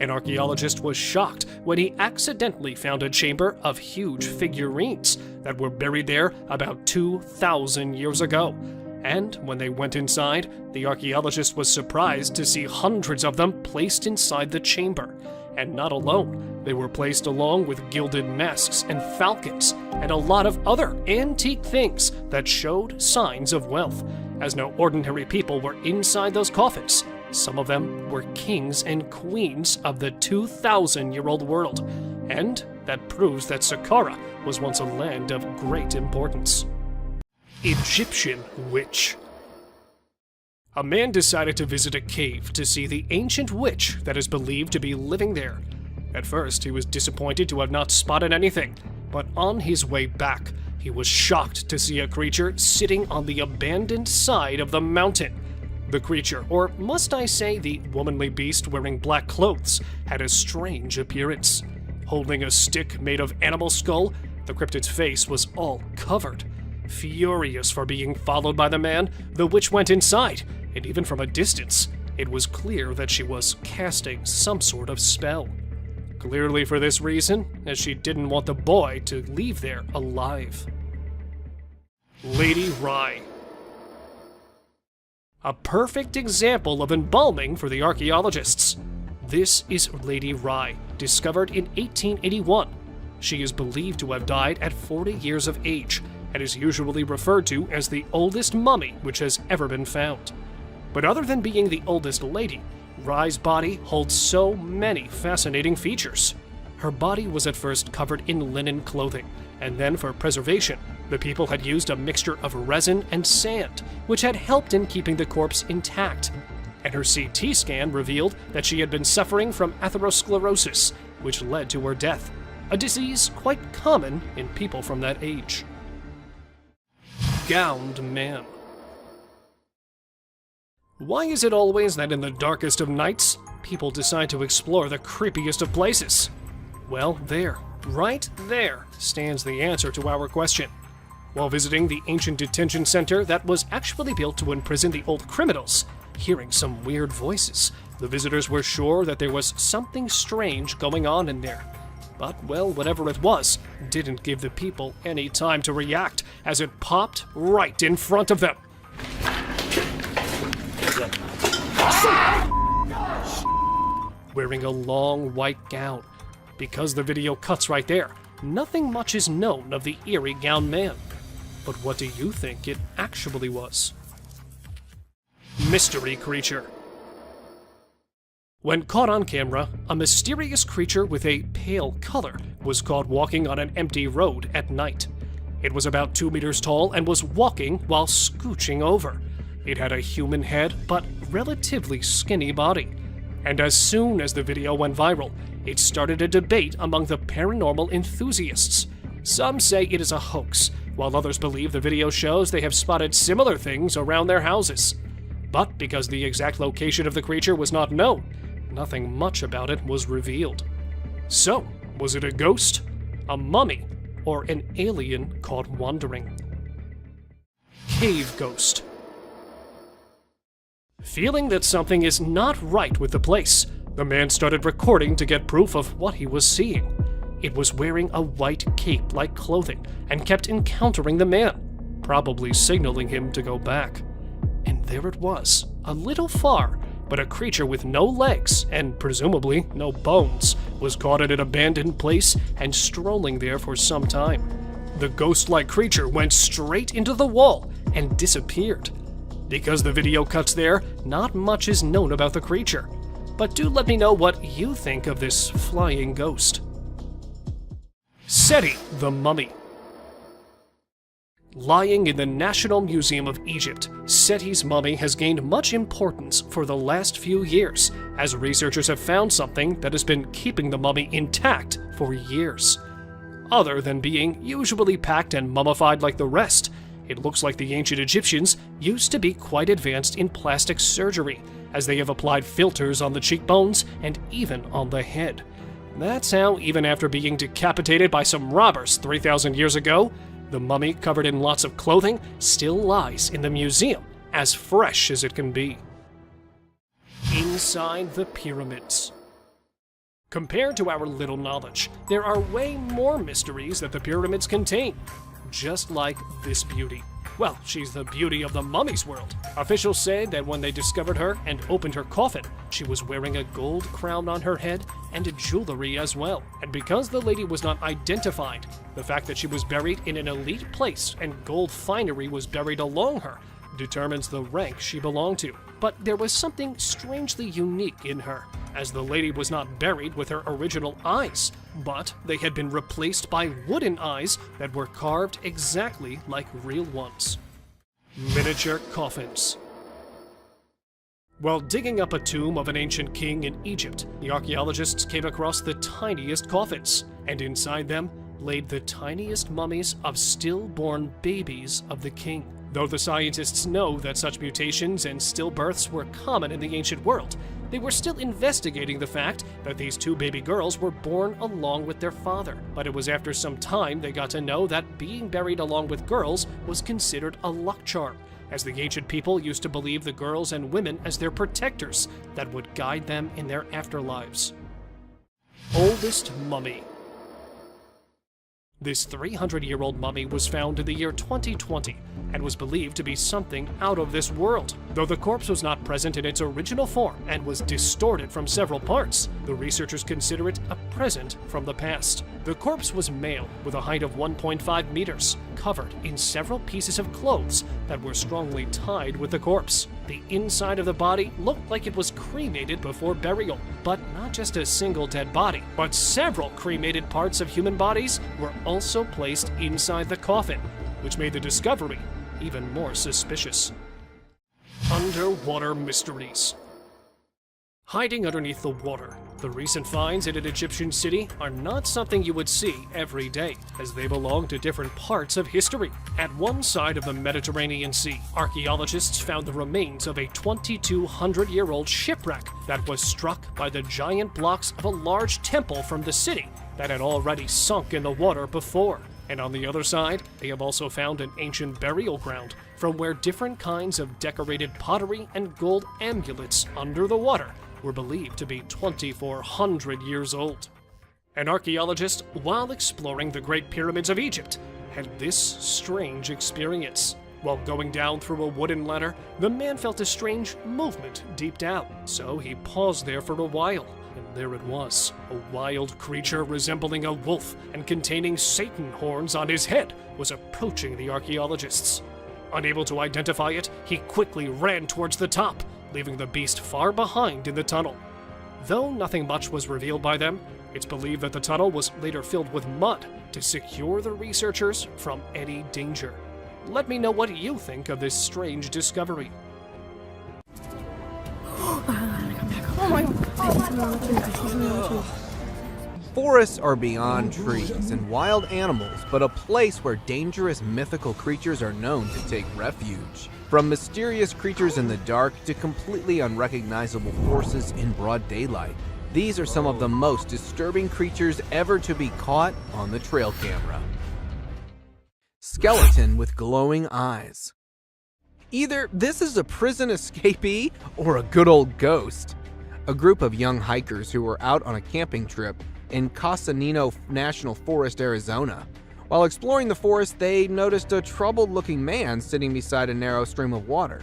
An archaeologist was shocked when he accidentally found a chamber of huge figurines that were buried there about 2,000 years ago. And when they went inside, the archaeologist was surprised to see hundreds of them placed inside the chamber. And not alone, they were placed along with gilded masks and falcons, and a lot of other antique things that showed signs of wealth, as no ordinary people were inside those coffins, Some of them were kings and queens of the 2,000-year-old world, and that proves that Saqqara was once a land of great importance. Egyptian witch. A man decided to visit a cave to see the ancient witch that is believed to be living there. At first, he was disappointed to have not spotted anything, but on his way back, he was shocked to see a creature sitting on the abandoned side of the mountain. The creature, or must I say the womanly beast wearing black clothes, had a strange appearance. Holding a stick made of animal skull, the cryptid's face was all covered. Furious for being followed by the man, the witch went inside, and even from a distance, it was clear that she was casting some sort of spell. Clearly for this reason, as she didn't want the boy to leave there alive. Lady Rye. A perfect example of embalming for the archaeologists. This is Lady Rye, discovered in 1881. She is believed to have died at 40 years of age, and is usually referred to as the oldest mummy which has ever been found. But other than being the oldest lady, Rye's body holds so many fascinating features. Her body was at first covered in linen clothing, and then for preservation, the people had used a mixture of resin and sand, which had helped in keeping the corpse intact. And her CT scan revealed that she had been suffering from atherosclerosis, which led to her death, a disease quite common in people from that age. Gowned Man. Why is it always that in the darkest of nights, people decide to explore the creepiest of places? Well, right there, stands the answer to our question. While visiting the ancient detention center that was actually built to imprison the old criminals, hearing some weird voices, the visitors were sure that there was something strange going on in there. But, well, whatever it was, didn't give the people any time to react, as it popped right in front of them. Wearing a long white gown. Because the video cuts right there, nothing much is known of the eerie gowned man. But what do you think it actually was? Mystery creature. When caught on camera, a mysterious creature with a pale color was caught walking on an empty road at night. It was about 2 meters tall and was walking while scooching over. It had a human head, but relatively skinny body. And as soon as the video went viral, it started a debate among the paranormal enthusiasts. Some say it is a hoax, while others believe the video shows they have spotted similar things around their houses. But because the exact location of the creature was not known, nothing much about it was revealed. So, was it a ghost, a mummy, or an alien caught wandering? Cave ghost. Feeling that something is not right with the place, the man started recording to get proof of what he was seeing. It was wearing a white cape-like clothing and kept encountering the man, probably signaling him to go back. And there it was, a little far, but a creature with no legs and presumably no bones was caught at an abandoned place and strolling there for some time. The ghost-like creature went straight into the wall and disappeared. Because the video cuts there, not much is known about the creature. But do let me know what you think of this flying ghost. Seti the Mummy. Lying in the National Museum of Egypt, Seti's mummy has gained much importance for the last few years, as researchers have found something that has been keeping the mummy intact for years. Other than being usually packed and mummified like the rest, it looks like the ancient Egyptians used to be quite advanced in plastic surgery, as they have applied filters on the cheekbones and even on the head. That's how, even after being decapitated by some robbers 3,000 years ago, the mummy, covered in lots of clothing, still lies in the museum, as fresh as it can be. Inside the pyramids. Compared to our little knowledge, there are way more mysteries that the pyramids contain. Just like this beauty. Well, she's the beauty of the mummy's world. Officials say that when they discovered her and opened her coffin, she was wearing a gold crown on her head and jewelry as well. And because the lady was not identified, the fact that she was buried in an elite place and gold finery was buried along her determines the rank she belonged to. but there was something strangely unique in her, as the lady was not buried with her original eyes, but they had been replaced by wooden eyes that were carved exactly like real ones. Miniature coffins. While digging up a tomb of an ancient king in Egypt, the archaeologists came across the tiniest coffins, and inside them laid the tiniest mummies of stillborn babies of the king. Though the scientists know that such mutations and stillbirths were common in the ancient world, they were still investigating the fact that these two baby girls were born along with their father. But it was after some time they got to know that being buried along with girls was considered a luck charm, as the ancient people used to believe the girls and women as their protectors that would guide them in their afterlives. Oldest mummy. This 300-year-old mummy was found in the year 2020 and was believed to be something out of this world. Though the corpse was not present in its original form and was distorted from several parts, the researchers consider it a present from the past. The corpse was male with a height of 1.5 meters, covered in several pieces of clothes that were strongly tied with the corpse. The inside of the body looked like it was cremated before burial, but not just a single dead body, but several cremated parts of human bodies were also placed inside the coffin, which made the discovery even more suspicious. Underwater mysteries. Hiding underneath the water, the recent finds in an Egyptian city are not something you would see every day, as they belong to different parts of history. At one side of the Mediterranean Sea, archaeologists found the remains of a 2,200-year-old shipwreck that was struck by the giant blocks of a large temple from the city that had already sunk in the water before. And on the other side, they have also found an ancient burial ground from where different kinds of decorated pottery and gold amulets under the water were believed to be 2,400 years old. An archaeologist, while exploring the Great Pyramids of Egypt, had this strange experience. While going down through a wooden ladder, the man felt a strange movement deep down, so he paused there for a while. And there it was, a wild creature resembling a wolf and containing Satan horns on his head was approaching the archaeologists. Unable to identify it, he quickly ran towards the top, leaving the beast far behind in the tunnel. Though nothing much was revealed by them, it's believed that the tunnel was later filled with mud to secure the researchers from any danger. Let me know what you think of this strange discovery. Forests are beyond trees and wild animals, but a place where dangerous mythical creatures are known to take refuge. From mysterious creatures in the dark to completely unrecognizable forces in broad daylight, these are some of the most disturbing creatures ever to be caught on the trail camera. Skeleton with glowing eyes. Either this is a prison escapee or a good old ghost. A group of young hikers who were out on a camping trip in Casanino National Forest, Arizona. While exploring the forest, they noticed a troubled-looking man sitting beside a narrow stream of water.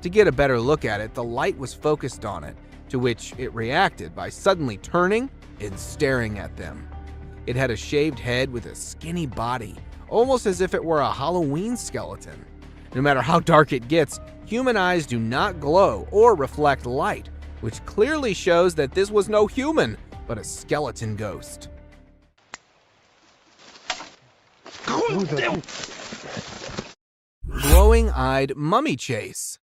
To get a better look at it, the light was focused on it, to which it reacted by suddenly turning and staring at them. It had a shaved head with a skinny body, almost as if it were a Halloween skeleton. No matter how dark it gets, human eyes do not glow or reflect light, which clearly shows that this was no human, but a skeleton ghost. Glowing-eyed mummy chase.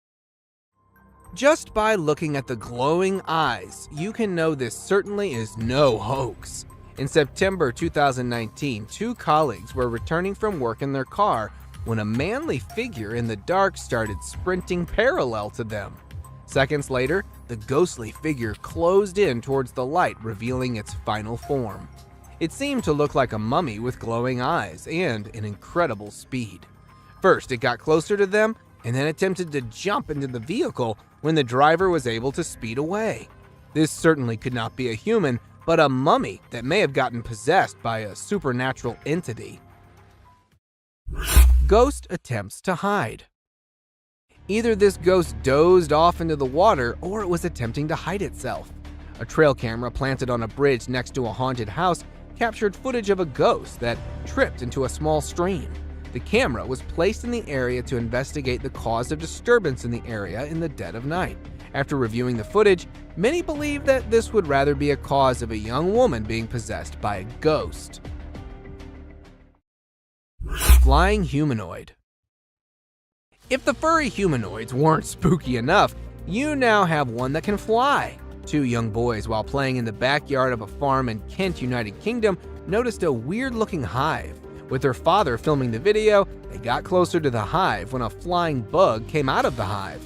Just by looking at the glowing eyes, you can know this certainly is no hoax. In September 2019, two colleagues were returning from work in their car when a manly figure in the dark started sprinting parallel to them. Seconds later, the ghostly figure closed in towards the light, revealing its final form. It seemed to look like a mummy with glowing eyes and an incredible speed. First, it got closer to them and then attempted to jump into the vehicle when the driver was able to speed away. This certainly could not be a human, but a mummy that may have gotten possessed by a supernatural entity. Ghost attempts to hide. Either this ghost dozed off into the water or it was attempting to hide itself. A trail camera planted on a bridge next to a haunted house captured footage of a ghost that tripped into a small stream. The camera was placed in the area to investigate the cause of disturbance in the area in the dead of night. After reviewing the footage, many believe that this would rather be a cause of a young woman being possessed by a ghost. Flying humanoid. If the furry humanoids weren't spooky enough, you now have one that can fly. Two young boys, while playing in the backyard of a farm in Kent, United Kingdom, noticed a weird-looking hive. With their father filming the video, they got closer to the hive when a flying bug came out of the hive.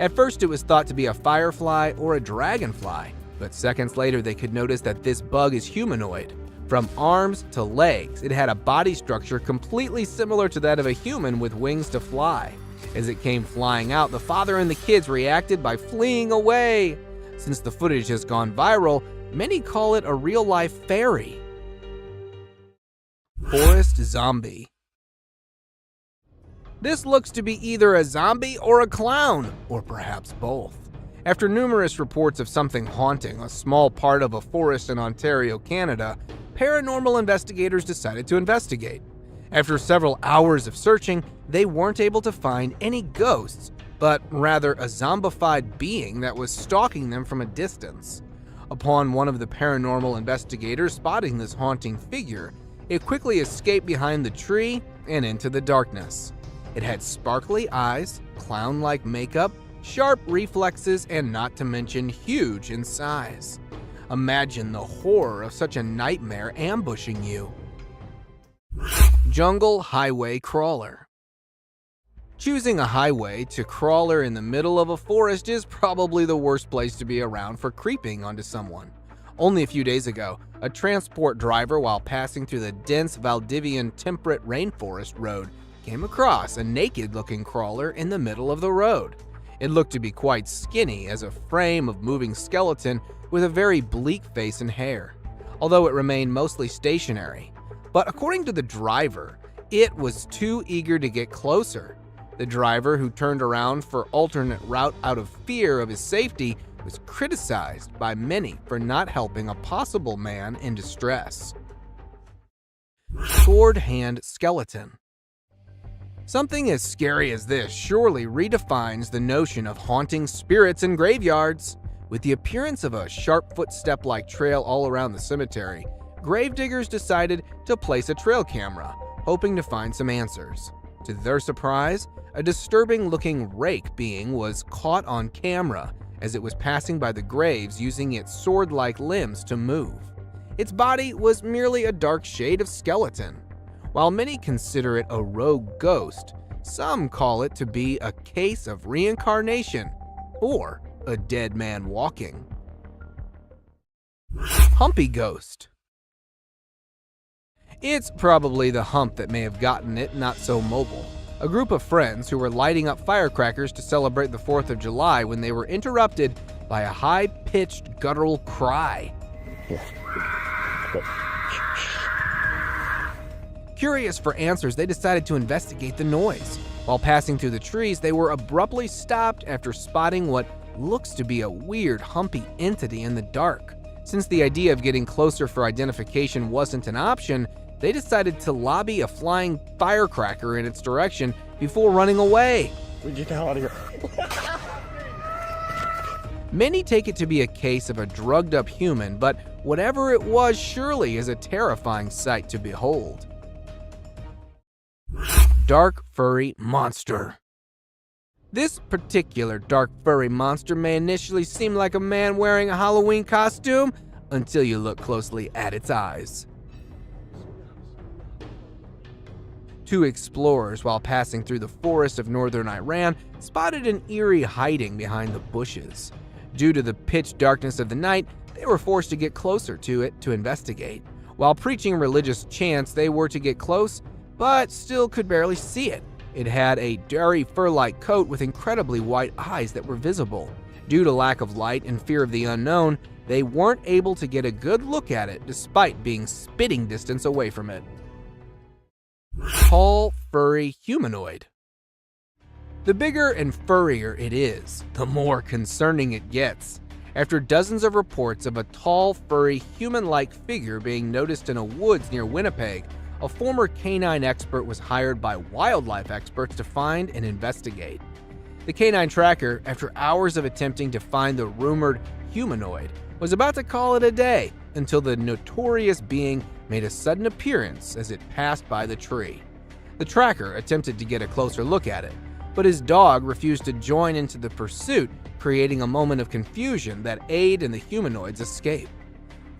At first, it was thought to be a firefly or a dragonfly, but seconds later they could notice that this bug is humanoid. From arms to legs, it had a body structure completely similar to that of a human with wings to fly. As it came flying out, the father and the kids reacted by fleeing away. Since the footage has gone viral, many call it a real-life fairy. Forest zombie. This looks to be either a zombie or a clown, or perhaps both. After numerous reports of something haunting a small part of a forest in Ontario, Canada, paranormal investigators decided to investigate. After several hours of searching, they weren't able to find any ghosts, but rather a zombified being that was stalking them from a distance. Upon one of the paranormal investigators spotting this haunting figure, it quickly escaped behind the tree and into the darkness. It had sparkly eyes, clown-like makeup, sharp reflexes, and not to mention huge in size. Imagine the horror of such a nightmare ambushing you. Jungle highway crawler. Choosing a highway to crawler in the middle of a forest is probably the worst place to be around for creeping onto someone. Only a few days ago, a transport driver, while passing through the dense Valdivian temperate rainforest road, came across a naked-looking crawler in the middle of the road. It looked to be quite skinny as a frame of moving skeleton with a very bleak face and hair, although it remained mostly stationary. But according to the driver, it was too eager to get closer. The driver, who turned around for alternate route out of fear of his safety, was criticized by many for not helping a possible man in distress. Sword hand skeleton. Something as scary as this surely redefines the notion of haunting spirits in graveyards. With the appearance of a sharp footstep-like trail all around the cemetery, gravediggers decided to place a trail camera, hoping to find some answers. To their surprise, a disturbing-looking rake being was caught on camera as it was passing by the graves using its sword-like limbs to move. Its body was merely a dark shade of skeleton. While many consider it a rogue ghost, some call it to be a case of reincarnation or a dead man walking. Humpy ghost. It's probably the hump that may have gotten it not so mobile. A group of friends who were lighting up firecrackers to celebrate the 4th of July when they were interrupted by a high-pitched guttural cry. Curious for answers, they decided to investigate the noise. While passing through the trees, they were abruptly stopped after spotting what looks to be a weird, humpy entity in the dark. Since the idea of getting closer for identification wasn't an option, they decided to lobby a flying firecracker in its direction before running away. Get the hell out of here. Many take it to be a case of a drugged-up human, but whatever it was surely is a terrifying sight to behold. Dark furry monster. This particular dark furry monster may initially seem like a man wearing a Halloween costume until you look closely at its eyes. Two explorers, while passing through the forest of northern Iran, spotted an eerie hiding behind the bushes. Due to the pitch darkness of the night, they were forced to get closer to it to investigate. While preaching religious chants, they were to get close, but still could barely see it. It had a dirty fur-like coat with incredibly white eyes that were visible. Due to lack of light and fear of the unknown, they weren't able to get a good look at it despite being spitting distance away from it. Tall, furry humanoid. The bigger and furrier it is, the more concerning it gets. After dozens of reports of a tall, furry, human-like figure being noticed in a woods near Winnipeg, a former canine expert was hired by wildlife experts to find and investigate. The canine tracker, after hours of attempting to find the rumored humanoid, was about to call it a day until the notorious being made a sudden appearance as it passed by the tree. The tracker attempted to get a closer look at it, but his dog refused to join into the pursuit, creating a moment of confusion that aided in the humanoid's escape.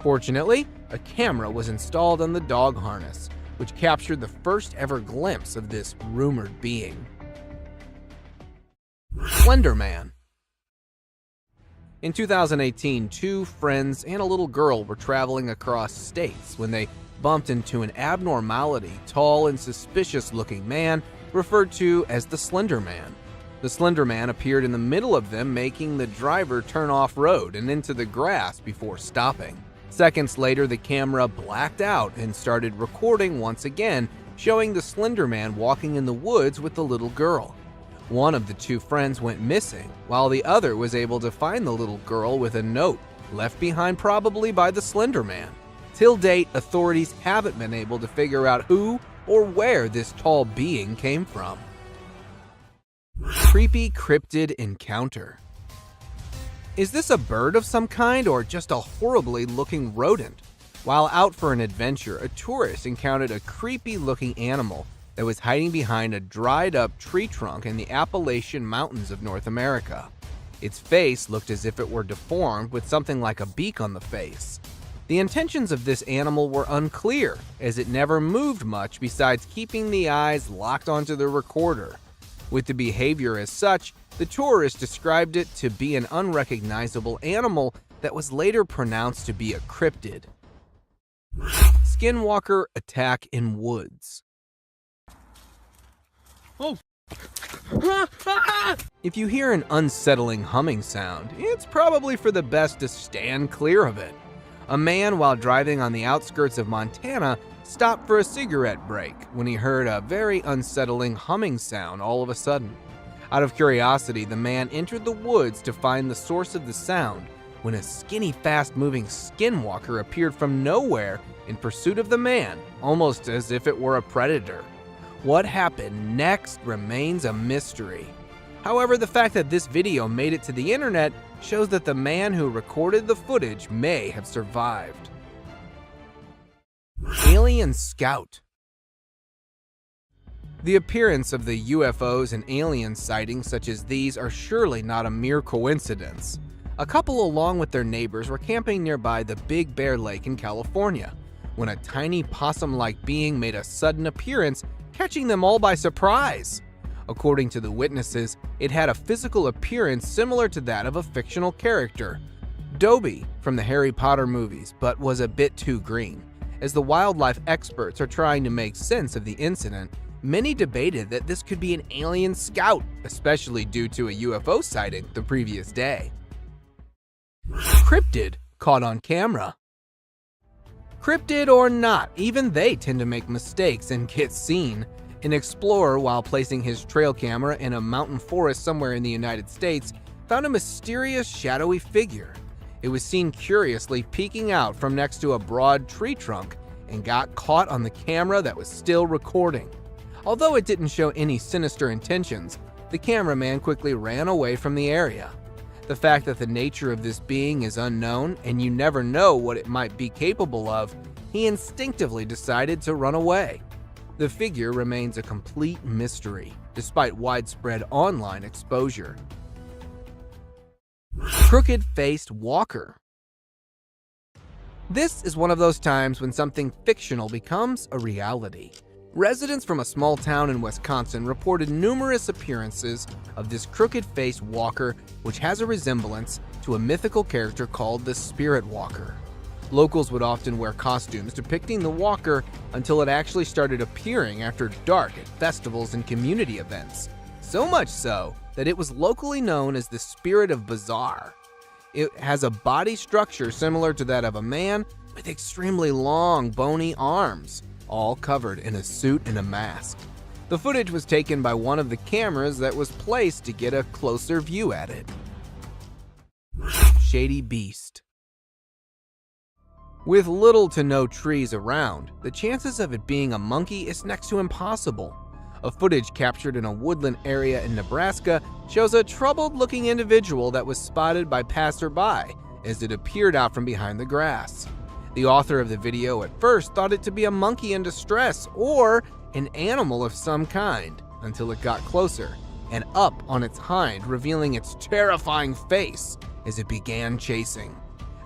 Fortunately, a camera was installed on the dog harness, which captured the first ever glimpse of this rumored being. Slender Man. In 2018, two friends and a little girl were traveling across states when they bumped into an abnormality, tall and suspicious-looking man referred to as the Slender Man. The Slender Man appeared in the middle of them, making the driver turn off-road and into the grass before stopping. Seconds later, the camera blacked out and started recording once again, showing the Slender Man walking in the woods with the little girl. One of the two friends went missing, while the other was able to find the little girl with a note, left behind probably by the Slender Man. Till date, authorities haven't been able to figure out who or where this tall being came from. Creepy cryptid encounter. Is this a bird of some kind or just a horribly looking rodent? While out for an adventure, a tourist encountered a creepy looking animal that was hiding behind a dried up tree trunk in the Appalachian Mountains of North America. Its face looked as if it were deformed with something like a beak on the face. The intentions of this animal were unclear, as it never moved much besides keeping the eyes locked onto the recorder. With the behavior as such, the tourist described it to be an unrecognizable animal that was later pronounced to be a cryptid. Skinwalker attack in woods. Oh. If you hear an unsettling humming sound, it's probably for the best to stand clear of it. A man, while driving on the outskirts of Montana, stopped for a cigarette break when he heard a very unsettling humming sound all of a sudden. Out of curiosity, the man entered the woods to find the source of the sound when a skinny, fast-moving skinwalker appeared from nowhere in pursuit of the man, almost as if it were a predator. What happened next remains a mystery. However, the fact that this video made it to the internet shows that the man who recorded the footage may have survived. Alien Scout. The appearance of the UFOs and alien sightings such as these are surely not a mere coincidence. A couple along with their neighbors were camping nearby the Big Bear Lake in California when a tiny possum-like being made a sudden appearance, catching them all by surprise. According to the witnesses, it had a physical appearance similar to that of a fictional character, Dobby from the Harry Potter movies, but was a bit too green. As the wildlife experts are trying to make sense of the incident, many debated that this could be an alien scout, especially due to a UFO sighting the previous day. Cryptid caught on camera. Cryptid or not, even they tend to make mistakes and get seen. An explorer, while placing his trail camera in a mountain forest somewhere in the United States, found a mysterious shadowy figure. It was seen curiously peeking out from next to a broad tree trunk and got caught on the camera that was still recording. Although it didn't show any sinister intentions, the cameraman quickly ran away from the area. The fact that the nature of this being is unknown and you never know what it might be capable of, he instinctively decided to run away. The figure remains a complete mystery, despite widespread online exposure. Crooked-faced walker. This is one of those times when something fictional becomes a reality. Residents from a small town in Wisconsin reported numerous appearances of this crooked-faced walker, which has a resemblance to a mythical character called the Spirit Walker. Locals would often wear costumes depicting the walker until it actually started appearing after dark at festivals and community events. So much so that it was locally known as the Spirit of Bizarre. It has a body structure similar to that of a man with extremely long, bony arms, all covered in a suit and a mask. The footage was taken by one of the cameras that was placed to get a closer view at it. Shady Beast. With little to no trees around, the chances of it being a monkey is next to impossible. A footage captured in a woodland area in Nebraska shows a troubled-looking individual that was spotted by passerby as it appeared out from behind the grass. The author of the video at first thought it to be a monkey in distress or an animal of some kind, until it got closer and up on its hind, revealing its terrifying face as it began chasing.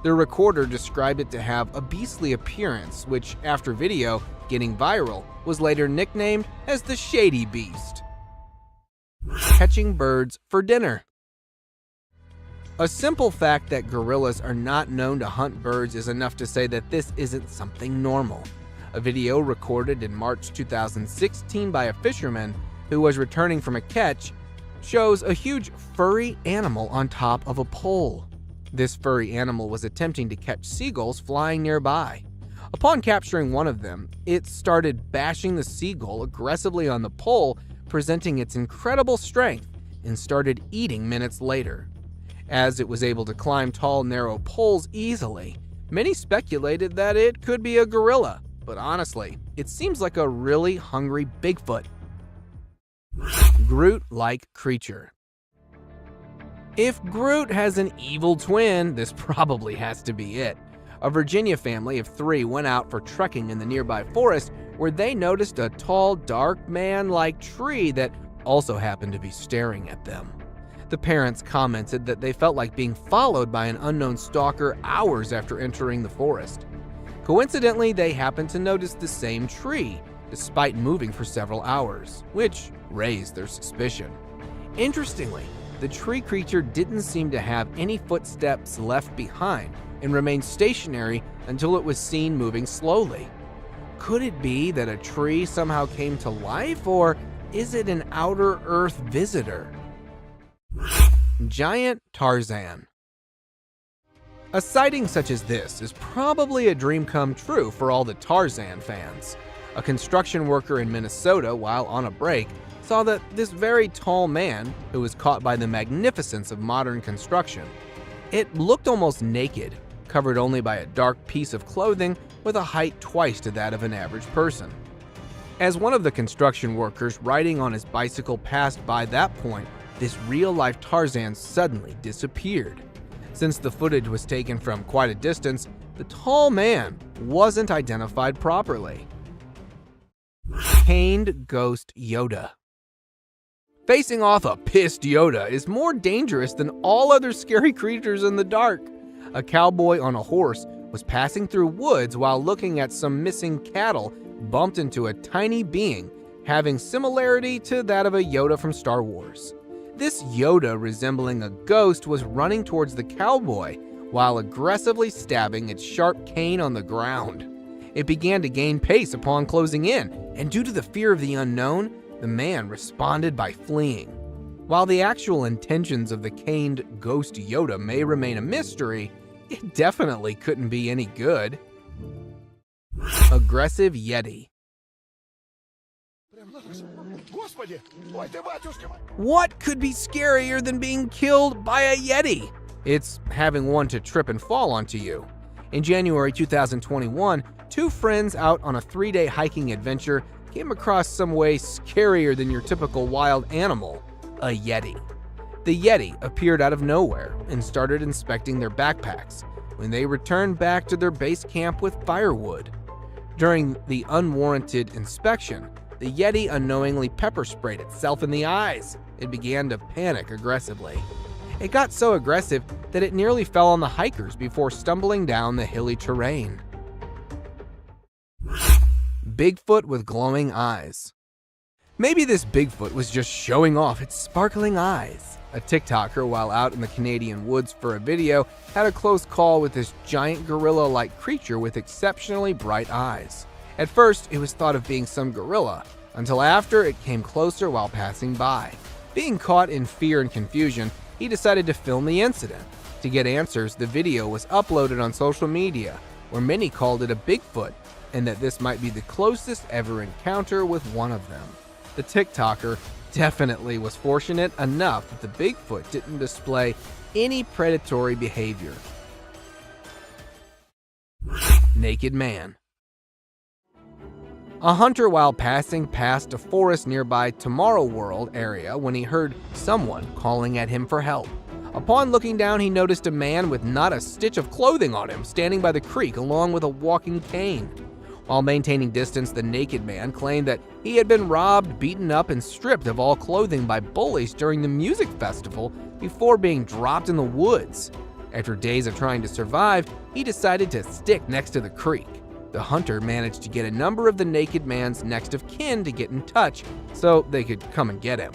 The recorder described it to have a beastly appearance, which, after video getting viral, was later nicknamed as the Shady Beast. Catching birds for dinner. A simple fact that gorillas are not known to hunt birds is enough to say that this isn't something normal. A video recorded in March 2016 by a fisherman who was returning from a catch shows a huge furry animal on top of a pole. This furry animal was attempting to catch seagulls flying nearby. Upon capturing one of them, it started bashing the seagull aggressively on the pole, presenting its incredible strength, and started eating minutes later. As it was able to climb tall, narrow poles easily, many speculated that it could be a gorilla, but honestly, it seems like a really hungry Bigfoot. Groot-like creature. If Groot has an evil twin, this probably has to be it. A Virginia family of 3 went out for trekking in the nearby forest where they noticed a tall, dark man-like tree that also happened to be staring at them. The parents commented that they felt like being followed by an unknown stalker hours after entering the forest. Coincidentally, they happened to notice the same tree, despite moving for several hours, which raised their suspicion. Interestingly, the tree creature didn't seem to have any footsteps left behind and remained stationary until it was seen moving slowly. Could it be that a tree somehow came to life, or is it an outer Earth visitor? Giant Tarzan. A sighting such as this is probably a dream come true for all the Tarzan fans. A construction worker in Minnesota, while on a break, saw that this very tall man, who was caught by the magnificence of modern construction, it looked almost naked, covered only by a dark piece of clothing with a height twice to that of an average person. As one of the construction workers riding on his bicycle passed by that point, this real-life Tarzan suddenly disappeared. Since the footage was taken from quite a distance, the tall man wasn't identified properly. Caned Ghost Yoda. Facing off a pissed Yoda is more dangerous than all other scary creatures in the dark. A cowboy on a horse was passing through woods while looking at some missing cattle, bumped into a tiny being having similarity to that of a Yoda from Star Wars. This Yoda, resembling a ghost, was running towards the cowboy while aggressively stabbing its sharp cane on the ground. It began to gain pace upon closing in, and due to the fear of the unknown, the man responded by fleeing. While the actual intentions of the caned ghost Yoda may remain a mystery, it definitely couldn't be any good. Aggressive Yeti. What could be scarier than being killed by a Yeti? It's having one to trip and fall onto you. In January 2021, 2 friends out on a 3-day hiking adventure came across some way scarier than your typical wild animal, a Yeti. The Yeti appeared out of nowhere and started inspecting their backpacks when they returned back to their base camp with firewood. During the unwarranted inspection, the Yeti unknowingly pepper sprayed itself in the eyes. It began to panic aggressively. It got so aggressive that it nearly fell on the hikers before stumbling down the hilly terrain. Bigfoot with glowing eyes. Maybe this Bigfoot was just showing off its sparkling eyes. A TikToker, while out in the Canadian woods for a video, had a close call with this giant gorilla-like creature with exceptionally bright eyes. At first, it was thought of being some gorilla, until after it came closer while passing by. Being caught in fear and confusion, he decided to film the incident. To get answers, the video was uploaded on social media, where many called it a Bigfoot, and that this might be the closest ever encounter with one of them. The TikToker definitely was fortunate enough that the Bigfoot didn't display any predatory behavior. naked man. A hunter while passing past a forest nearby Tomorrow World area when he heard someone calling at him for help. Upon looking down, he noticed a man with not a stitch of clothing on him standing by the creek along with a walking cane. While maintaining distance, the naked man claimed that he had been robbed, beaten up, and stripped of all clothing by bullies during the music festival before being dropped in the woods. After days of trying to survive, he decided to stick next to the creek. The hunter managed to get a number of the naked man's next of kin to get in touch so they could come and get him.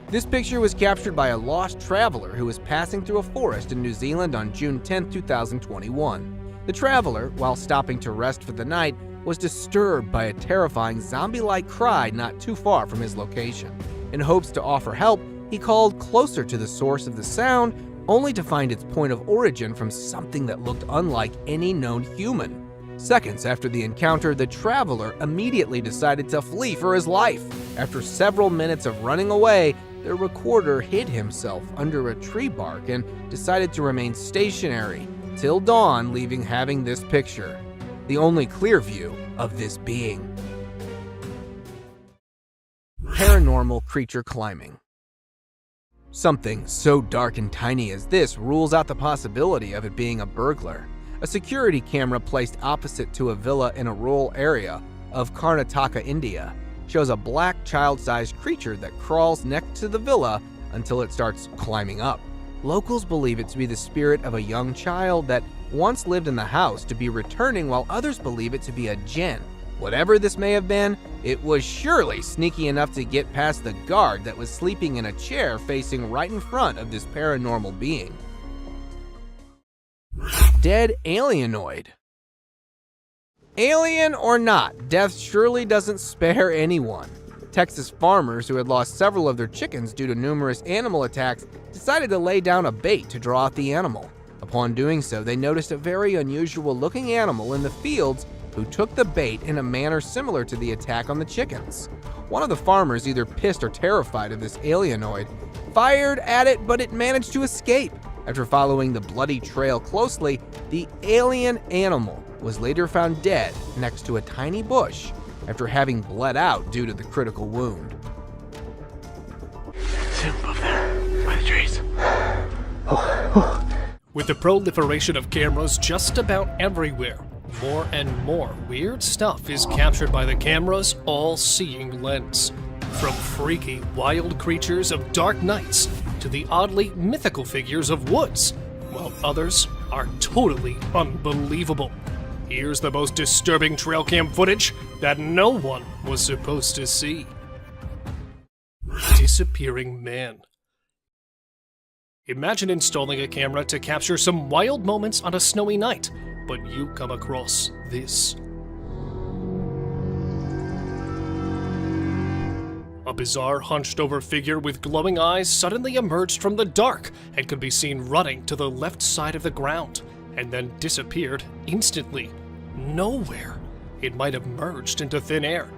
This picture was captured by a lost traveler who was passing through a forest in New Zealand on June 10, 2021. The traveler, while stopping to rest for the night, was disturbed by a terrifying zombie-like cry not too far from his location. In hopes to offer help, he called closer to the source of the sound, only to find its point of origin from something that looked unlike any known human. Seconds after the encounter, the traveler immediately decided to flee for his life. After several minutes of running away, the recorder hid himself under a tree bark and decided to remain stationary till dawn, leaving having this picture, the only clear view of this being. Paranormal creature climbing. Something so dark and tiny as this rules out the possibility of it being a burglar. A security camera placed opposite to a villa in a rural area of Karnataka, India, shows a black child-sized creature that crawls next to the villa until it starts climbing up. Locals believe it to be the spirit of a young child that once lived in the house to be returning, while others believe it to be a djinn. Whatever this may have been, it was surely sneaky enough to get past the guard that was sleeping in a chair facing right in front of this paranormal being. Dead alienoid. Alien or not, death surely doesn't spare anyone. Texas farmers who had lost several of their chickens due to numerous animal attacks decided to lay down a bait to draw out the animal. Upon doing so, they noticed a very unusual looking animal in the fields who took the bait in a manner similar to the attack on the chickens. One of the farmers, either pissed or terrified of this alienoid, fired at it, but it managed to escape. After following the bloody trail closely, the alien animal was later found dead next to a tiny bush after having bled out due to the critical wound. See him above there, by the trees. With the proliferation of cameras just about everywhere, more and more weird stuff is captured by the camera's all-seeing lens. From freaky, wild creatures of dark nights to the oddly mythical figures of woods, while others are totally unbelievable. Here's the most disturbing trail cam footage that no one was supposed to see. Disappearing man. Imagine installing a camera to capture some wild moments on a snowy night, but you come across this. A bizarre hunched-over figure with glowing eyes suddenly emerged from the dark and could be seen running to the left side of the ground, and then disappeared instantly. Nowhere. It might have merged into thin air.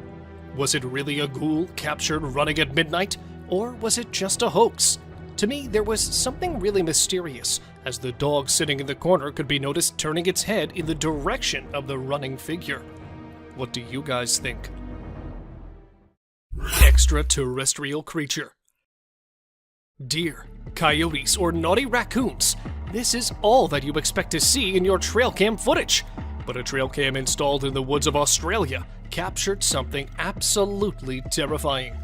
Was it really a ghoul captured running at midnight, or was it just a hoax? To me, there was something really mysterious, as the dog sitting in the corner could be noticed turning its head in the direction of the running figure. What do you guys think? Extraterrestrial creature. Deer, coyotes, or naughty raccoons. This is all that you expect to see in your trail cam footage. But a trail cam installed in the woods of Australia captured something absolutely terrifying.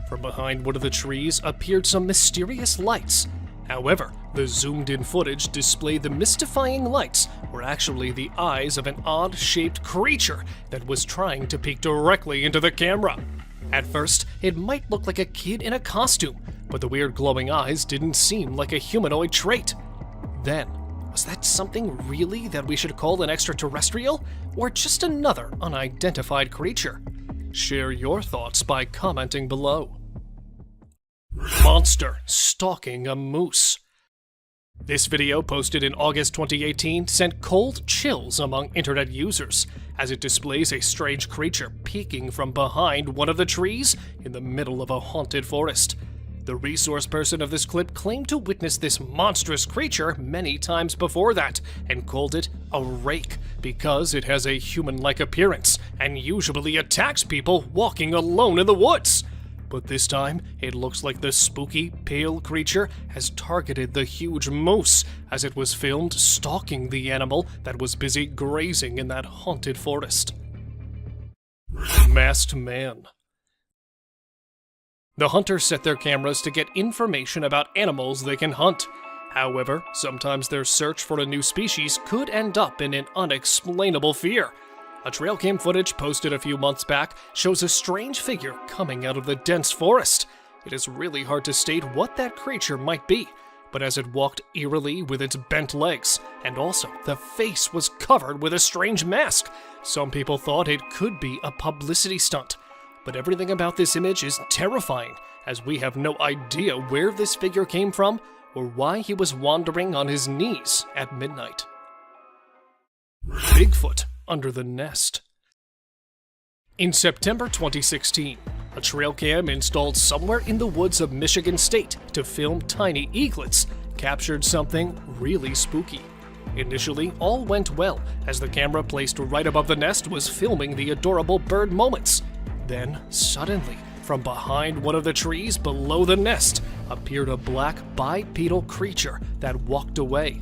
From behind one of the trees appeared some mysterious lights. However, the zoomed-in footage displayed the mystifying lights were actually the eyes of an odd-shaped creature that was trying to peek directly into the camera. At first, it might look like a kid in a costume, but the weird glowing eyes didn't seem like a humanoid trait. Then, was that something really that we should call an extraterrestrial, or just another unidentified creature? Share your thoughts by commenting below. Monster stalking a moose. This video, posted in August 2018, sent cold chills among internet users, as it displays a strange creature peeking from behind one of the trees in the middle of a haunted forest. The resource person of this clip claimed to witness this monstrous creature many times before that, and called it a rake because it has a human-like appearance and usually attacks people walking alone in the woods. But this time, it looks like the spooky, pale creature has targeted the huge moose as it was filmed stalking the animal that was busy grazing in that haunted forest. Masked Man. The hunters set their cameras to get information about animals they can hunt. However, sometimes their search for a new species could end up in an unexplainable fear. A trail cam footage posted a few months back shows a strange figure coming out of the dense forest. It is really hard to state what that creature might be, but as it walked eerily with its bent legs, and also the face was covered with a strange mask, some people thought it could be a publicity stunt. But everything about this image is terrifying, as we have no idea where this figure came from or why he was wandering on his knees at midnight. Bigfoot under the nest. In September 2016, a trail cam installed somewhere in the woods of Michigan State to film tiny eaglets captured something really spooky. Initially, all went well, as the camera placed right above the nest was filming the adorable bird moments. Then, suddenly, from behind one of the trees below the nest, appeared a black bipedal creature that walked away.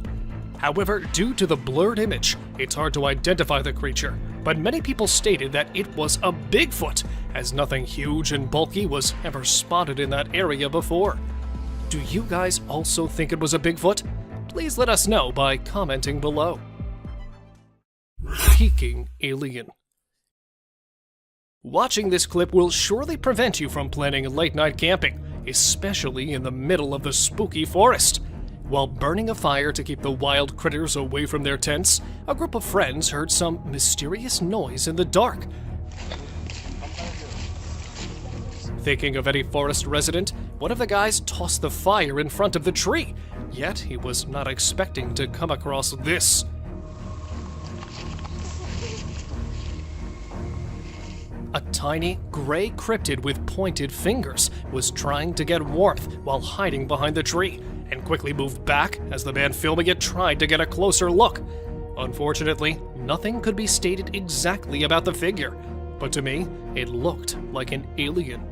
However, due to the blurred image, it's hard to identify the creature, but many people stated that it was a Bigfoot, as nothing huge and bulky was ever spotted in that area before. Do you guys also think it was a Bigfoot? Please let us know by commenting below. Peeking Alien. Watching this clip will surely prevent you from planning late-night camping, especially in the middle of the spooky forest. While burning a fire to keep the wild critters away from their tents, a group of friends heard some mysterious noise in the dark. Thinking of any forest resident, one of the guys tossed the fire in front of the tree, yet he was not expecting to come across this. A tiny, gray cryptid with pointed fingers was trying to get warmth while hiding behind the tree, and quickly moved back as the man filming it tried to get a closer look. Unfortunately, nothing could be stated exactly about the figure, but to me, it looked like an alien.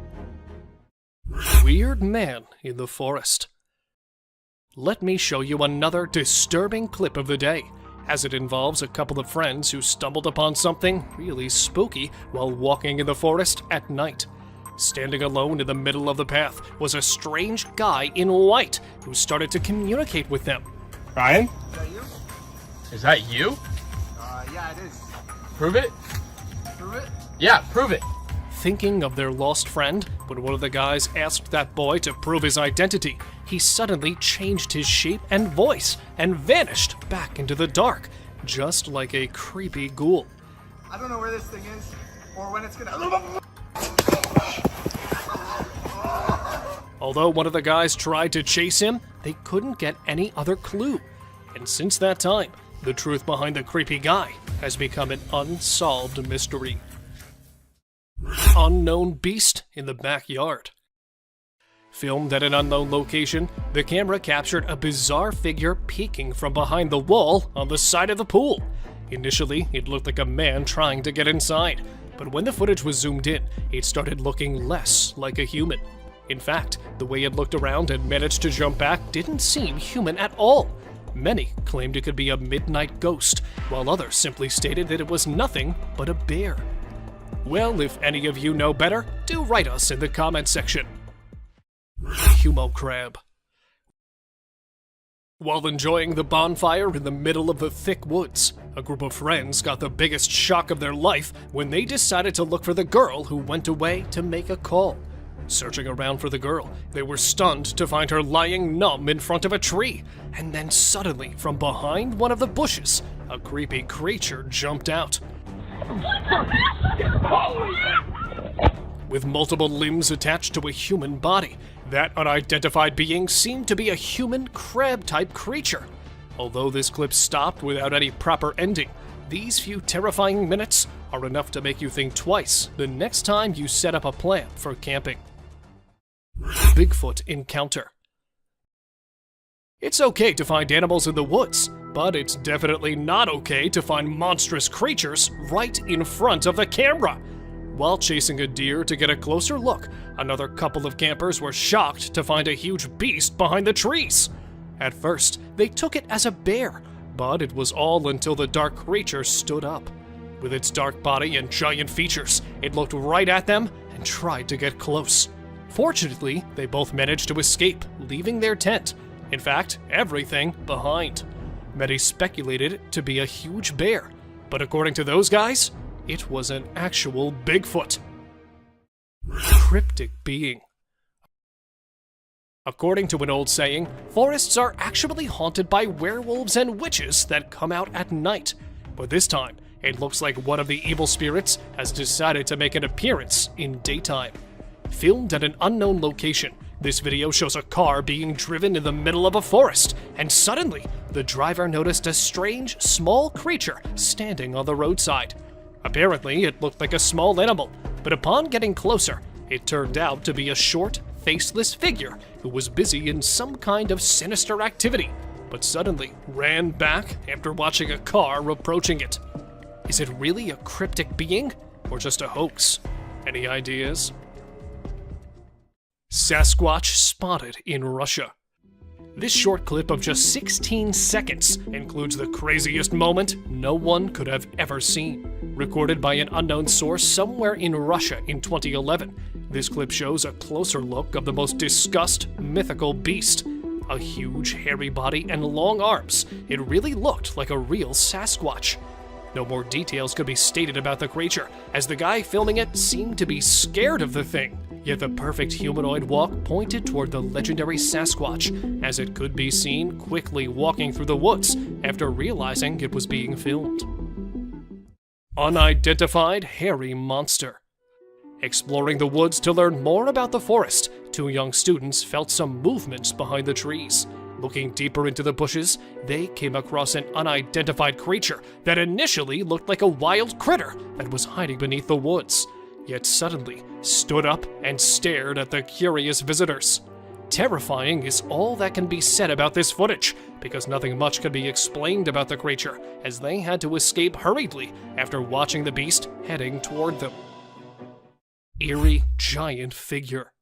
Weird man in the forest. Let me show you another disturbing clip of the day, as it involves a couple of friends who stumbled upon something really spooky while walking in the forest at night. Standing alone in the middle of the path was a strange guy in white who started to communicate with them. Ryan? Is that you? Is that you? Yeah, it is. Prove it? Prove it? Yeah, prove it. Thinking of their lost friend, when one of the guys asked that boy to prove his identity, he suddenly changed his shape and voice and vanished back into the dark, just like a creepy ghoul. I don't know where this thing is, or when it's gonna... Although one of the guys tried to chase him, they couldn't get any other clue. And since that time, the truth behind the creepy guy has become an unsolved mystery. Unknown beast in the backyard. Filmed at an unknown location, the camera captured a bizarre figure peeking from behind the wall on the side of the pool. Initially, it looked like a man trying to get inside, but when the footage was zoomed in, it started looking less like a human. In fact, the way it looked around and managed to jump back didn't seem human at all. Many claimed it could be a midnight ghost, while others simply stated that it was nothing but a bear. Well, if any of you know better, do write us in the comment section. Humo crab. While enjoying the bonfire in the middle of the thick woods, a group of friends got the biggest shock of their life when they decided to look for the girl who went away to make a call. Searching around for the girl, they were stunned to find her lying numb in front of a tree, and then suddenly, from behind one of the bushes, a creepy creature jumped out. With multiple limbs attached to a human body, that unidentified being seemed to be a human crab-type creature. Although this clip stopped without any proper ending, these few terrifying minutes are enough to make you think twice the next time you set up a plan for camping. Bigfoot encounter. It's okay to find animals in the woods, but it's definitely not okay to find monstrous creatures right in front of the camera. While chasing a deer to get a closer look, another couple of campers were shocked to find a huge beast behind the trees. At first, they took it as a bear, but it was all until the dark creature stood up. With its dark body and giant features, it looked right at them and tried to get close. Fortunately, they both managed to escape, leaving their tent. In fact, everything behind. Many speculated it to be a huge bear, but according to those guys, it was an actual Bigfoot. Cryptic being. According to an old saying, forests are actually haunted by werewolves and witches that come out at night. But this time, it looks like one of the evil spirits has decided to make an appearance in daytime. Filmed at an unknown location, this video shows a car being driven in the middle of a forest, and suddenly, the driver noticed a strange, small creature standing on the roadside. Apparently, it looked like a small animal, but upon getting closer, it turned out to be a short, faceless figure who was busy in some kind of sinister activity, but suddenly ran back after watching a car approaching it. Is it really a cryptic being, or just a hoax? Any ideas? Sasquatch spotted in Russia. This short clip of just 16 seconds includes the craziest moment no one could have ever seen. Recorded by an unknown source somewhere in Russia in 2011, this clip shows a closer look of the most discussed mythical beast. A huge, hairy body and long arms, it really looked like a real Sasquatch. No more details could be stated about the creature, as the guy filming it seemed to be scared of the thing. Yet the perfect humanoid walk pointed toward the legendary Sasquatch, as it could be seen quickly walking through the woods after realizing it was being filmed. Unidentified hairy monster. Exploring the woods to learn more about the forest, two young students felt some movements behind the trees. Looking deeper into the bushes, they came across an unidentified creature that initially looked like a wild critter that was hiding beneath the woods, yet suddenly stood up and stared at the curious visitors. Terrifying is all that can be said about this footage, because nothing much can be explained about the creature, as they had to escape hurriedly after watching the beast heading toward them. Eerie giant figure.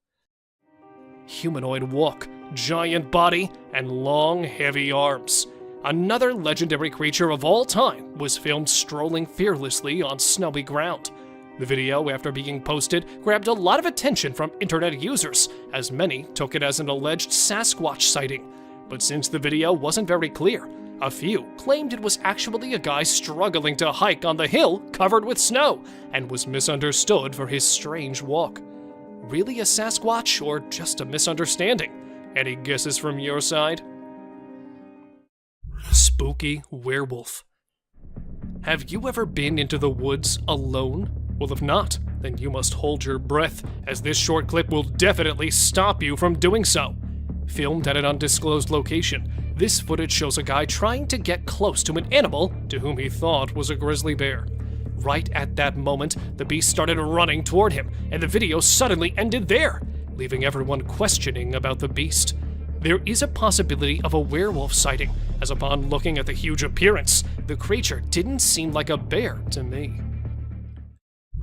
Humanoid walk, giant body, and long, heavy arms. Another legendary creature of all time was filmed strolling fearlessly on snowy ground. The video, after being posted, grabbed a lot of attention from internet users, as many took it as an alleged Sasquatch sighting. But since the video wasn't very clear, a few claimed it was actually a guy struggling to hike on the hill covered with snow, and was misunderstood for his strange walk. Really a Sasquatch, or just a misunderstanding? Any guesses from your side? Spooky werewolf. Have you ever been into the woods alone? Well, if not, then you must hold your breath, as this short clip will definitely stop you from doing so. Filmed at an undisclosed location, this footage shows a guy trying to get close to an animal to whom he thought was a grizzly bear. Right at that moment, the beast started running toward him, and the video suddenly ended there, leaving everyone questioning about the beast. There is a possibility of a werewolf sighting, as upon looking at the huge appearance, the creature didn't seem like a bear to me.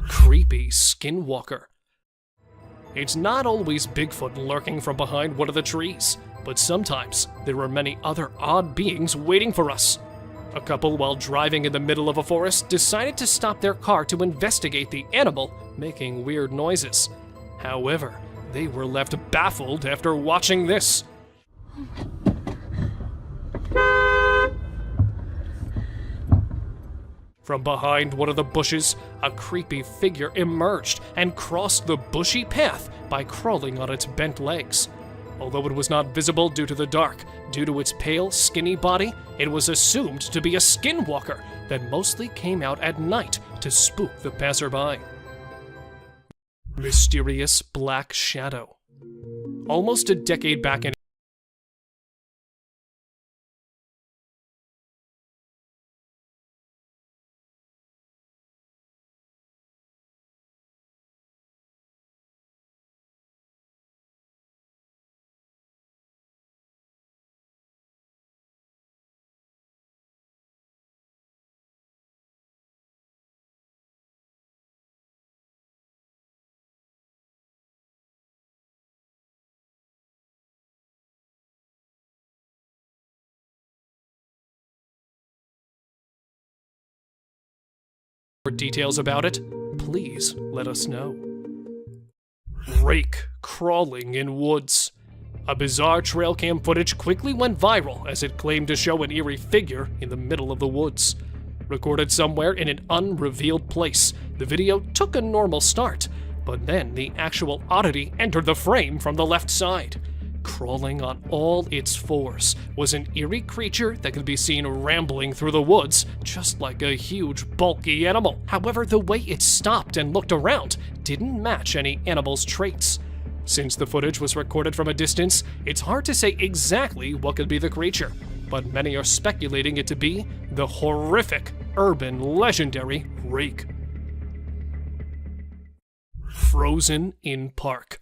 Creepy skinwalker. It's not always Bigfoot lurking from behind one of the trees, but sometimes there are many other odd beings waiting for us. A couple, while driving in the middle of a forest, decided to stop their car to investigate the animal making weird noises. However, they were left baffled after watching this. From behind one of the bushes, a creepy figure emerged and crossed the bushy path by crawling on its bent legs. Although it was not visible due to the dark, due to its pale, skinny body, it was assumed to be a skinwalker that mostly came out at night to spook the passerby. Mysterious black shadow. Almost a decade back in more details about it, please let us know. Rake crawling in woods. A bizarre trail cam footage quickly went viral as it claimed to show an eerie figure in the middle of the woods. Recorded somewhere in an unrevealed place, the video took a normal start, but then the actual oddity entered the frame from the left side. Crawling on all its fours was an eerie creature that could be seen rambling through the woods, just like a huge, bulky animal. However, the way it stopped and looked around didn't match any animal's traits. Since the footage was recorded from a distance, it's hard to say exactly what could be the creature, but many are speculating it to be the horrific, urban, legendary Rake. Frozen in park.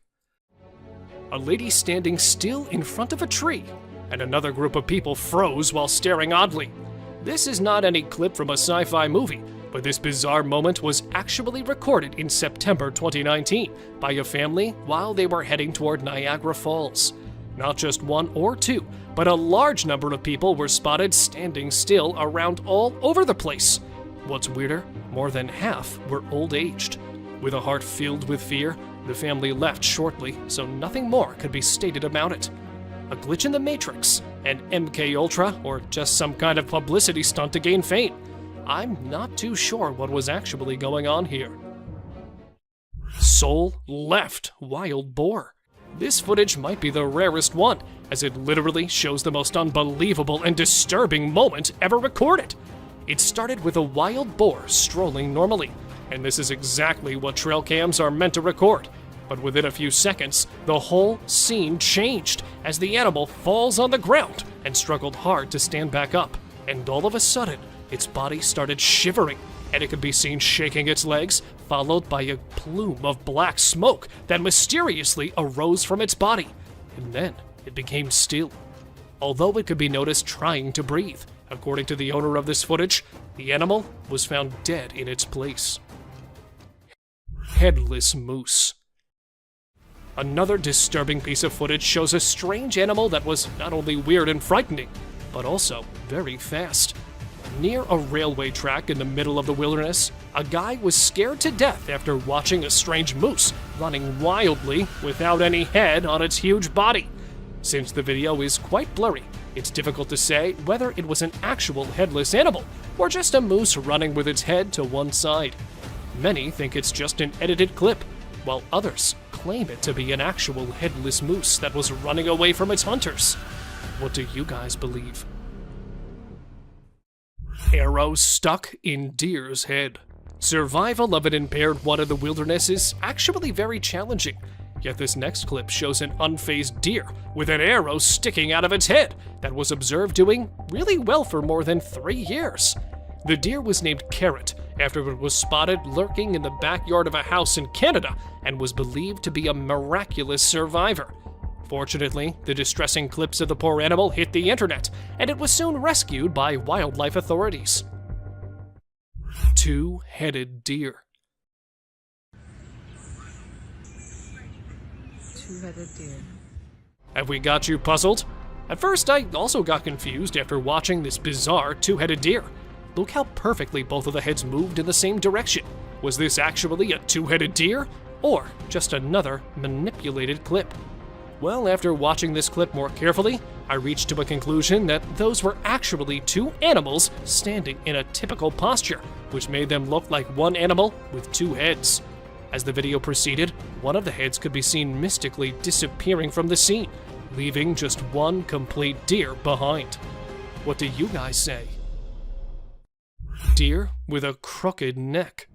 A lady standing still in front of a tree, and another group of people froze while staring oddly. This is not any clip from a sci-fi movie, but this bizarre moment was actually recorded in September 2019 by a family while they were heading toward Niagara Falls. Not just one or two, but a large number of people were spotted standing still around all over the place. What's weirder, more than half were old-aged. With a heart filled with fear, the family left shortly, so nothing more could be stated about it. A glitch in the Matrix, an MK Ultra, or just some kind of publicity stunt to gain fame? I'm not too sure what was actually going on here. Soul left wild boar. This footage might be the rarest one, as it literally shows the most unbelievable and disturbing moment ever recorded. It started with a wild boar strolling normally, and this is exactly what trail cams are meant to record. But within a few seconds, the whole scene changed as the animal falls on the ground and struggled hard to stand back up. And all of a sudden, its body started shivering, and it could be seen shaking its legs, followed by a plume of black smoke that mysteriously arose from its body. And then it became still, although it could be noticed trying to breathe. According to the owner of this footage, the animal was found dead in its place. Headless moose. Another disturbing piece of footage shows a strange animal that was not only weird and frightening, but also very fast. Near a railway track in the middle of the wilderness, a guy was scared to death after watching a strange moose running wildly without any head on its huge body. Since the video is quite blurry, it's difficult to say whether it was an actual headless animal or just a moose running with its head to one side. Many think it's just an edited clip, while others claim it to be an actual headless moose that was running away from its hunters. What do you guys believe? Arrow stuck in deer's head. Survival of an impaired one in the wilderness is actually very challenging, yet this next clip shows an unfazed deer with an arrow sticking out of its head that was observed doing really well for more than 3 years. The deer was named Carrot after it was spotted lurking in the backyard of a house in Canada and was believed to be a miraculous survivor. Fortunately, the distressing clips of the poor animal hit the internet, and it was soon rescued by wildlife authorities. Two-headed deer. Two-headed deer. Have we got you puzzled? At first, I also got confused after watching this bizarre two-headed deer. Look how perfectly both of the heads moved in the same direction. Was this actually a two-headed deer, or just another manipulated clip? Well, after watching this clip more carefully, I reached to a conclusion that those were actually two animals standing in a typical posture, which made them look like one animal with two heads. As the video proceeded, one of the heads could be seen mystically disappearing from the scene, leaving just one complete deer behind. What do you guys say? Deer with a crooked neck.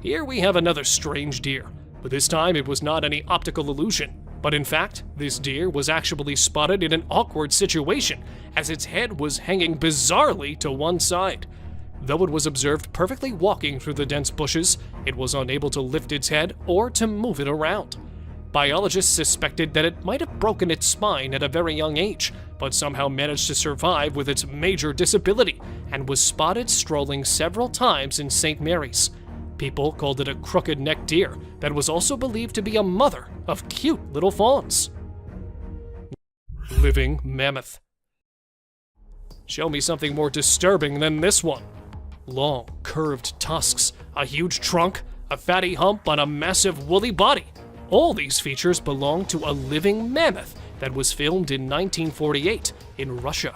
Here we have another strange deer, but this time it was not any optical illusion. But in fact, this deer was actually spotted in an awkward situation, as its head was hanging bizarrely to one side. Though it was observed perfectly walking through the dense bushes, it was unable to lift its head or to move it around. Biologists suspected that it might have broken its spine at a very young age, but somehow managed to survive with its major disability, and was spotted strolling several times in St. Mary's. People called it a crooked-necked deer that was also believed to be a mother of cute little fawns. Living mammoth. Show me something more disturbing than this one. Long, curved tusks, a huge trunk, a fatty hump on a massive woolly body. All these features belong to a living mammoth that was filmed in 1948 in Russia.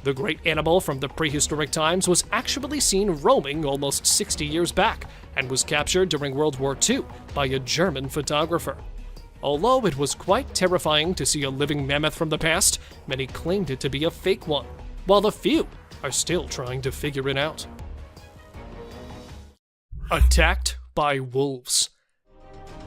The great animal from the prehistoric times was actually seen roaming almost 60 years back and was captured during World War II by a German photographer. Although it was quite terrifying to see a living mammoth from the past, many claimed it to be a fake one, while a few are still trying to figure it out. Attacked by wolves.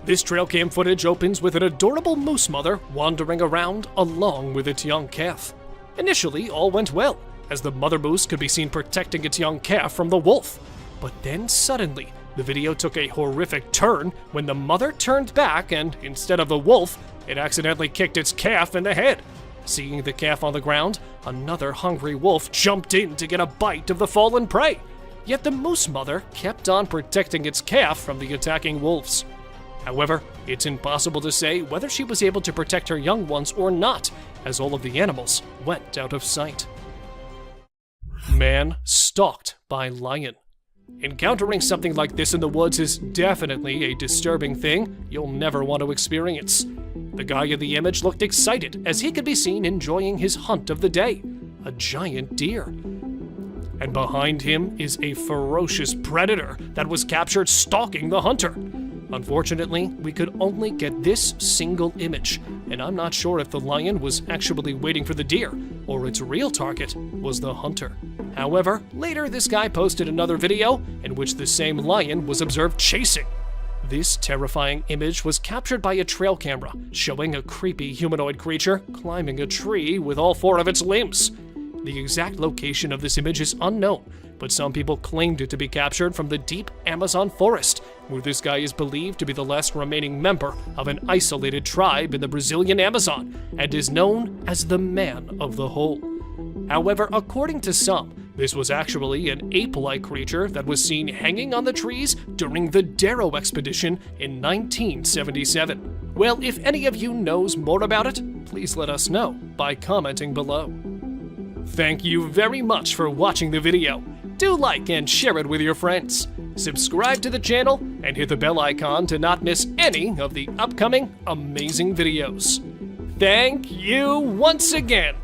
This trail cam footage opens with an adorable moose mother wandering around along with its young calf. Initially, all went well, as the mother moose could be seen protecting its young calf from the wolf. But then suddenly, the video took a horrific turn when the mother turned back and, instead of the wolf, it accidentally kicked its calf in the head. Seeing the calf on the ground, another hungry wolf jumped in to get a bite of the fallen prey. Yet the moose mother kept on protecting its calf from the attacking wolves. However, it's impossible to say whether she was able to protect her young ones or not, as all of the animals went out of sight. Man stalked by lion. Encountering something like this in the woods is definitely a disturbing thing you'll never want to experience. The guy in the image looked excited as he could be seen enjoying his hunt of the day, a giant deer. And behind him is a ferocious predator that was captured stalking the hunter. Unfortunately, we could only get this single image, and I'm not sure if the lion was actually waiting for the deer, or its real target was the hunter. However, later this guy posted another video in which the same lion was observed chasing. This terrifying image was captured by a trail camera, showing a creepy humanoid creature climbing a tree with all 4 of its limbs. The exact location of this image is unknown, but some people claimed it to be captured from the deep Amazon forest, where this guy is believed to be the last remaining member of an isolated tribe in the Brazilian Amazon, and is known as the Man of the Hole. However, according to some, this was actually an ape-like creature that was seen hanging on the trees during the Darrow expedition in 1977. Well, if any of you knows more about it, please let us know by commenting below. Thank you very much for watching the video. Do like and share it with your friends. Subscribe to the channel and hit the bell icon to not miss any of the upcoming amazing videos. Thank you once again